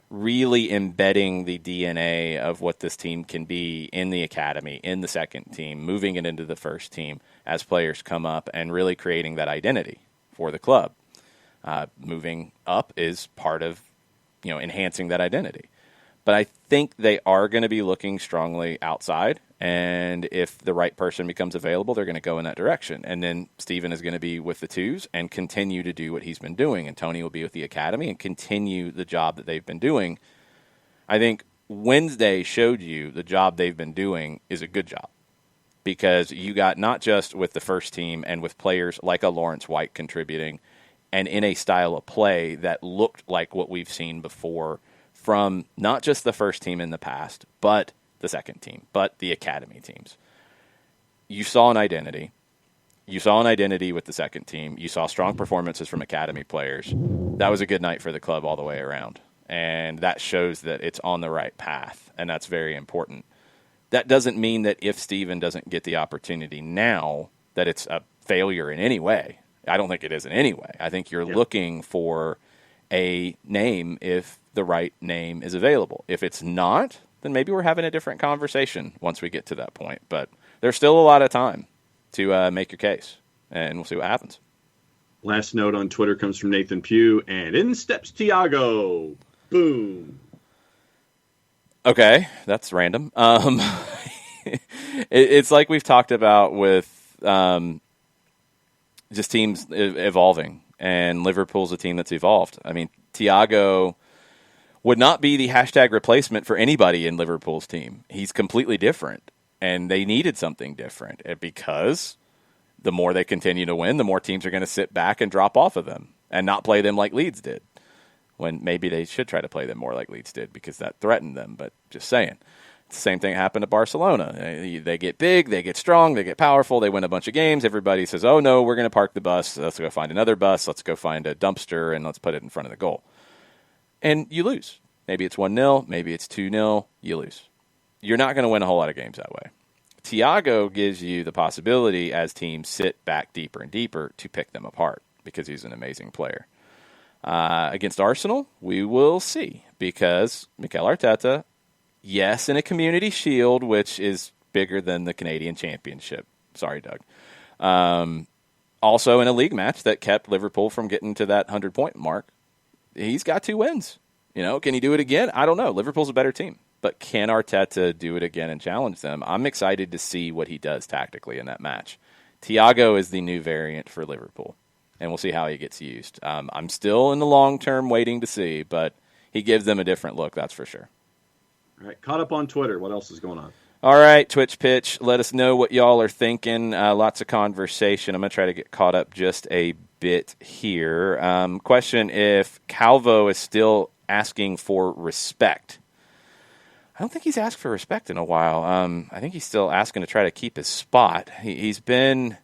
really embedding the DNA of what this team can be in the academy, in the second team, moving it into the first team as players come up and really creating that identity for the club. Moving up is part of enhancing that identity. But I think they are going to be looking strongly outside, and if the right person becomes available, they're going to go in that direction. And then Steven is going to be with the twos and continue to do what he's been doing, and Tony will be with the academy and continue the job that they've been doing. I think Wednesday showed you the job they've been doing is a good job because you got not just with the first team and with players like a Lawrence White contributing and in a style of play that looked like what we've seen before from not just the first team in the past, but the second team, but the academy teams. You saw an identity. You saw an identity with the second team. You saw strong performances from academy players. That was a good night for the club all the way around. And that shows that it's on the right path, and that's very important. That doesn't mean that if Steven doesn't get the opportunity now, that it's a failure in any way. I don't think it is in any way. I think you're looking for a name if the right name is available. If it's not, then maybe we're having a different conversation once we get to that point. But there's still a lot of time to make your case, and we'll see what happens. Last note on Twitter comes from Nathan Pugh, and in steps Tiago. Boom. Okay, that's random. It's like we've talked about with just teams evolving, and Liverpool's a team that's evolved. I mean, Thiago would not be the hashtag replacement for anybody in Liverpool's team. He's completely different, and they needed something different because the more they continue to win, the more teams are going to sit back and drop off of them and not play them like Leeds did, when maybe they should try to play them more like Leeds did because that threatened them, but just saying. The same thing happened to Barcelona. They get big, they get strong, they get powerful, they win a bunch of games. Everybody says, oh, no, we're going to park the bus. Let's go find another bus. Let's go find a dumpster, and let's put it in front of the goal. And you lose. Maybe it's 1-0, maybe it's 2-0. You lose. You're not going to win a whole lot of games that way. Thiago gives you the possibility, as teams sit back deeper and deeper, to pick them apart because he's an amazing player. Against Arsenal, we will see because Mikel Arteta Yes, in a Community Shield, which is bigger than the Canadian Championship. Sorry, Doug. Also in a league match that kept Liverpool from getting to that 100-point mark. He's got 2 wins. Can he do it again? I don't know. Liverpool's a better team. But can Arteta do it again and challenge them? I'm excited to see what he does tactically in that match. Thiago is the new variant for Liverpool, and we'll see how he gets used. I'm still in the long term waiting to see, but he gives them a different look, that's for sure. All right, caught up on Twitter. What else is going on? All right, Twitch Pitch, let us know what y'all are thinking. Lots of conversation. I'm going to try to get caught up just a bit here. Question, if Calvo is still asking for respect. I don't think he's asked for respect in a while. I think he's still asking to try to keep his spot. He's been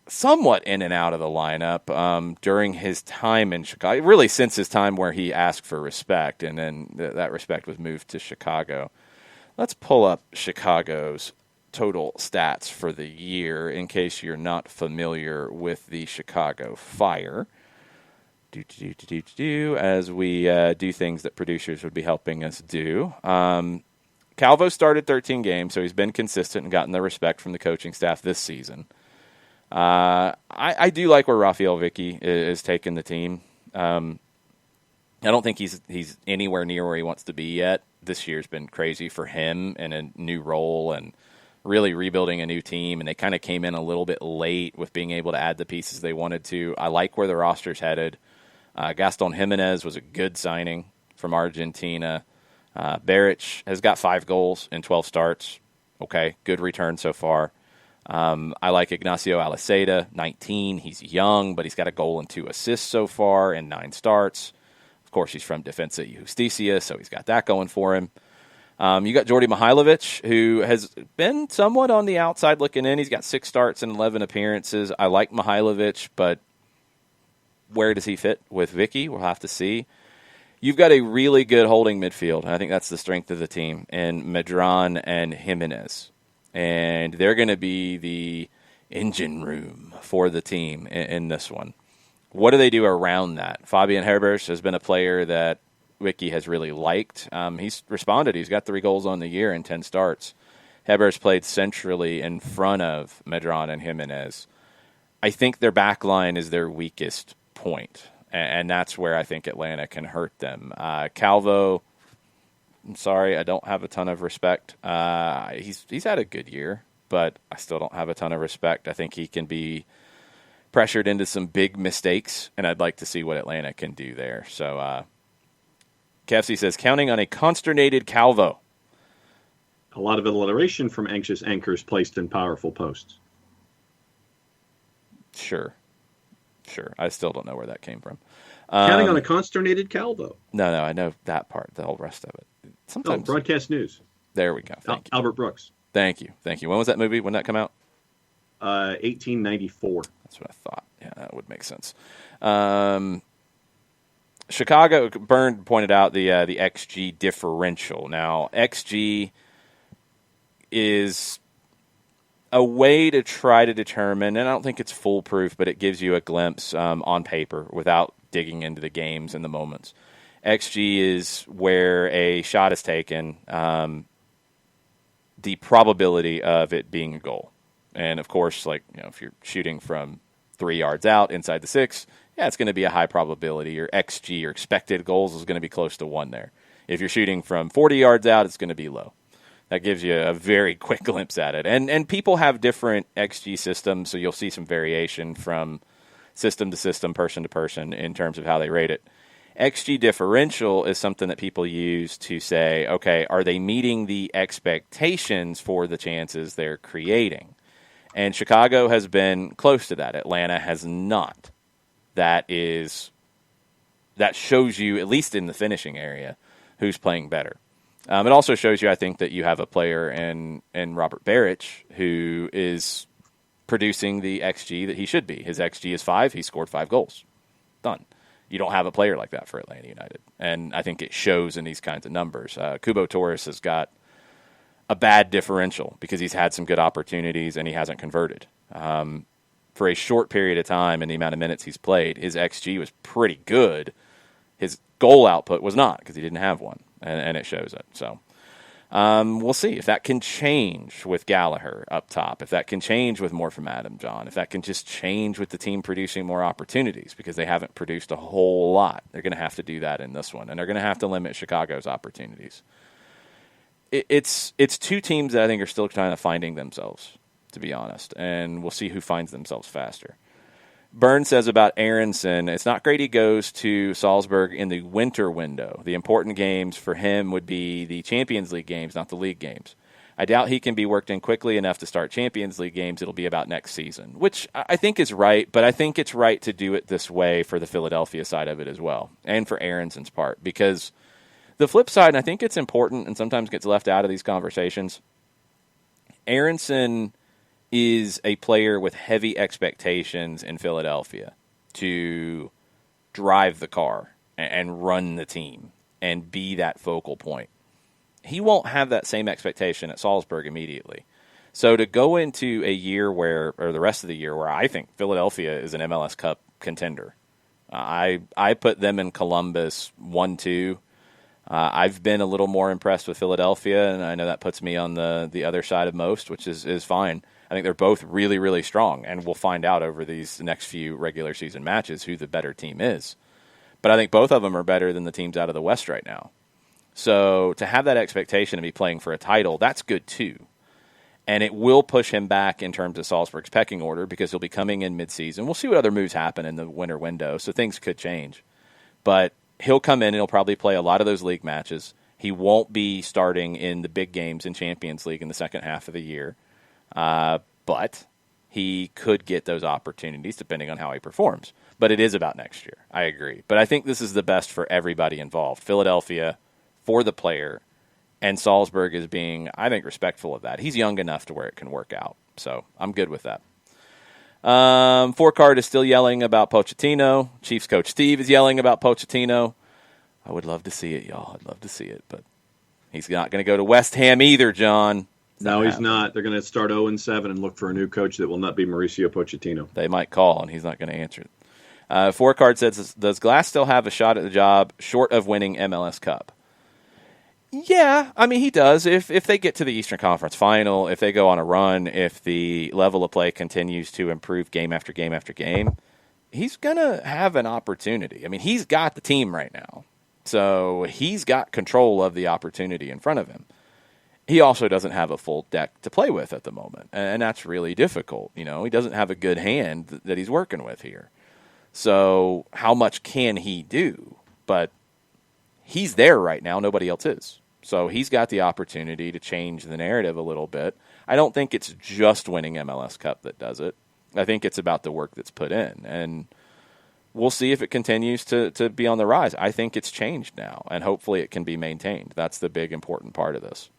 somewhat in and out of the lineup during his time in Chicago, really since his time where he asked for respect, and then that respect was moved to Chicago. Let's pull up Chicago's total stats for the year in case you're not familiar with the Chicago Fire. As we do things that producers would be helping us do. Calvo started 13 games, so he's been consistent and gotten the respect from the coaching staff this season. I do like where Rafael Vicky is taking the team. I don't think he's anywhere near where he wants to be yet. This year's been crazy for him in a new role and really rebuilding a new team, and they kind of came in a little bit late with being able to add the pieces they wanted to. I like where the roster's headed. Gaston Jimenez was a good signing from Argentina. Beric has got 5 goals in 12 starts. Okay, good return so far. I like Ignacio Aliseda, 19. He's young, but he's got a goal and 2 assists so far in 9 starts. Of course, he's from Defensa y Justicia, so he's got that going for him. You got Jordi Mihailovic, who has been somewhat on the outside looking in. He's got 6 starts and 11 appearances. I like Mihailovic, but where does he fit with Vicky? We'll have to see. You've got a really good holding midfield. I think that's the strength of the team, in Medran and Jimenez. And they're going to be the engine room for the team in this one. What do they do around that? Fabian Herbers has been a player that Vicky has really liked. He's responded. He's got 3 goals on the year in 10 starts. Herbers played centrally in front of Medran and Jimenez. I think their back line is their weakest point, and that's where I think Atlanta can hurt them. Calvo, I'm sorry, I don't have a ton of respect. He's had a good year, but I still don't have a ton of respect. I think he can be pressured into some big mistakes, and I'd like to see what Atlanta can do there. So KFC says, counting on a consternated Calvo. A lot of alliteration from anxious anchors placed in powerful posts. Sure. I still don't know where that came from. Counting on a consternated Calvo. No, I know that part. The whole rest of it. Sometimes. Broadcast news. There we go. Thank you. Albert Brooks. Thank you. When was that movie? When did that come out? 1894. That's what I thought. Yeah, that would make sense. Chicago, Byrne pointed out the XG differential. Now, XG is a way to try to determine, and I don't think it's foolproof, but it gives you a glimpse on paper without digging into the games and the moments. XG is where a shot is taken, the probability of it being a goal. And, of course, if you're shooting from 3 yards out inside the 6, yeah, it's going to be a high probability. Your XG, your expected goals, is going to be close to 1 there. If you're shooting from 40 yards out, it's going to be low. That gives you a very quick glimpse at it. And people have different XG systems, so you'll see some variation from system to system, person to person, in terms of how they rate it. XG differential is something that people use to say, okay, are they meeting the expectations for the chances they're creating? And Chicago has been close to that. Atlanta has not. That shows you, at least in the finishing area, who's playing better. It also shows you, I think, that you have a player in Robert Beric who is producing the XG that he should be. His XG is 5. He scored 5 goals. Done. You don't have a player like that for Atlanta United. And I think it shows in these kinds of numbers. Kubo Torres has got a bad differential because he's had some good opportunities and he hasn't converted. For a short period of time and the amount of minutes he's played, his XG was pretty good. His goal output was not because he didn't have one. and it shows it. So we'll see if that can change with Gallagher up top, if that can change with more from Adam John, if that can just change with the team producing more opportunities, because they haven't produced a whole lot. They're going to have to do that in this one, and they're going to have to limit Chicago's opportunities. It's two teams that I think are still kind of finding themselves, to be honest, and we'll see who finds themselves faster. Byrne says about Aronson, it's not great he goes to Salzburg in the winter window. The important games for him would be the Champions League games, not the league games. I doubt he can be worked in quickly enough to start Champions League games. It'll be about next season, which I think is right, but I think it's right to do it this way for the Philadelphia side of it as well, and for Aronson's part, because the flip side, and I think it's important and sometimes gets left out of these conversations, Aronson is a player with heavy expectations in Philadelphia to drive the car and run the team and be that focal point. He won't have that same expectation at Salzburg immediately. So to go into a year or the rest of the year where I think Philadelphia is an MLS Cup contender, I put them in Columbus 1-2. I've been a little more impressed with Philadelphia, and I know that puts me on the other side of most, which is fine. I think they're both really, really strong, and we'll find out over these next few regular season matches who the better team is. But I think both of them are better than the teams out of the West right now. So to have that expectation to be playing for a title, that's good too. And it will push him back in terms of Salzburg's pecking order because he'll be coming in midseason. We'll see what other moves happen in the winter window, so things could change. But he'll come in and he'll probably play a lot of those league matches. He won't be starting in the big games in Champions League in the second half of the year. But he could get those opportunities depending on how he performs. But it is about next year. I agree. But I think this is the best for everybody involved. Philadelphia, for the player, and Salzburg is being, I think, respectful of that. He's young enough to where it can work out. So I'm good with that. Four-Card is still yelling about Pochettino. Chiefs coach Steve is yelling about Pochettino. I would love to see it, y'all. I'd love to see it. But he's not going to go to West Ham either, John. No, he's not. They're going to start 0-7 and look for a new coach that will not be Mauricio Pochettino. They might call, and he's not going to answer it. Four-Card says, does Glass still have a shot at the job short of winning MLS Cup? Yeah, I mean, he does. If they get to the Eastern Conference Final, if they go on a run, if the level of play continues to improve game after game after game, he's going to have an opportunity. I mean, he's got the team right now, so he's got control of the opportunity in front of him. He also doesn't have a full deck to play with at the moment, and that's really difficult. You know, he doesn't have a good hand that he's working with here. So how much can he do? But he's there right now. Nobody else is. So he's got the opportunity to change the narrative a little bit. I don't think it's just winning MLS Cup that does it. I think it's about the work that's put in. And we'll see if it continues to be on the rise. I think it's changed now, and hopefully it can be maintained. That's the big important part of this.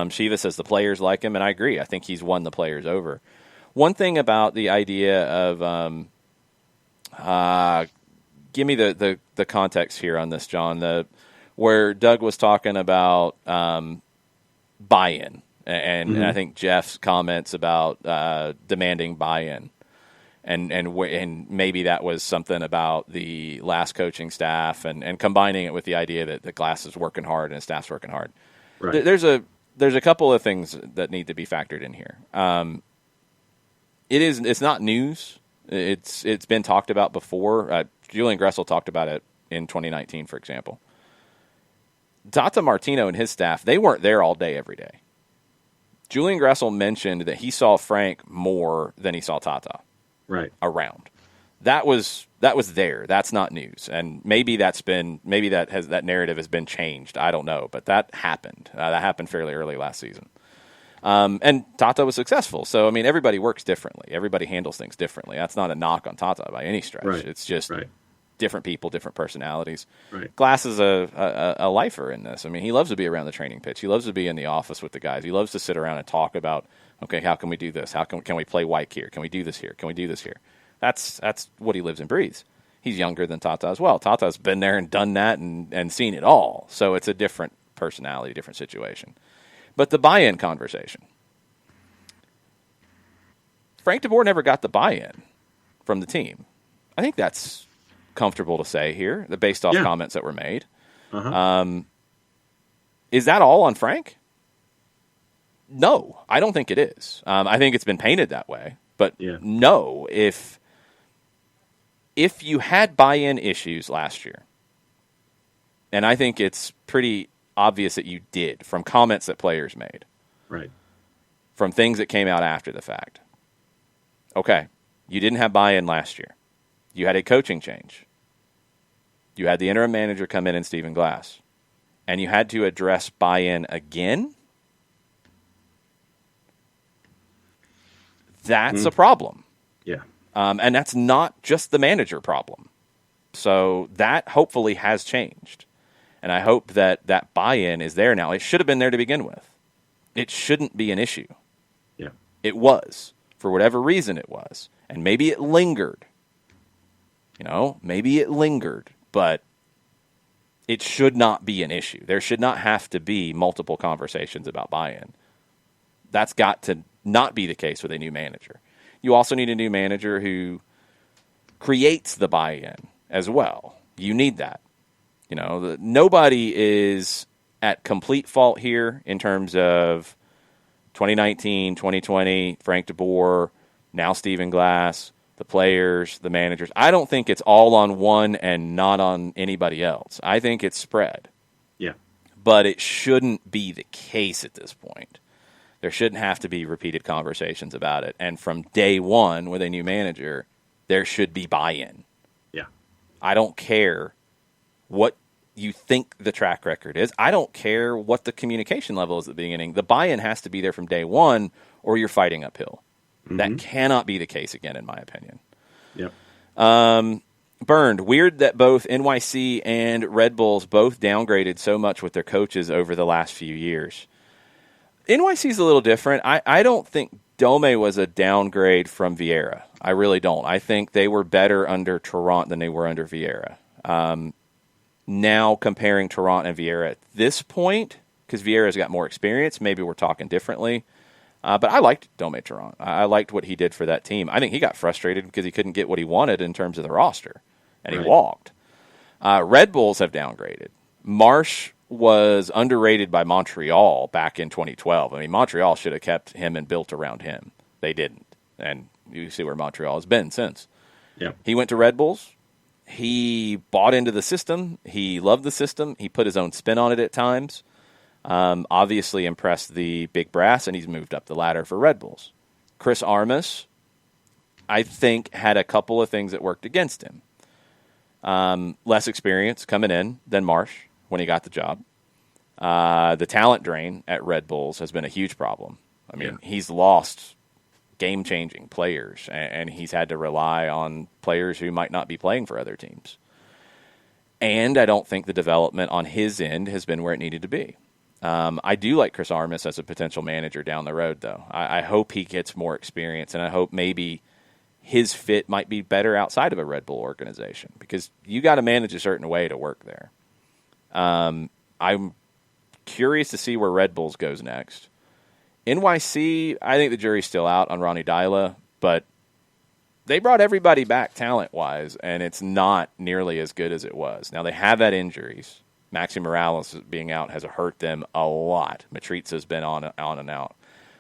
Shiva says the players like him, and I agree. I think he's won the players over. One thing about the idea of give me the context here on this, John, where Doug was talking about buy-in, and I think Jeff's comments about demanding buy-in, and maybe that was something about the last coaching staff, and combining it with the idea that the Glass is working hard and his staff's working hard. Right. There's a couple of things that need to be factored in here. It's not news. It's been talked about before. Julian Gressel talked about it in 2019, for example. Tata Martino and his staff, they weren't there all day, every day. Julian Gressel mentioned that he saw Frank more than he saw Tata around. That was there. That's not news. And maybe that narrative has been changed. I don't know, but that happened. That happened fairly early last season. And Tata was successful. So, I mean, everybody works differently. Everybody handles things differently. That's not a knock on Tata by any stretch. Right. It's just different people, different personalities. Right. Glass is a lifer in this. I mean, he loves to be around the training pitch. He loves to be in the office with the guys. He loves to sit around and talk about, okay, how can we do this? How can we play White here? Can we do this here? Can we do this here? That's what he lives and breathes. He's younger than Tata as well. Tata's been there and done that and seen it all. So it's a different personality, different situation. But the buy-in conversation. Frank de Boer never got the buy-in from the team. I think that's comfortable to say here, based off comments that were made. Is that all on Frank? No, I don't think it is. I think it's been painted that way. But no, if you had buy-in issues last year, and I think it's pretty obvious that you did from comments that players made, right, from things that came out after the fact. Okay, you didn't have buy-in last year. You had a coaching change. You had the interim manager come in Stephen Glass, and you had to address buy-in again. That's a problem. Yeah. And that's not just the manager problem. So that hopefully has changed. And I hope that that buy-in is there now. It should have been there to begin with. It shouldn't be an issue. Yeah. It was. For whatever reason it was. And maybe it lingered. Maybe it lingered. But it should not be an issue. There should not have to be multiple conversations about buy-in. That's got to not be the case with a new manager. You also need a new manager who creates the buy-in as well. You need that. Nobody is at complete fault here in terms of 2019, 2020, Frank DeBoer, now Stephen Glass, the players, the managers. I don't think it's all on one and not on anybody else. I think it's spread. Yeah. But it shouldn't be the case at this point. There shouldn't have to be repeated conversations about it. And from day one with a new manager, there should be buy-in. Yeah. I don't care what you think the track record is. I don't care what the communication level is at the beginning. The buy-in has to be there from day one or you're fighting uphill. Mm-hmm. That cannot be the case again, in my opinion. Yep. Burned. Weird that both NYC and Red Bulls both downgraded so much with their coaches over the last few years. NYC's a little different. I don't think Dome was a downgrade from Vieira. I really don't. I think they were better under Toronto than they were under Vieira. Now comparing Toronto and Vieira at this point, because Vieira's got more experience, maybe we're talking differently. But I liked Dome Toronto. I liked what he did for that team. I think he got frustrated because he couldn't get what he wanted in terms of the roster, and he walked. Red Bulls have downgraded. Marsh was underrated by Montreal back in 2012. I mean, Montreal should have kept him and built around him. They didn't. And you see where Montreal has been since. Yeah. He went to Red Bulls. He bought into the system. He loved the system. He put his own spin on it at times. Obviously impressed the big brass, and he's moved up the ladder for Red Bulls. Chris Armas, I think, had a couple of things that worked against him. Less experience coming in than Marsh when he got the job. The talent drain at Red Bulls has been a huge problem. I mean, he's lost game-changing players, and he's had to rely on players who might not be playing for other teams. And I don't think the development on his end has been where it needed to be. I do like Chris Armas as a potential manager down the road, though. I hope he gets more experience, and I hope maybe his fit might be better outside of a Red Bull organization, because you got to manage a certain way to work there. I'm curious to see where Red Bulls goes next. NYC, I think the jury's still out on Ronnie Dyla, but they brought everybody back talent-wise, and it's not nearly as good as it was. Now, they have had injuries. Maxi Morales being out has hurt them a lot. Matritza's been on and out,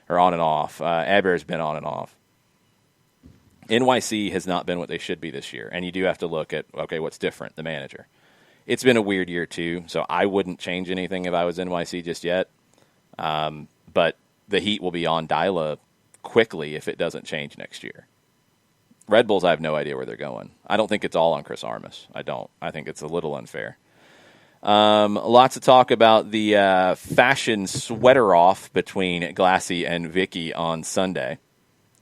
or on and off. Eber's been on and off. NYC has not been what they should be this year, and you do have to look at, okay, what's different? The manager. It's been a weird year, too, so I wouldn't change anything if I was NYC just yet. But the heat will be on Dyla quickly if it doesn't change next year. Red Bulls, I have no idea where they're going. I don't think it's all on Chris Armas. I don't. I think it's a little unfair. Lots of talk about the fashion sweater off between Glassy and Vicky on Sunday.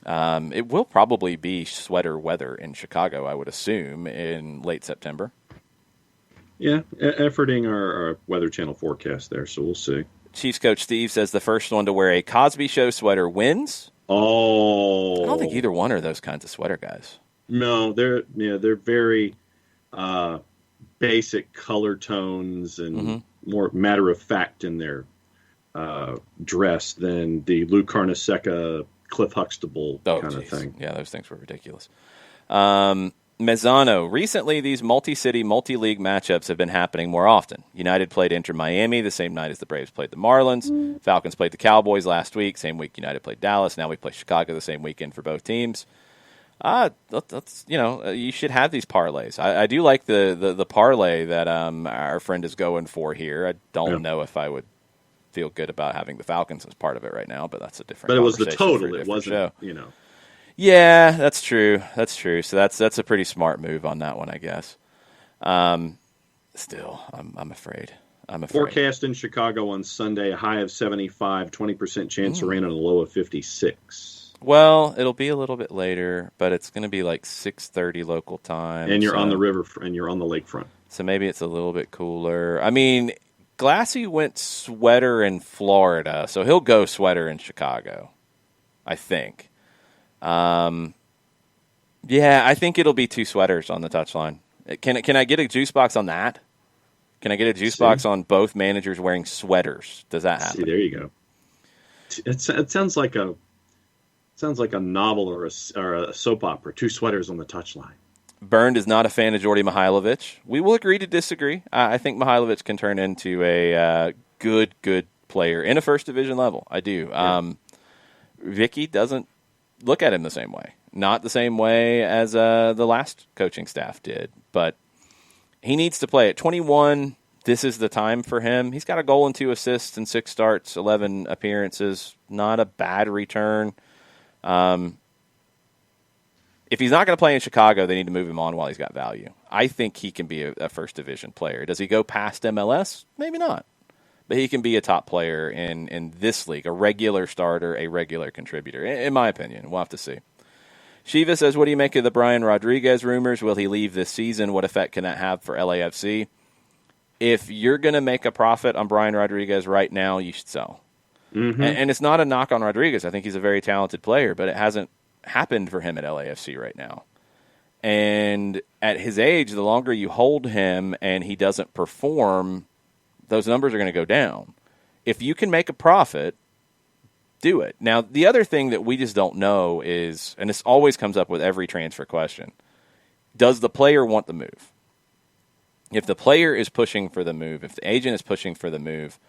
It will probably be sweater weather in Chicago, I would assume, in late September. Yeah, efforting our Weather Channel forecast there, so we'll see. Chiefs coach Steve says the first one to wear a Cosby Show sweater wins. Oh, I don't think either one are those kinds of sweater guys. No, they're very basic color tones and more matter of fact in their dress than the Lou Carnesecca, Cliff Huxtable kind of thing. Yeah, those things were ridiculous. Mezzano, recently these multi-city, multi-league matchups have been happening more often. United played Inter Miami the same night as the Braves played the Marlins. Falcons played the Cowboys last week. Same week United played Dallas. Now we play Chicago the same weekend for both teams. That's, you should have these parlays. I do like the parlay that our friend is going for here. I don't know if I would feel good about having the Falcons as part of it right now, but that's a different. But it was the conversation total. It wasn't, show. Yeah, that's true. That's true. So that's a pretty smart move on that one, I guess. Still, I'm afraid. Forecast in Chicago on Sunday: a high of 75, 20% chance of rain, and a low of 56. Well, it'll be a little bit later, but it's going to be like 6:30 local time. And you're on the river, and you're on the lakefront. So maybe it's a little bit cooler. I mean, Glassy went sweater in Florida, so he'll go sweater in Chicago, I think. Yeah, I think it'll be 2 sweaters on the touchline. Can I get a juice box on that? Can I get a juice box on both managers wearing sweaters? Does that happen? See, there you go. It sounds like a novel or a soap opera. 2 sweaters on the touchline. Burned is not a fan of Jordy Mihailovic. We will agree to disagree. I think Mihailovic can turn into a good player in a first division level. I do. Yeah. Vicky doesn't look at him the same way. Not the same way as the last coaching staff did. But he needs to play at 21. This is the time for him. He's got a goal and 2 assists and 6 starts, 11 appearances. Not a bad return. If he's not going to play in Chicago, they need to move him on while he's got value. I think he can be a first division player. Does he go past MLS? Maybe not. But he can be a top player in this league, a regular starter, a regular contributor, in my opinion. We'll have to see. Shiva says, what do you make of the Brian Rodriguez rumors? Will he leave this season? What effect can that have for LAFC? If you're going to make a profit on Brian Rodriguez right now, you should sell. Mm-hmm. And it's not a knock on Rodriguez. I think he's a very talented player, but it hasn't happened for him at LAFC right now. And at his age, the longer you hold him and he doesn't perform, those numbers are going to go down. If you can make a profit, do it. Now, the other thing that we just don't know is, and this always comes up with every transfer question, does the player want the move? If the player is pushing for the move, if the agent is pushing for the move,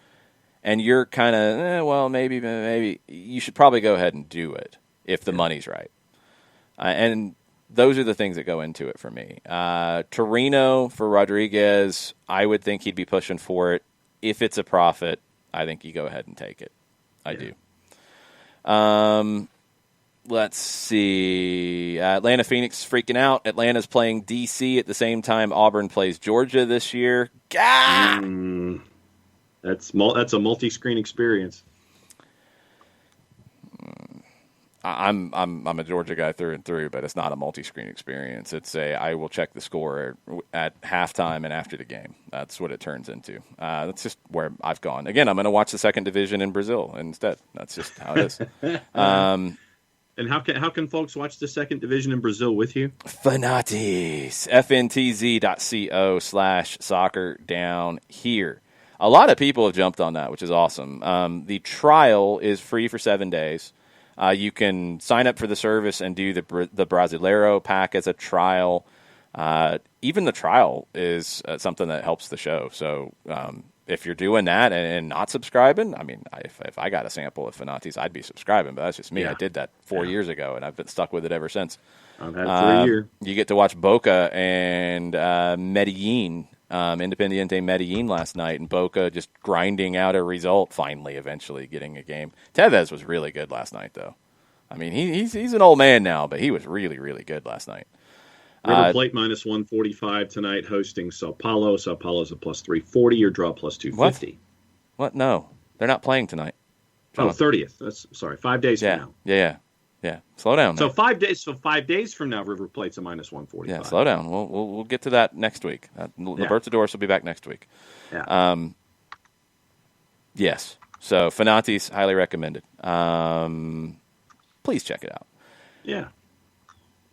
and you're kind of, maybe, you should probably go ahead and do it if the money's right. And those are the things that go into it for me. Torino for Rodriguez, I would think he'd be pushing for it. If it's a profit, I think you go ahead and take it. I do. Let's see. Atlanta Phoenix freaking out. Atlanta's playing D.C. at the same time Auburn plays Georgia this year. Gah! That's a multi-screen experience. I'm a Georgia guy through and through, but it's not a multi-screen experience. It's I will check the score at halftime and after the game. That's what it turns into. That's just where I've gone. Again, I'm going to watch the second division in Brazil instead. That's just how it is. And how can folks watch the second division in Brazil with you? Fanatis. FNTZ.co/soccer down here. A lot of people have jumped on that, which is awesome. The trial is free for 7 days. You can sign up for the service and do the Brasileiro pack as a trial. Even the trial is something that helps the show. So if you're doing that and not subscribing, I mean, if I got a sample of Fanatis, I'd be subscribing. But that's just me. Yeah. I did that 4 years ago, and I've been stuck with it ever since. I've had it for a year. You get to watch Boca and Medellin. Independiente Medellin last night, and Boca just grinding out a result, eventually getting a game. Tevez was really good last night, though. I mean, he's an old man now, but he was really, really good last night. River Plate minus 145 tonight, hosting Sao Paulo. Sao Paulo's a plus 340. Your draw plus 250. What? No, they're not playing tonight. 30th. 5 days from now. Yeah. Slow down. So 5 days. So 5 days from now, River Plate's a minus 145. Yeah, slow down. We'll get to that next week. Libertadores will be back next week. Yeah. Yes. So Fanatis, highly recommended. Please check it out. Yeah.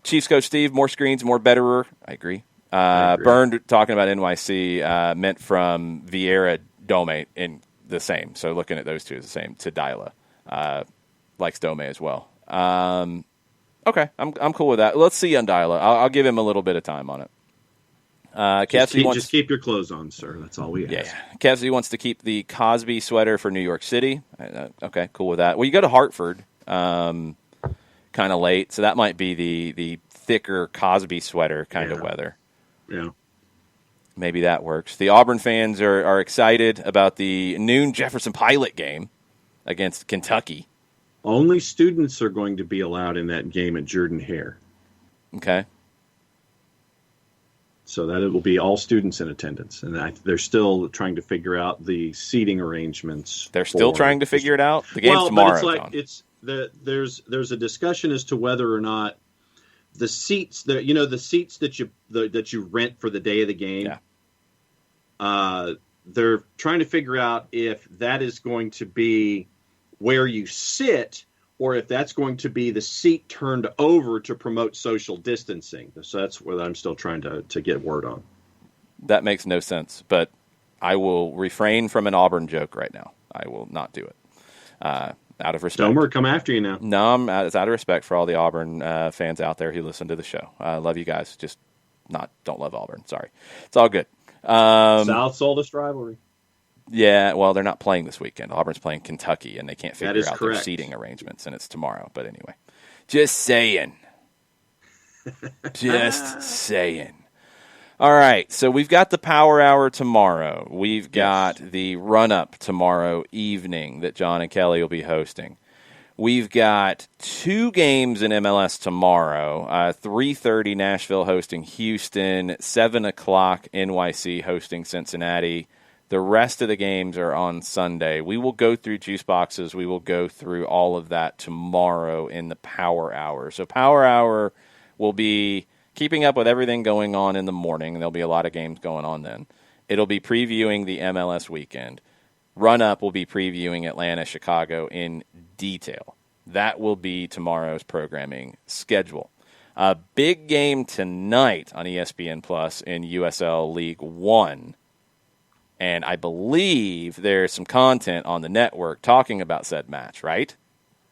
Chiefs coach Steve, more screens, more betterer. I agree. Burned talking about NYC meant from Vieira Dome in the same. So looking at those two as the same. Tadila likes Dome as well. I Okay, I'm cool with that. Let's see Undila. I'll give him a little bit of time on it. Just keep your clothes on, sir. That's all we ask. Yeah. Kevsey wants to keep the Cosby sweater for New York City. Okay, cool with that. Well, you go to Hartford kind of late, so that might be the thicker Cosby sweater kind of weather. Yeah. Maybe that works. The Auburn fans are excited about the noon Jefferson Pilot game against Kentucky. Only students are going to be allowed in that game at Jordan-Hare. Okay. So that it will be all students in attendance. And they're still trying to figure out the seating arrangements. They're still trying to figure it out? The game's tomorrow, but it's like, there's a discussion as to whether or not the seats that you rent for the day of the game. Yeah. They're trying to figure out if that is going to be where you sit, or if that's going to be the seat turned over to promote social distancing. So that's what I'm still trying to get word on. That makes no sense, but I will refrain from an Auburn joke right now. I will not do it. Out of respect. Domer, come after you now. No, it's out of respect for all the Auburn fans out there who listen to the show. I love you guys. Just don't love Auburn. Sorry. It's all good. South's oldest rivalry. Yeah, well, they're not playing this weekend. Auburn's playing Kentucky, and they can't figure out correct. their seating arrangements, and it's tomorrow. But anyway, just saying. Just saying. All right, so we've got the Power Hour tomorrow. We've got the run-up tomorrow evening that John and Kelly will be hosting. We've got 2 games in MLS tomorrow, 3:30 Nashville hosting Houston, 7 o'clock NYC hosting Cincinnati. The rest of the games are on Sunday. We will go through juice boxes. We will go through all of that tomorrow in the Power Hour. So Power Hour will be keeping up with everything going on in the morning. There'll be a lot of games going on then. It'll be previewing the MLS weekend. Run-Up will be previewing Atlanta, Chicago in detail. That will be tomorrow's programming schedule. A big game tonight on ESPN Plus in USL League One. And I believe there's some content on the network talking about said match, right?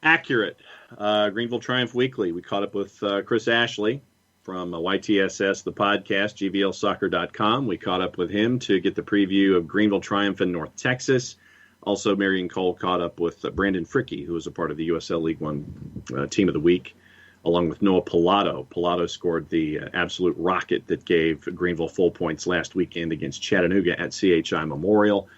Accurate. Greenville Triumph Weekly. We caught up with Chris Ashley from YTSS, the podcast, gvlsoccer.com. We caught up with him to get the preview of Greenville Triumph in North Texas. Also, Marion Cole caught up with Brandon Fricke, who was a part of the USL League One Team of the Week, along with Noah Pilato. Pilato scored the absolute rocket that gave Greenville full points last weekend against Chattanooga at CHI Memorial.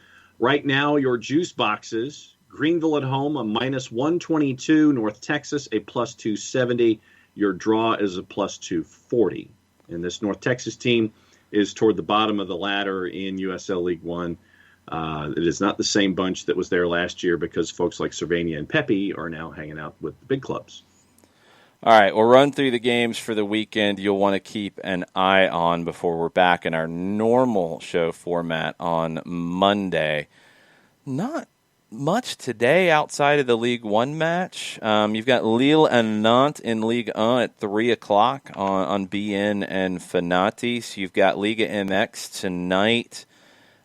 Right now, your juice boxes, Greenville at home, a minus 122. North Texas, a plus 270. Your draw is a plus 240. And this North Texas team is toward the bottom of the ladder in USL League One. It is not the same bunch that was there last year because folks like Cervania and Pepe are now hanging out with the big clubs. All right, we'll run through the games for the weekend you'll want to keep an eye on before we're back in our normal show format on Monday. Not much today outside of the League One match. You've got Lille and Nantes in Ligue 1 at 3 o'clock on BN and Fanatis. You've got Liga MX tonight,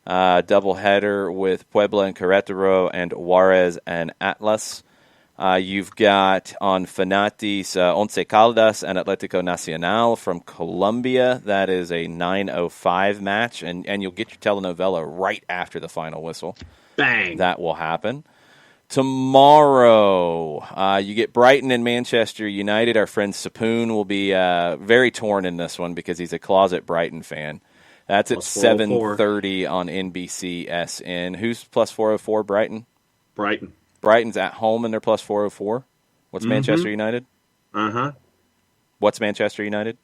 doubleheader with Puebla and Querétaro and Juarez and Atlas. You've got on Fanatis Once Caldas and Atlético Nacional from Colombia. That is a 9:05 match, and you'll get your telenovela right after the final whistle. Bang! That will happen. Tomorrow, you get Brighton and Manchester United. Our friend Sapoon will be very torn in this one because he's a closet Brighton fan. That's at 7:30 on NBCSN. Who's plus 404, Brighton? Brighton. Brighton's at home and they're plus 404. What's Manchester United? Uh-huh. What's Manchester United?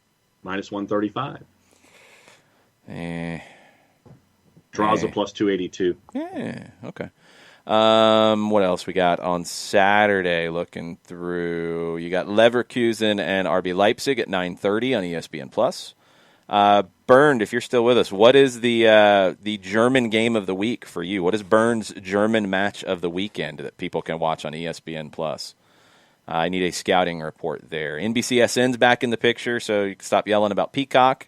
Minus 135. Draws a plus 282. Yeah, okay. What else we got on Saturday looking through? You got Leverkusen and RB Leipzig at 9:30 on ESPN Plus. Bernd, if you're still with us, what is the German game of the week for you? What is Bernd's German match of the weekend that people can watch on ESPN Plus? I need a scouting report there. NBCSN's back in the picture, so you can stop yelling about Peacock.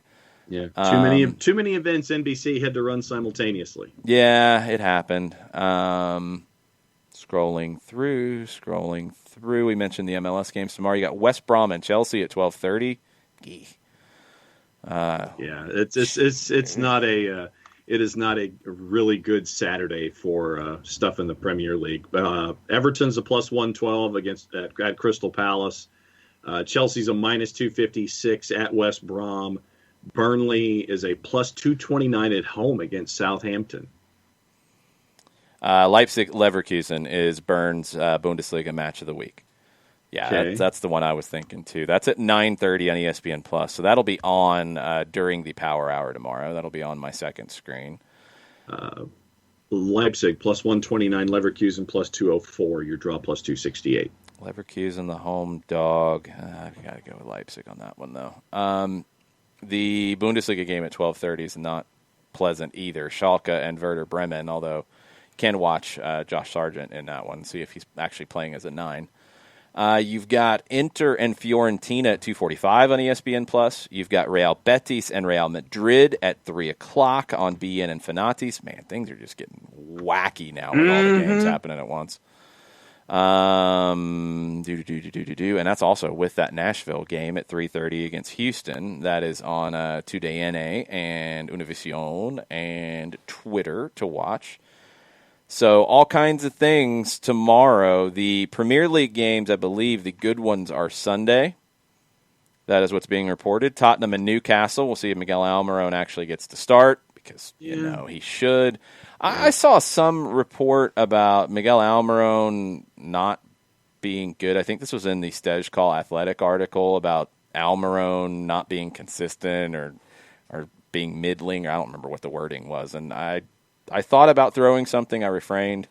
Yeah, too many events NBC had to run simultaneously. Yeah, it happened. Scrolling through. We mentioned the MLS games tomorrow. You got West Brom and Chelsea at 12:30. It's not a it is not a really good Saturday for stuff in the Premier League. Everton's a plus 112 at Crystal Palace. Chelsea's a minus 256 at West Brom. Burnley is a plus 229 at home against Southampton. Leipzig Leverkusen is Burn's Bundesliga match of the week. Yeah, Okay. that's the one I was thinking too. That's at 9:30 on ESPN Plus, so that'll be on during the Power Hour tomorrow. That'll be on my second screen. Leipzig plus 129, Leverkusen plus 204. Your draw plus 268. Leverkusen, the home dog. I've got to go with Leipzig on that one though. The Bundesliga game at 12:30 is not pleasant either. Schalke and Werder Bremen, although you can watch Josh Sargent in that one, see if he's actually playing as a 9. You've got Inter and Fiorentina at 2:45 on ESPN Plus. You've got Real Betis and Real Madrid at 3 o'clock on BN and Fanatis. Man, things are just getting wacky now with all the games happening at once. And that's also with that Nashville game at 3:30 against Houston. That is on TUDN and Univision and Twitter to watch. So all kinds of things tomorrow. The Premier League games, I believe the good ones are Sunday. That is what's being reported. Tottenham and Newcastle. We'll see if Miguel Almiron actually gets to start because, he should. I saw some report about Miguel Almiron not being good. I think this was in the Stej Call Athletic article about Almiron not being consistent or being middling. I don't remember what the wording was. And I thought about throwing something. I refrained.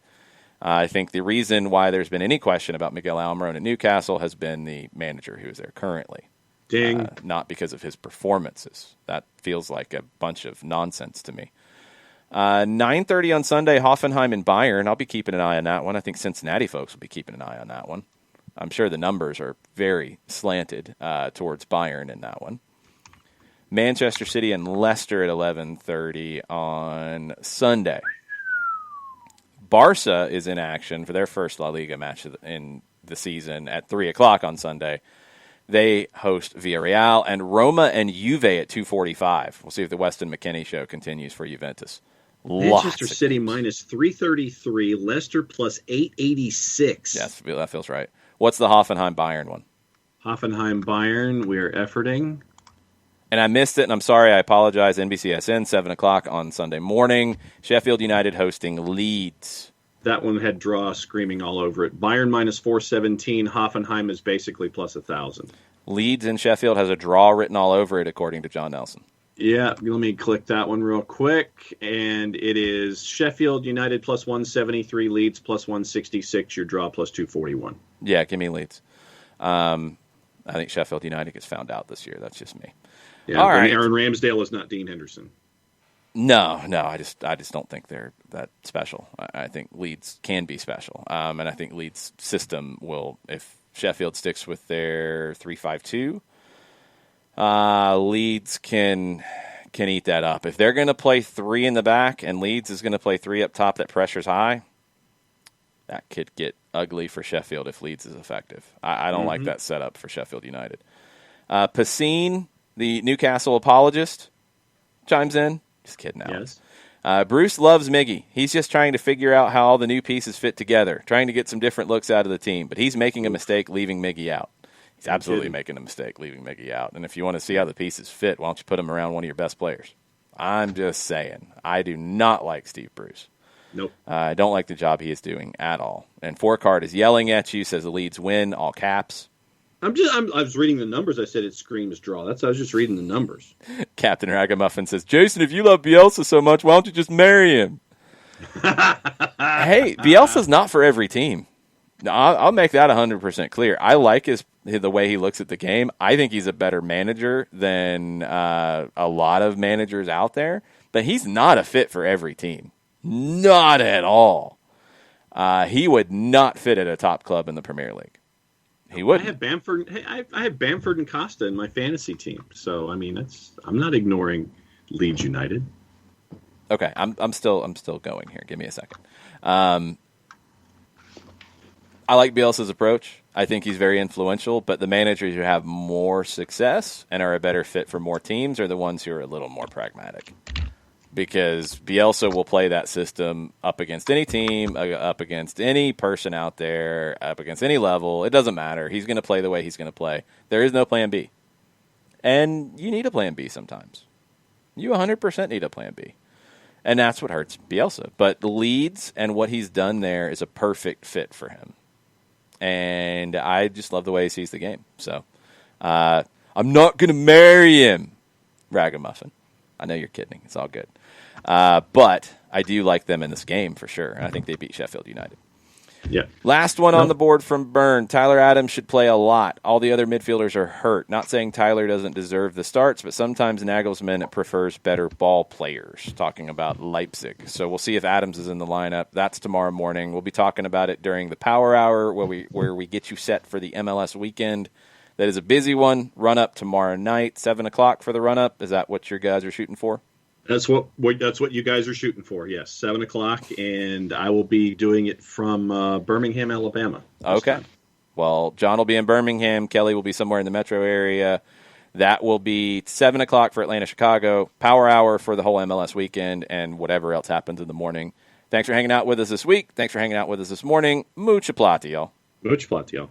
I think the reason why there's been any question about Miguel Almiron at Newcastle has been the manager who is there currently. Ding. Not because of his performances. That feels like a bunch of nonsense to me. 9:30 on Sunday, Hoffenheim and Bayern. I'll be keeping an eye on that one. I think Cincinnati folks will be keeping an eye on that one. I'm sure the numbers are very slanted towards Bayern in that one. Manchester City and Leicester at 11:30 on Sunday. Barca is in action for their first La Liga match in the season at 3 o'clock on Sunday. They host Villarreal, and Roma and Juve at 2:45. We'll see if the Weston McKennie show continues for Juventus. Manchester City minus 333, Leicester plus 886. Yes, that feels right. What's the Hoffenheim Bayern one? Hoffenheim Bayern, we're efforting. And I missed it, and I'm sorry. I apologize. NBCSN, 7 o'clock on Sunday morning. Sheffield United hosting Leeds. That one had draw screaming all over it. Bayern minus 417. Hoffenheim is basically plus 1,000. Leeds in Sheffield has a draw written all over it, according to John Nelson. Yeah, let me click that one real quick. And it is Sheffield United plus 173, Leeds plus 166, your draw plus 241. Yeah, give me Leeds. I think Sheffield United gets found out this year. That's just me. Yeah, all right. Aaron Ramsdale is not Dean Henderson. No, I just don't think they're that special. I think Leeds can be special, and I think Leeds' system will, if Sheffield sticks with their 3-5-2, Leeds can eat that up. If they're going to play 3 in the back and Leeds is going to play 3 up top that pressure's high, that could get ugly for Sheffield if Leeds is effective. I don't like that setup for Sheffield United. Pacine, the Newcastle apologist, chimes in. Just kidding, Alex. Yes. Bruce loves Miggy. He's just trying to figure out how all the new pieces fit together, trying to get some different looks out of the team. But he's making a mistake leaving Miggy out. He's absolutely making a mistake leaving Miggy out. And if you want to see how the pieces fit, why don't you put him around one of your best players? I'm just saying. I do not like Steve Bruce. Nope. I don't like the job he is doing at all. And Forecard is yelling at you, says the Leeds win, all caps. I was reading the numbers. I said it screams draw. I was just reading the numbers. Captain Ragamuffin says, Jason, if you love Bielsa so much, why don't you just marry him? Hey, Bielsa's not for every team. I'll make that 100% clear. I like the way he looks at the game. I think he's a better manager than a lot of managers out there, but he's not a fit for every team. Not at all. He would not fit at a top club in the Premier League. He would. I have Bamford. Hey, I have Bamford and Costa in my fantasy team. So I mean, I'm not ignoring Leeds United. Okay, I'm still going here. Give me a second. I like Bielsa's approach. I think he's very influential, but the managers who have more success and are a better fit for more teams are the ones who are a little more pragmatic. Because Bielsa will play that system up against any team, up against any person out there, up against any level. It doesn't matter. He's going to play the way he's going to play. There is no plan B. And you need a plan B sometimes. You 100% need a plan B. And that's what hurts Bielsa. But Leeds and what he's done there is a perfect fit for him. And I just love the way he sees the game. So I'm not going to marry him, Ragamuffin. I know you're kidding. It's all good. But I do like them in this game for sure. And I think they beat Sheffield United. Yeah. Last one on the board from Byrne. Tyler Adams should play a lot. All the other midfielders are hurt. Not saying Tyler doesn't deserve the starts, but sometimes Nagelsmann prefers better ball players, talking about Leipzig. So we'll see if Adams is in the lineup. That's tomorrow morning. We'll be talking about it during the Power Hour where we get you set for the MLS weekend. That is a busy one. Run-up tomorrow night, 7 o'clock for the run-up. Is that what your guys are shooting for? That's what you guys are shooting for. Yes, 7 o'clock, and I will be doing it from Birmingham, Alabama. Okay. Time. Well, John will be in Birmingham. Kelly will be somewhere in the metro area. That will be 7 o'clock for Atlanta, Chicago. Power Hour for the whole MLS weekend and whatever else happens in the morning. Thanks for hanging out with us this week. Thanks for hanging out with us this morning. Mucha plata, y'all. Mucha plata, y'all.